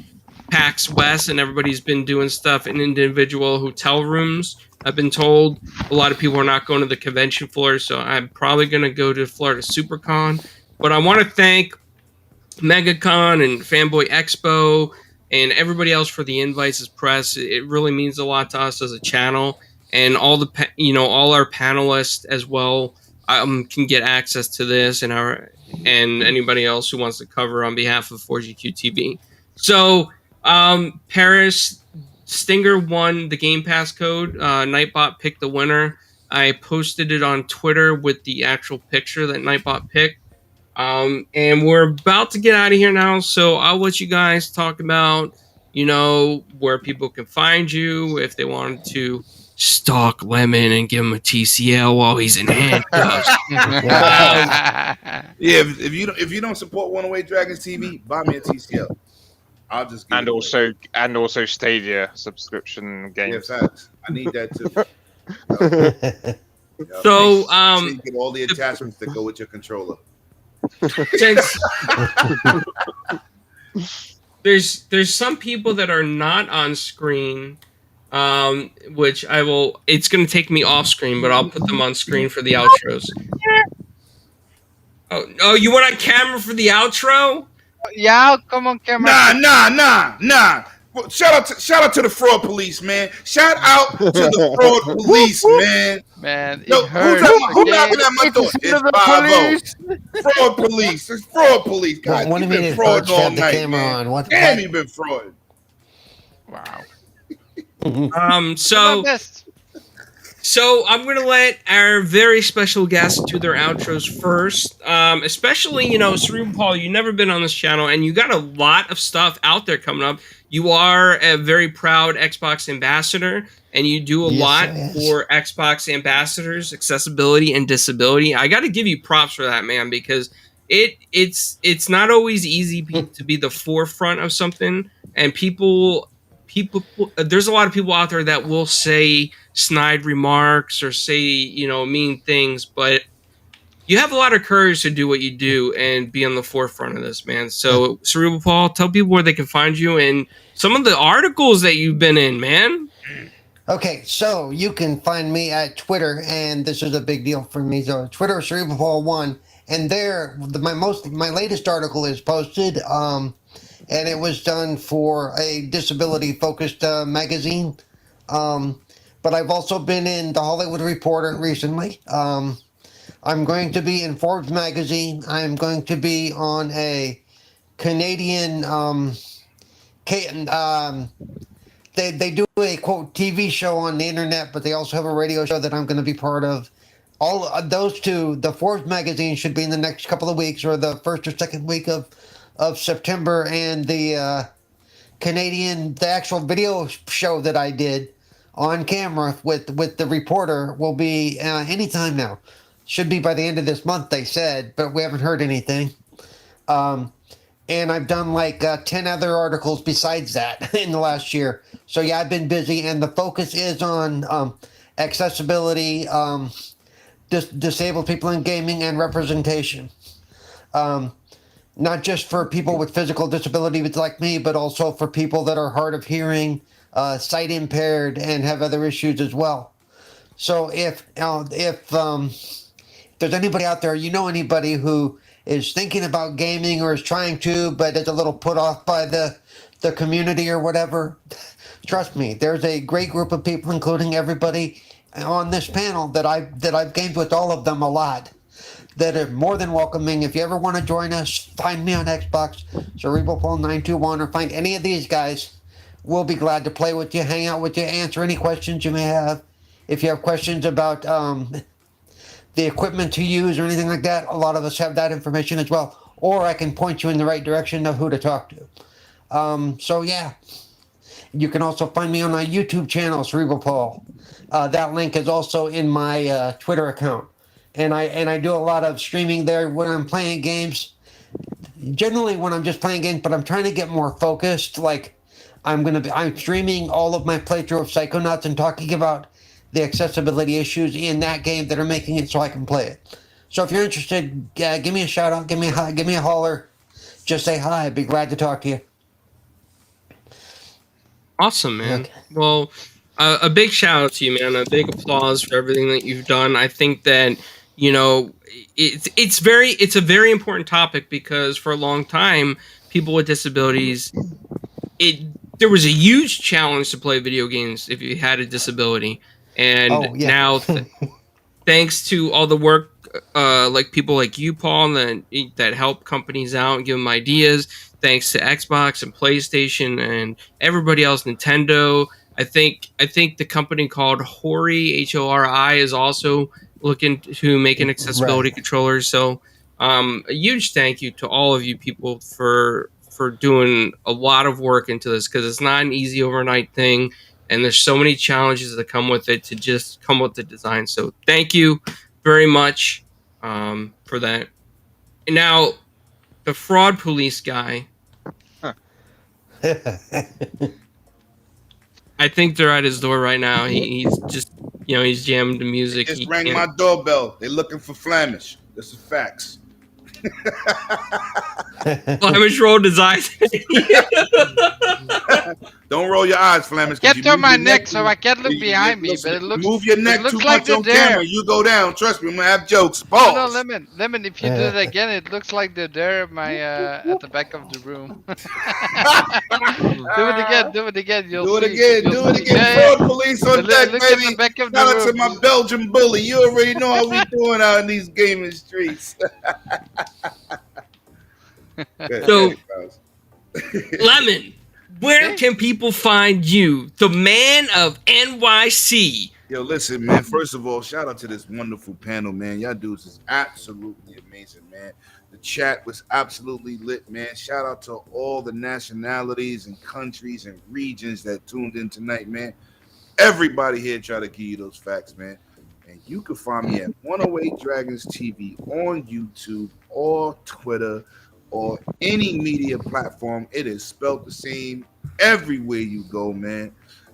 PAX West, and everybody's been doing stuff in individual hotel rooms. I've been told a lot of people are not going to the convention floor, so I'm probably going to go to Florida SuperCon. But I want to thank MegaCon and Fanboy Expo and everybody else for the invites as press. It really means a lot to us as a channel, and all our panelists as well can get access to this and anybody else who wants to cover on behalf of 4GQ TV. So Paris Stinger won the Game Pass code. Nightbot picked the winner. I posted it on Twitter with the actual picture that Nightbot picked. And we're about to get out of here now, so I'll let you guys talk about, where people can find you if they wanted to stalk Lemon and give him a TCL while he's in handcuffs. If you don't support One Away Dragons TV, buy me a TCL. I'll just give and also Stadia subscription games. Yeah, facts. I need that too. So you get all the attachments that go with your controller. Since there's some people that are not on screen, which it's going to take me off screen, but I'll put them on screen for the outros. Oh, you want on camera for the outro? Yeah, come on camera. Nah. Well, shout out to the fraud police, man. Shout out to the fraud police, man. Man, Yo, who's knocking at my door? It's 5-0. Fraud police. It's fraud police. God, One you've minute, been fraud all the night, camera man. on. What? Damn, you've been fraud. Wow. So I'm going to let our very special guests do their outros first. Especially, Cerebral Paul, you've never been on this channel, and you got a lot of stuff out there coming up. You are a very proud Xbox ambassador, and you do a lot for Xbox ambassadors, accessibility and disability. I got to give you props for that, man, because it's not always easy to be the forefront of something, and people there's a lot of people out there that will say snide remarks or say mean things, but you have a lot of courage to do what you do and be on the forefront of this, man. So Cerebral Paul, tell people where they can find you and some of the articles that you've been in, man. Okay, so you can find me at Twitter, and this is a big deal for me. So Twitter, Cerebral Paul 1, and there my latest article is posted. And it was done for a disability-focused magazine. But I've also been in the Hollywood Reporter recently. I'm going to be in Forbes magazine. I'm going to be on a Canadian... they do a, quote, TV show on the internet, but they also have a radio show that I'm going to be part of. All those two, the Forbes magazine should be in the next couple of weeks, or the first or second week of September, and the the actual video show that I did on camera with the reporter will be anytime now. Should be by the end of this month, they said, but we haven't heard anything. And I've done like 10 other articles besides that in the last year. So yeah, I've been busy, and the focus is on accessibility, disabled people in gaming, and representation. Not just for people with physical disabilities like me, but also for people that are hard of hearing, sight impaired, and have other issues as well. So if there's anybody out there, anybody who is thinking about gaming or is trying to, but is a little put off by the community or whatever, trust me, there's a great group of people, including everybody on this panel, that I've gamed with, all of them a lot, that are more than welcoming. If you ever want to join us, find me on Xbox, CerebralPaul921, or find any of these guys. We'll be glad to play with you, hang out with you, answer any questions you may have. If you have questions about the equipment to use or anything like that, a lot of us have that information as well. Or I can point you in the right direction of who to talk to. So yeah, you can also find me on my YouTube channel, Cerebral Paul. That link is also in my Twitter account. And I do a lot of streaming there when I'm playing games. Generally when I'm just playing games, but I'm trying to get more focused. Like I'm streaming all of my playthrough of Psychonauts and talking about the accessibility issues in that game that are making it so I can play it. So if you're interested, give me a shout out, give me a hi, give me a holler. Just say hi. I'd be glad to talk to you. Awesome, man. Okay. Well, a big shout out to you, man. A big applause for everything that you've done. I think that it's a very important topic, because for a long time, people with disabilities, there was a huge challenge to play video games if you had a disability, and now thanks to all the work like people like you, Paul, that help companies out and give them ideas. Thanks to Xbox and PlayStation and everybody else, Nintendo. I think the company called Hori, HORI, is also looking to make an accessibility controller. So a huge thank you to all of you people for doing a lot of work into this, because it's not an easy overnight thing, and there's so many challenges that come with it to just come with the design. So thank you very much for that. And now the fraud police guy, I think they're at his door right now. He's just, he's jamming the music. Just rang my doorbell. They're looking for Flemish. This is facts. Flemish rolled his eyes. Don't roll your eyes, Flemish. Get to my neck so I can't look behind me. But it looks, move your neck too like much on camera. You go down. Trust me, I'm gonna have jokes. Pause. No, Lemon. If you do it again, it looks like they're there at the back of the room. Do it again. Do it again. Fraud police on deck, baby. Shout out to my Belgian bully. You already know how we doing out in these gaming streets. So, Lemon, where can people find you, the man of NYC? Yo, listen, man. First of all, shout out to this wonderful panel, man. Y'all dudes is absolutely amazing, man. The chat was absolutely lit, man. Shout out to all the nationalities and countries and regions that tuned in tonight, man. Everybody here try to give you those facts, man. And you can find me at 108 Dragons TV on YouTube or Twitter or any media platform. It is spelled the same everywhere you go, man.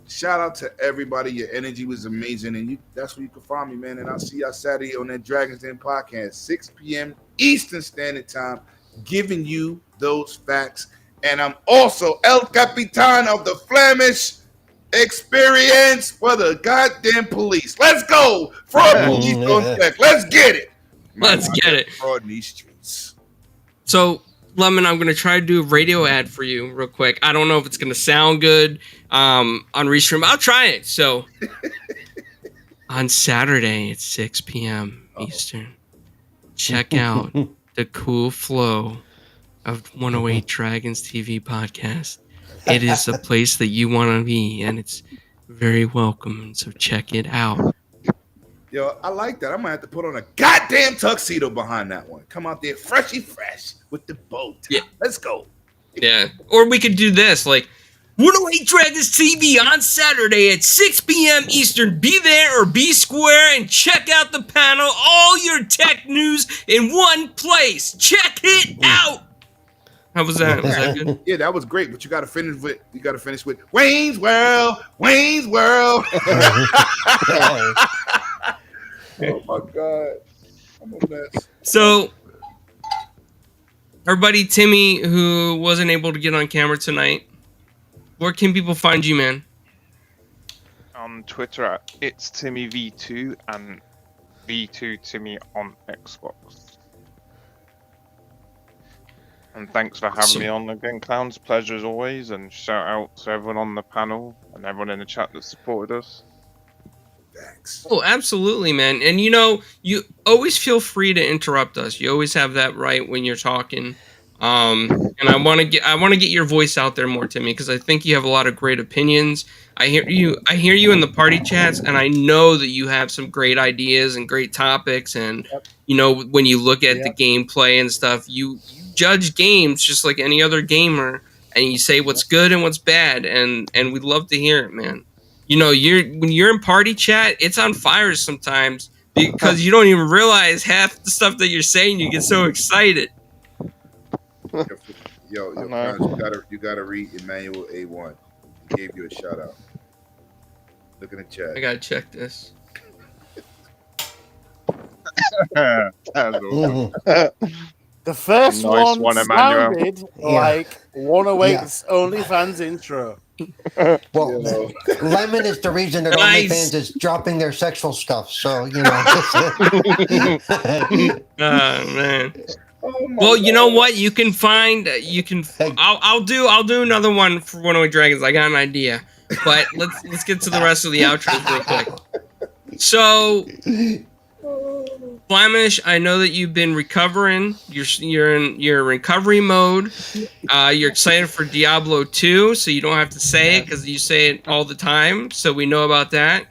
Shout out to everybody. Your energy was amazing, and that's where you can find me, man. And I'll see y'all Saturday on that Dragons Den podcast, 6 p.m. Eastern Standard Time, giving you those facts. And I'm also El Capitan of the Flemish experience for the goddamn police. Let's go. Fraud police on deck. Let's get it. Let's get it. Fraud in these streets. So, Lemon, I'm going to try to do a radio ad for you real quick. I don't know if it's going to sound good on Restream. I'll try it. So, on Saturday at 6 p.m. Eastern, check out the cool flow of 108 Dragons TV podcast. It is a place that you want to be, and it's very welcome. So check it out. Yo, I like that. I might have to put on a goddamn tuxedo behind that one. Come out there freshy fresh with the bow tie. Yeah. Let's go. Yeah. Or we could do this, like 108 Dragons TV on Saturday at 6 p.m. Eastern. Be there or be square and check out the panel. All your tech news in one place. Check it out. How was that? Was that good? Yeah, that was great. But you got to finish with Wayne's World. Wayne's World. Oh my God. I'm a mess. So, our buddy Timmy, who wasn't able to get on camera tonight, where can people find you, man? On Twitter at It's Timmy V2 and V2 Timmy on Xbox. And thanks for having me on again, clowns. Pleasure as always. And shout out to everyone on the panel and everyone in the chat that supported us. Thanks. Oh, absolutely, man. And you always feel free to interrupt us. You always have that right when you're talking. And I want to get your voice out there more, Timmy, because I think you have a lot of great opinions. I hear you in the party chats, and I know that you have some great ideas and great topics. And when you look at the gameplay and stuff, you judge games just like any other gamer, and you say what's good and what's bad, and we'd love to hear it, man. When you're in party chat, it's on fire sometimes because you don't even realize half the stuff that you're saying. You get so excited. Yo, you gotta read Emmanuel A1. He gave you a shout out. Look in the chat. I gotta check this. The first Nice one sounded like 108's OnlyFans intro. Well, Lemon is the reason that OnlyFans is dropping their sexual stuff. So man. Well, you know what? You can find. I'll do another one for 108 Dragons. I got an idea, but let's get to the rest of the outros real quick. So, Flamish, I know that you've been recovering. You're in your recovery mode. You're excited for Diablo 2, so you don't have to say it because you say it all the time, so we know about that.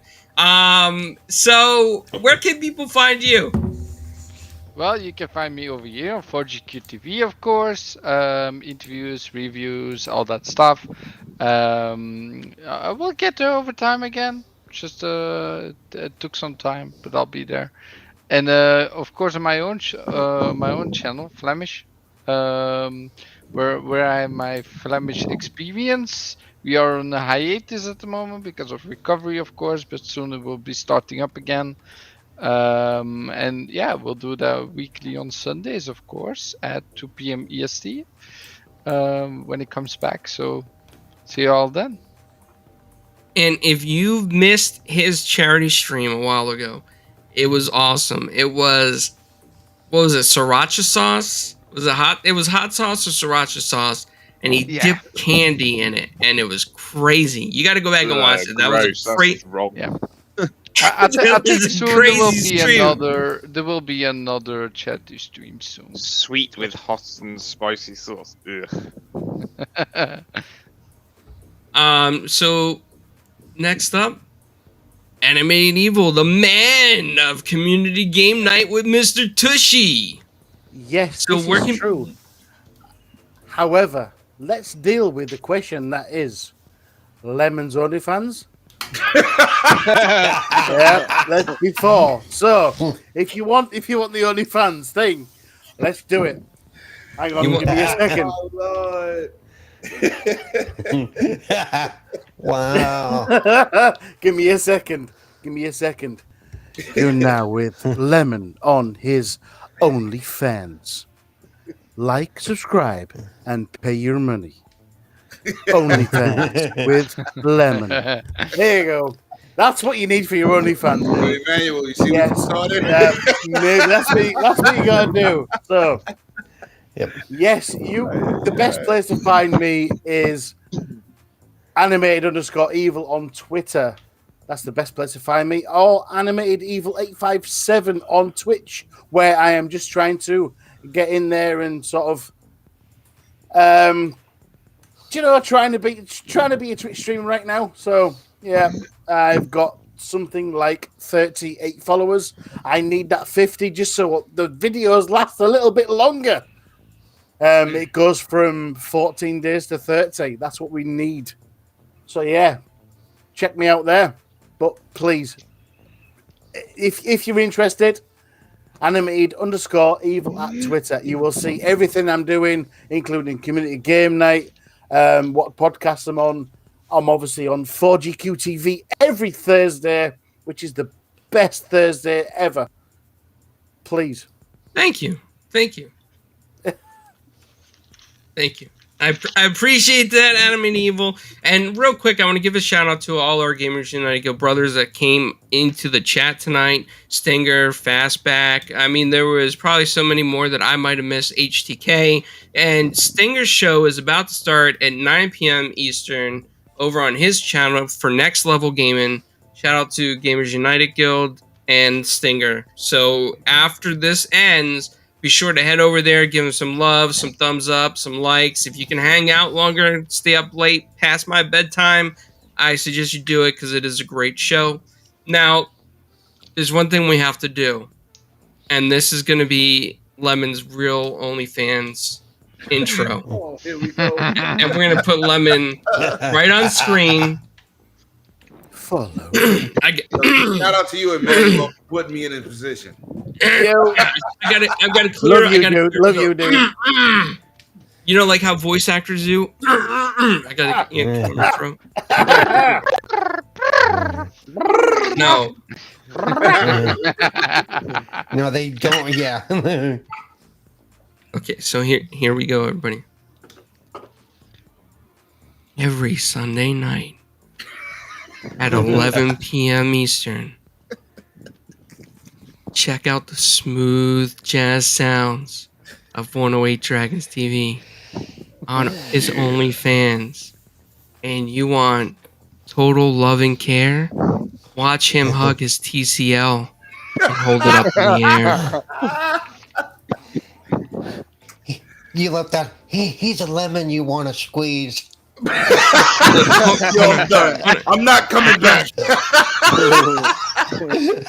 So where can people find you? Well, you can find me over here on 4GQTV, of course. Interviews, reviews, all that stuff. I will get there over time again. Just it took some time, but I'll be there. And of course, on my own channel, Flemish, where I have my Flemish experience. We are on a hiatus at the moment because of recovery, of course, but soon it will be starting up again. And yeah, we'll do that weekly on Sundays, of course, at 2 p.m. EST when it comes back. So see you all then. And if you've missed his charity stream a while ago, it was awesome. It was, what was it, sriracha sauce? Was it hot? It was hot sauce or sriracha sauce, and he dipped candy in it, and it was crazy. You got to go back and watch it. That was a great. Yeah. I think soon there will be another charity stream soon. Sweet with hot and spicy sauce. So next up, Animated Evil, the man of Community Game Night with Mr. Tushy. Yes, so this is true. However, let's deal with the question that is Lemon's OnlyFans. Yeah, let's before. So if you want the OnlyFans thing, let's do it. Hang on, give me a second. Oh, Lord. Wow. Give me a second. You're now with Lemon on his OnlyFans. Like, subscribe, and pay your money. OnlyFans with Lemon. There you go. That's what you need for your OnlyFans. Hey, Emmanuel, you see what you started? Maybe that's what you gotta do. So, yes, the best place to find me is animated_evil on Twitter. That's the best place to find me. Or Animated Evil 857 on Twitch, where I am just trying to get in there and sort of, trying to be a Twitch streamer right now. So yeah, I've got something like 38 followers. I need that 50 just so the videos last a little bit longer. It goes from 14 days to 30. That's what we need. So yeah, check me out there. But please, if you're interested, Animated_evil at Twitter. You will see everything I'm doing, including Community Game Night, what podcasts I'm on. I'm obviously on 4GQTV every Thursday, which is the best Thursday ever. Please. Thank you. Thank you. I appreciate that, Animated Evil. And real quick, I want to give a shout out to all our Gamers United Go brothers that came into the chat tonight. Stinger, Fastback. I mean, there was probably so many more that I might have missed. HTK. And Stinger's show is about to start at 9 p.m. Eastern over on his channel for Next Level Gaming. Shout out to Gamers United Guild and Stinger. So after this ends, be sure to head over there, give him some love, some thumbs up, some likes. If you can hang out longer, stay up late past my bedtime, I suggest you do it because it is a great show. Now, there's one thing we have to do, and this is going to be Lemon's real OnlyFans intro. Oh, here we go. And we're going to put Lemon right on screen. Follow. Shout out to you, Emmanuel, for putting me in a position. I've got to clear. Love you, dude. You know, like how voice actors do. I got to clear my throat. No. No, they don't. Yeah. Okay, so here we go, everybody. Every Sunday night at 11 p.m. Eastern, check out the smooth jazz sounds of 108 Dragons TV on his OnlyFans. And you want total love and care? Watch him hug his TCL and hold it up in the air. You left out. He's a lemon you want to squeeze. Yo, I'm done. I'm not coming back.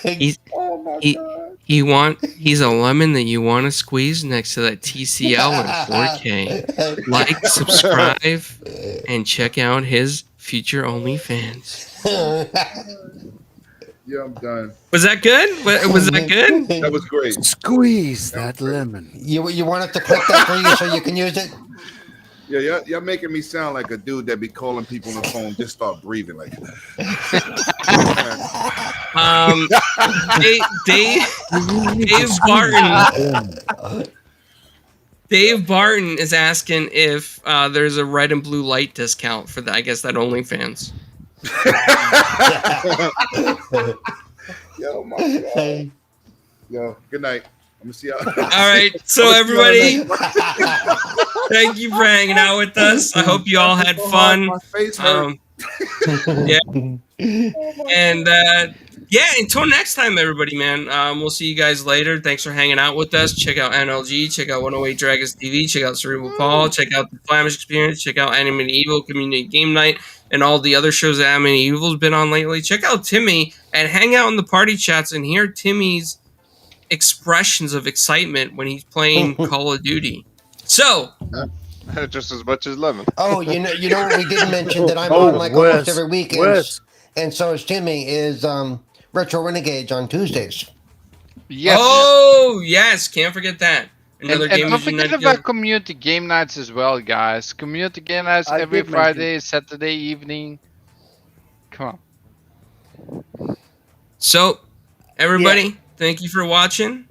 He's Oh my he, God. he's a lemon that you want to squeeze next to that TCL in 4K. Like, subscribe, and check out his future OnlyFans. Yeah, I'm done. Was that good? Was that good? That was great. Squeeze that lemon. You want us to click that for you so you can use it? Yeah, y'all making me sound like a dude that be calling people on the phone. Just start breathing like that. Dave Barton is asking if there's a red and blue light discount for I guess that OnlyFans. Yo, my God. Yo, good night. I'm gonna see y'all. All right, so everybody, thank you for hanging out with us. I hope you all had fun. My face hurt. Yeah, and until next time, everybody, man. We'll see you guys later. Thanks for hanging out with us. Check out NLG. Check out 108 Dragons TV. Check out Cerebral Paul. Check out the Flamish Experience. Check out Animated Evil Community Game Night and all the other shows that Animated Evil's been on lately. Check out Timmy and hang out in the party chats and hear Timmy's expressions of excitement when he's playing Call of Duty. So, just as much as lemon. Oh, you know what we didn't mention that I'm on like almost every week, and so is Timmy. Is Retro Renegades on Tuesdays? Yes. Oh yes, can't forget that. Another and game don't forget about community game nights as well, guys. Community game nights every Friday, Saturday evening. Come on. So, everybody, thank you for watching.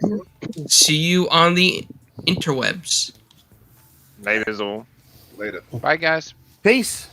See you on the interwebs. Later, all. Later. Bye, guys. Peace.